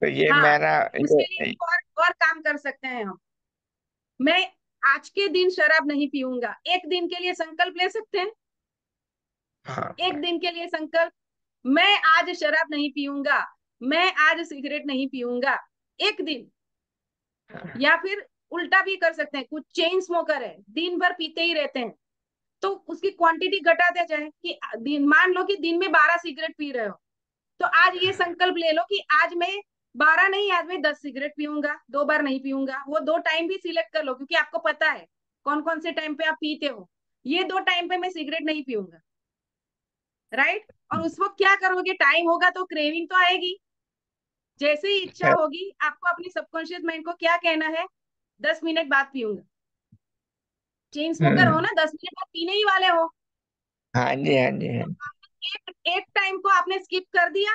तो ये हाँ, मेरा उसके लिए ये। एक और काम कर सकते हैं हम। मैं आज के दिन शराब नहीं पीऊंगा, एक दिन के लिए संकल्प ले सकते हैं। हाँ, एक दिन के लिए संकल्प, मैं आज शराब नहीं पीऊंगा, मैं आज सिगरेट नहीं पीऊंगा, एक दिन। या फिर उल्टा भी कर सकते हैं, कुछ चेन स्मोकर है दिन भर पीते ही रहते हैं, तो उसकी क्वांटिटी घटा दिया जाए कि मान लो कि दिन में 12 सिगरेट पी रहे हो, तो आज ये संकल्प ले लो कि आज मैं 12 नहीं, आज मैं 10 सिगरेट पीऊंगा, 2 बार नहीं पीऊंगा। वो 2 टाइम भी सिलेक्ट कर लो क्योंकि आपको पता है कौन कौन से टाइम पे आप पीते हो। ये 2 टाइम पे मैं सिगरेट नहीं पीऊंगा, राइट? और उस वक्त क्या करोगे, टाइम होगा तो क्रेविंग तो आएगी। जैसे ही इच्छा होगी आपको अपनी सबकॉन्शियस माइंड को क्या कहना है, 10 मिनट बाद पीऊंगा। चेन स्मोकर हो हम्म, ना, 10 मिनट बाद पीने ही वाले हो। हाँ जी, हाँ जी, हाँ तो जी। एक एक टाइम को आपने स्किप कर दिया।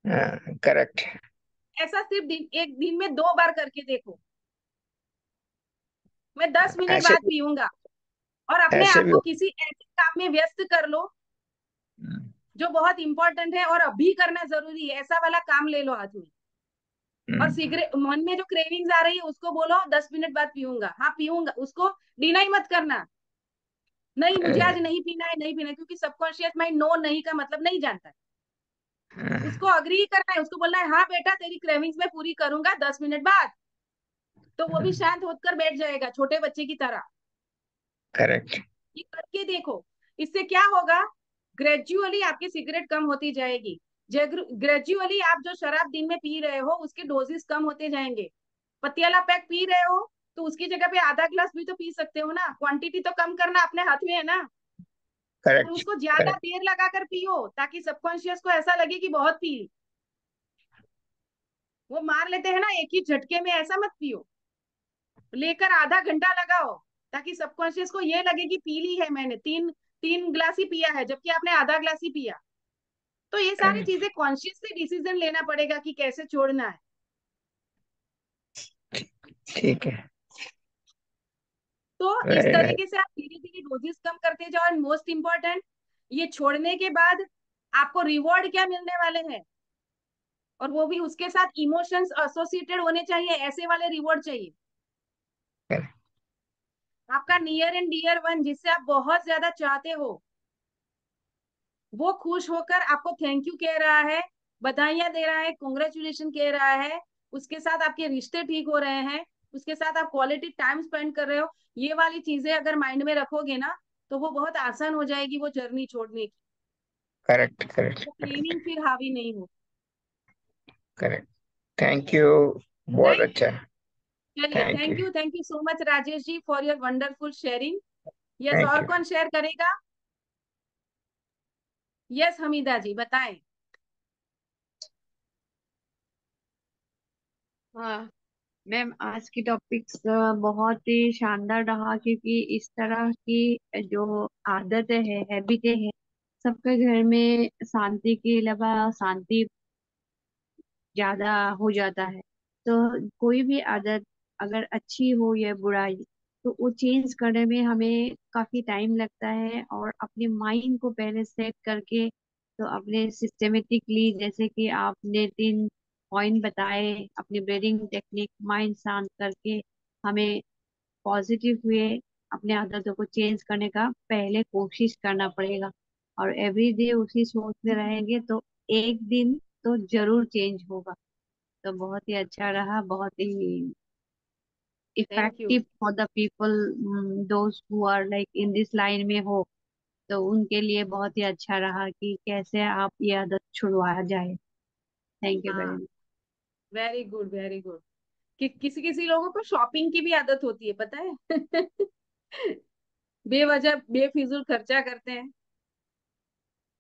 हाँ, करेक्ट। ऐसा सिर्फ एक दिन में 2 बार करके देखो, मैं 10 मिनट ऐसे बाद पीऊंगा। और अपने ऐसे आप भी को हो। किसी ऐसे काम में व्यस्त कर लो हम्म, जो बहुत इंपॉर्टेंट है और अभी करना जरूरी है, ऐसा वाला काम ले लो हाथ में। और हम्म, सिगरेट मन में जो क्रेविंग्स आ रही है उसको बोलो 10 मिनट बाद पीऊंगा, हाँ पीऊंगा, उसको डिनाई मत करना। नहीं मुझे आज नहीं पीना है, नहीं पीना है, क्योंकि सबकॉन्शियस माइंड नो नहीं का मतलब नहीं जानता है। उसको अग्री करना है, उसको बोलना है हाँ बेटा तेरी क्रेविंग्स मैं पूरी करूंगा 10 मिनट बाद। तो वो भी शांत होकर बैठ जाएगा छोटे बच्चे की तरह। करेक्ट। ये करके देखो, इससे क्या होगा, ग्रेजुअली आपकी सिगरेट कम होती जाएगी। ग्रेजुअली आप जो शराब दिन में पी रहे हो उसके डोजेस कम होते जाएंगे। पतियाला पैक पी रहे हो तो उसकी जगह पे आधा ग्लास भी तो पी सकते हो ना, क्वांटिटी तो कम करना अपने हाथ में है ना। और करेक्ट, उसको ज्यादा करेक्ट। देर लगा कर पियो ताकि सबकॉन्शियस को ऐसा लगे कि बहुत पी ली। वो मार लेते हैं ना एक ही झटके में, ऐसा मत पियो, लेकर आधा घंटा लगाओ ताकि सबकॉन्शियस को ये लगे कि पी ली है मैंने, तीन तीन ग्लास ही पिया है जबकि आपने आधा ग्लास ही पिया। तो ये सारी चीजें कॉन्शियसली डिसीजन लेना पड़ेगा कि कैसे छोड़ना है। ठीक है। तो इस वेरी नाइस। तरीके से आप धीरे धीरे डोजेस कम करते जाओ। और मोस्ट इंपॉर्टेंट, ये छोड़ने के बाद आपको रिवॉर्ड क्या मिलने वाले हैं, और वो भी उसके साथ इमोशंस एसोसिएटेड होने चाहिए, ऐसे वाले रिवॉर्ड चाहिए। आपका नियर एंड डियर वन जिससे आप बहुत ज्यादा चाहते हो, वो खुश होकर आपको थैंक यू कह रहा है, बधाइयां दे रहा है, कॉन्ग्रेचुलेशन कह रहा है, उसके साथ आपके रिश्ते ठीक हो रहे हैं, उसके साथ आप क्वालिटी टाइम स्पेंड कर रहे हो, ये वाली चीजें अगर माइंड में रखोगे ना तो वो बहुत आसान हो जाएगी वो जर्नी छोड़ने की। करेक्ट, करेक्ट, वो करेक्ट, क्रेविंग फिर हावी नहीं हो। करेक्ट। Thank you. बहुत राइट? अच्छा। चलिए, thank you. Thank you so much Rajesh ji for your wonderful sharing. Yes, thank और यू। कौन शेयर करेगा? यस हमीदा जी बताएं। हाँ मैम, आज की टॉपिक्स बहुत ही शानदार रहा, क्योंकि इस तरह की जो आदतें हैं, हैबिटें हैं, सबके घर में शांति के अलावा शांति ज्यादा हो जाता है। तो कोई भी आदत अगर अच्छी हो या बुराई, तो वो चेंज करने में हमें काफी टाइम लगता है। और अपने माइंड को पहले सेट करके, तो अपने सिस्टेमेटिकली, जैसे कि आपने 3 पॉइंट बताए, अपनी ब्रीदिंग टेक्निक, माइंड शांत करके हमें पॉजिटिव हुए अपने आदतों को चेंज करने का पहले कोशिश करना पड़ेगा। और एवरी डे उसी सोच में रहेंगे तो एक दिन तो जरूर चेंज होगा। तो बहुत ही अच्छा रहा, बहुत ही thank you. Effective for the people those who are like in this line में हो। तो उनके लिए बहुत ही अच्छा रहा कि कैसे आप ये आदत छुड़वाया जाए। थैंक यू वेरी हाँ, much. Very good very good. कि किसी किसी लोगों को शॉपिंग की भी आदत होती है, पता है? बेवजह बेफिजूल खर्चा करते हैं,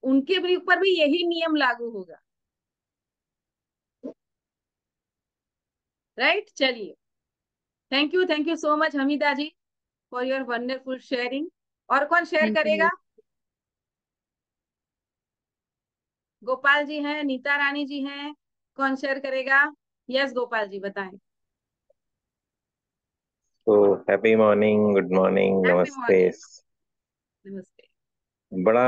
उनके भी ऊपर भी यही नियम लागू होगा। राइट, चलिए। Thank you so much Hamida ji, for your wonderful sharing. और कौन शेयर थैंक करेगा? यू। गोपाल जी हैं, नीता रानी जी हैं, कौन शेयर करेगा? यस गोपाल जी बताएं। तो happy morning, good morning, happy नमस्ते। मॉर्निंग। नमस्ते। बड़ा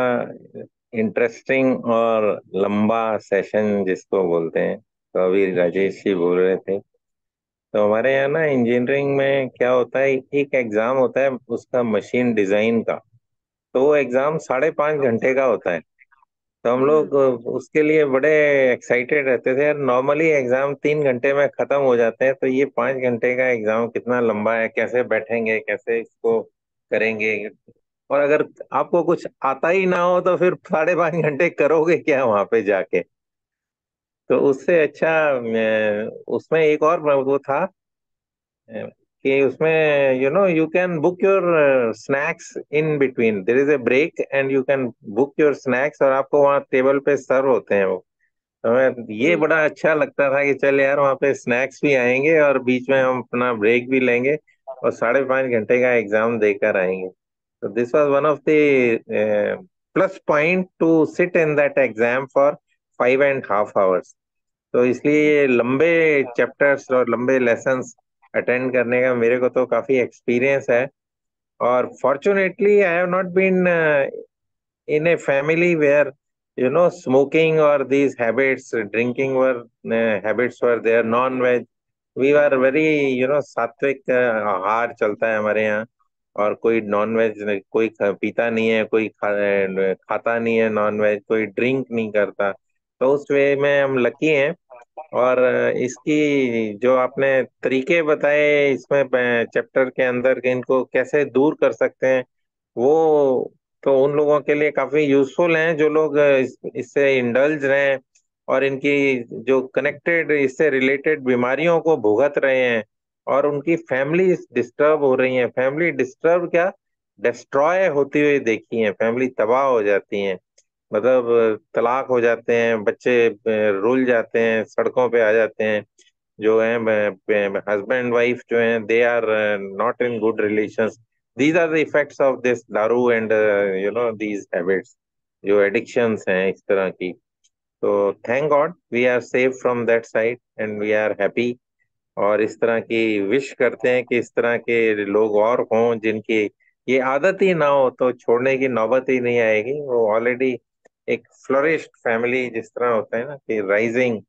इंटरेस्टिंग और लंबा सेशन जिसको बोलते हैं, तो अभी राजेश जी बोल रहे थे। तो हमारे यहाँ ना इंजीनियरिंग में क्या होता है, एक एग्जाम होता है उसका मशीन डिजाइन का। तो वो एग्जाम 5.5 घंटे का होता है। तो हम हम्म। लोग उसके लिए बड़े एक्साइटेड रहते थे यार। नॉर्मली एग्जाम 3 घंटे में खत्म हो जाते हैं, तो ये 5 घंटे का एग्जाम कितना लंबा है, कैसे बैठेंगे, कैसे इसको करेंगे। और अगर आपको कुछ आता ही ना हो तो फिर 5.5 घंटे करोगे क्या वहां पे जाके। तो उससे अच्छा उसमें एक और वो था कि उसमें you can book your snacks in between, there is a break and you can book your snacks, और आपको वहाँ टेबल पे सर्व होते हैं वो। तो मैं ये हम्म। बड़ा अच्छा लगता था कि चल यार वहाँ पे स्नैक्स भी आएंगे और बीच में हम अपना ब्रेक भी लेंगे और 5.5 घंटे का एग्जाम देकर आएंगे। तो this was one of the plus point to sit in that exam for 5.5 hours. तो इसलिए ये लंबे चैप्टर्स और लंबे लेसन्स अटेंड करने का मेरे को तो काफी एक्सपीरियंस है। और fortunately I have not been in a family where smoking or these habits, drinking were habits were there, non-veg, we were very सात्विक आहार चलता है हमारे यहाँ। और कोई नॉन वेज कोई पीता नहीं है, कोई खाता नहीं है नॉन वेज, कोई ड्रिंक नहीं करता। तो उस वे में हम लकी हैं। और इसकी जो आपने तरीके बताए इसमें चैप्टर के अंदर कि इनको कैसे दूर कर सकते हैं, वो तो उन लोगों के लिए काफी यूजफुल हैं जो लोग इससे इंडल्ज रहे हैं और इनकी जो कनेक्टेड इससे रिलेटेड बीमारियों को भुगत रहे हैं। और उनकी फैमिली डिस्टर्ब हो रही है, फैमिली डिस्टर्ब क्या, डिस्ट्रॉय होती हुई देखी है, फैमिली तबाह हो जाती है। मतलब तलाक हो जाते हैं, बच्चे रुल जाते हैं, सड़कों पे आ जाते हैं। जो है हस्बैंड वाइफ जो है they are not in good relations. These are the effects of this daru and these habits, जो एडिक्शंस हैं इस तरह की। तो thank God we are safe from that side and we are happy. और इस तरह की विश करते हैं कि इस तरह के लोग और हों जिनकी ये आदत ही ना हो, तो छोड़ने की नौबत ही नहीं आएगी। वो ऑलरेडी एक फ्लोरिश्ड फैमिली जिस तरह होता है ना कि राइजिंग,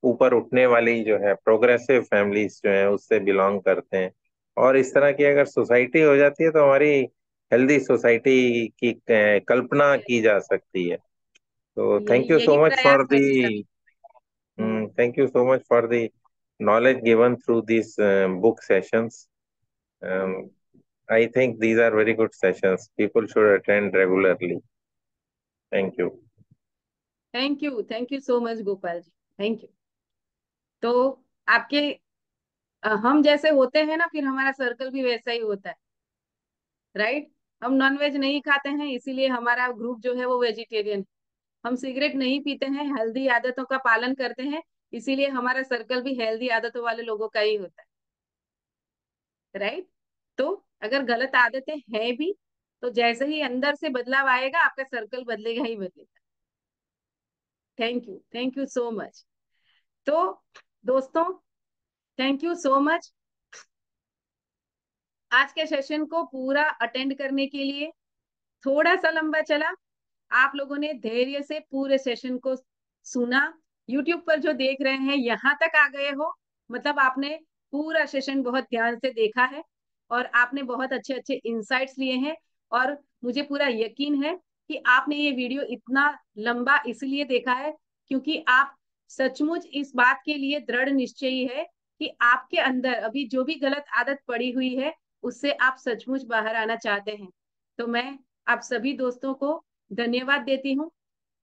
ऊपर उठने वाली जो है प्रोग्रेसिव फैमिलीज जो है उससे बिलोंग करते हैं। और इस तरह की अगर सोसाइटी हो जाती है तो हमारी हेल्दी सोसाइटी की कल्पना की जा सकती है। तो यही थैंक यू यही सो मच फॉर प्रयास दी, करने का। हम्म। thank you so much for the knowledge given through these book sessions. Um, I think these are very good sessions. People should attend regularly. Thank you. Thank you so much Gopal ji, thank you. तो आपके हम जैसे होते हैं ना, फिर हमारा सर्कल भी वैसा ही होता है। राइट। हम नॉनवेज नहीं खाते हैं, इसीलिए हमारा ग्रुप जो है वो वेजिटेरियन। हम सिगरेट नहीं पीते हैं, हेल्दी आदतों का पालन करते हैं, इसीलिए हमारा सर्कल भी हेल्दी आदतों वाले लोगों का ही होता है, राइट? तो अगर गलत आदतें हैं भी, तो जैसे ही अंदर से बदलाव आएगा, आपका सर्कल बदलेगा ही बदलेगा। Thank you so much. तो दोस्तों, थैंक यू सो मच आज के सेशन को पूरा अटेंड करने के लिए। थोड़ा सा लंबा चला, आप लोगों ने धैर्य से पूरे सेशन को सुना। यूट्यूब पर जो देख रहे हैं, यहाँ तक आ गए हो, मतलब आपने पूरा सेशन बहुत ध्यान से देखा है और आपने बहुत अच्छे अच्छे इंसाइट्स लिए हैं। और मुझे पूरा यकीन है कि आपने ये वीडियो इतना लंबा इसलिए देखा है क्योंकि आप सचमुच इस बात के लिए दृढ़ निश्चयी है कि आपके अंदर अभी जो भी गलत आदत पड़ी हुई है, उससे आप सचमुच बाहर आना चाहते हैं। तो मैं आप सभी दोस्तों को धन्यवाद देती हूँ,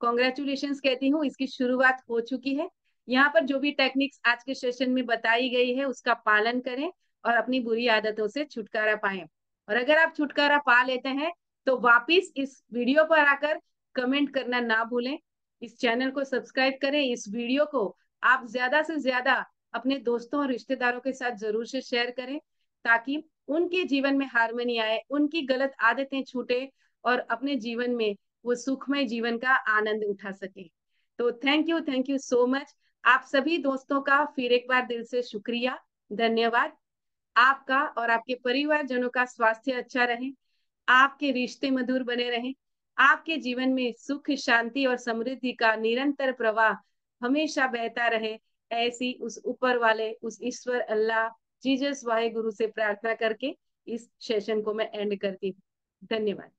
कॉन्ग्रेचुलेशंस कहती हूँ। इसकी शुरुआत हो चुकी है। यहाँ पर जो भी टेक्निक्स आज के सेशन में बताई गई है, उसका पालन करें और अपनी बुरी आदतों से छुटकारा पाएं। और अगर आप छुटकारा पा लेते हैं, तो वापिस इस वीडियो पर आकर कमेंट करना ना भूलें। इस चैनल को सब्सक्राइब करें। इस वीडियो को आप ज्यादा से ज्यादा अपने दोस्तों और रिश्तेदारों के साथ जरूर से शेयर करें, ताकि उनके जीवन में हार्मनी आए, उनकी गलत आदतें छूटे और अपने जीवन में वो सुखमय जीवन का आनंद उठा सके। तो थैंक यू सो मच। आप सभी दोस्तों का फिर एक बार दिल से शुक्रिया, धन्यवाद। आपका और आपके परिवारजनों का स्वास्थ्य अच्छा रहे, आपके रिश्ते मधुर बने रहें, आपके जीवन में सुख शांति और समृद्धि का निरंतर प्रवाह हमेशा बहता रहे, ऐसी उस ऊपर वाले, उस ईश्वर अल्लाह जीसस वाहे गुरु से प्रार्थना करके इस सेशन को मैं एंड करती हूँ। धन्यवाद।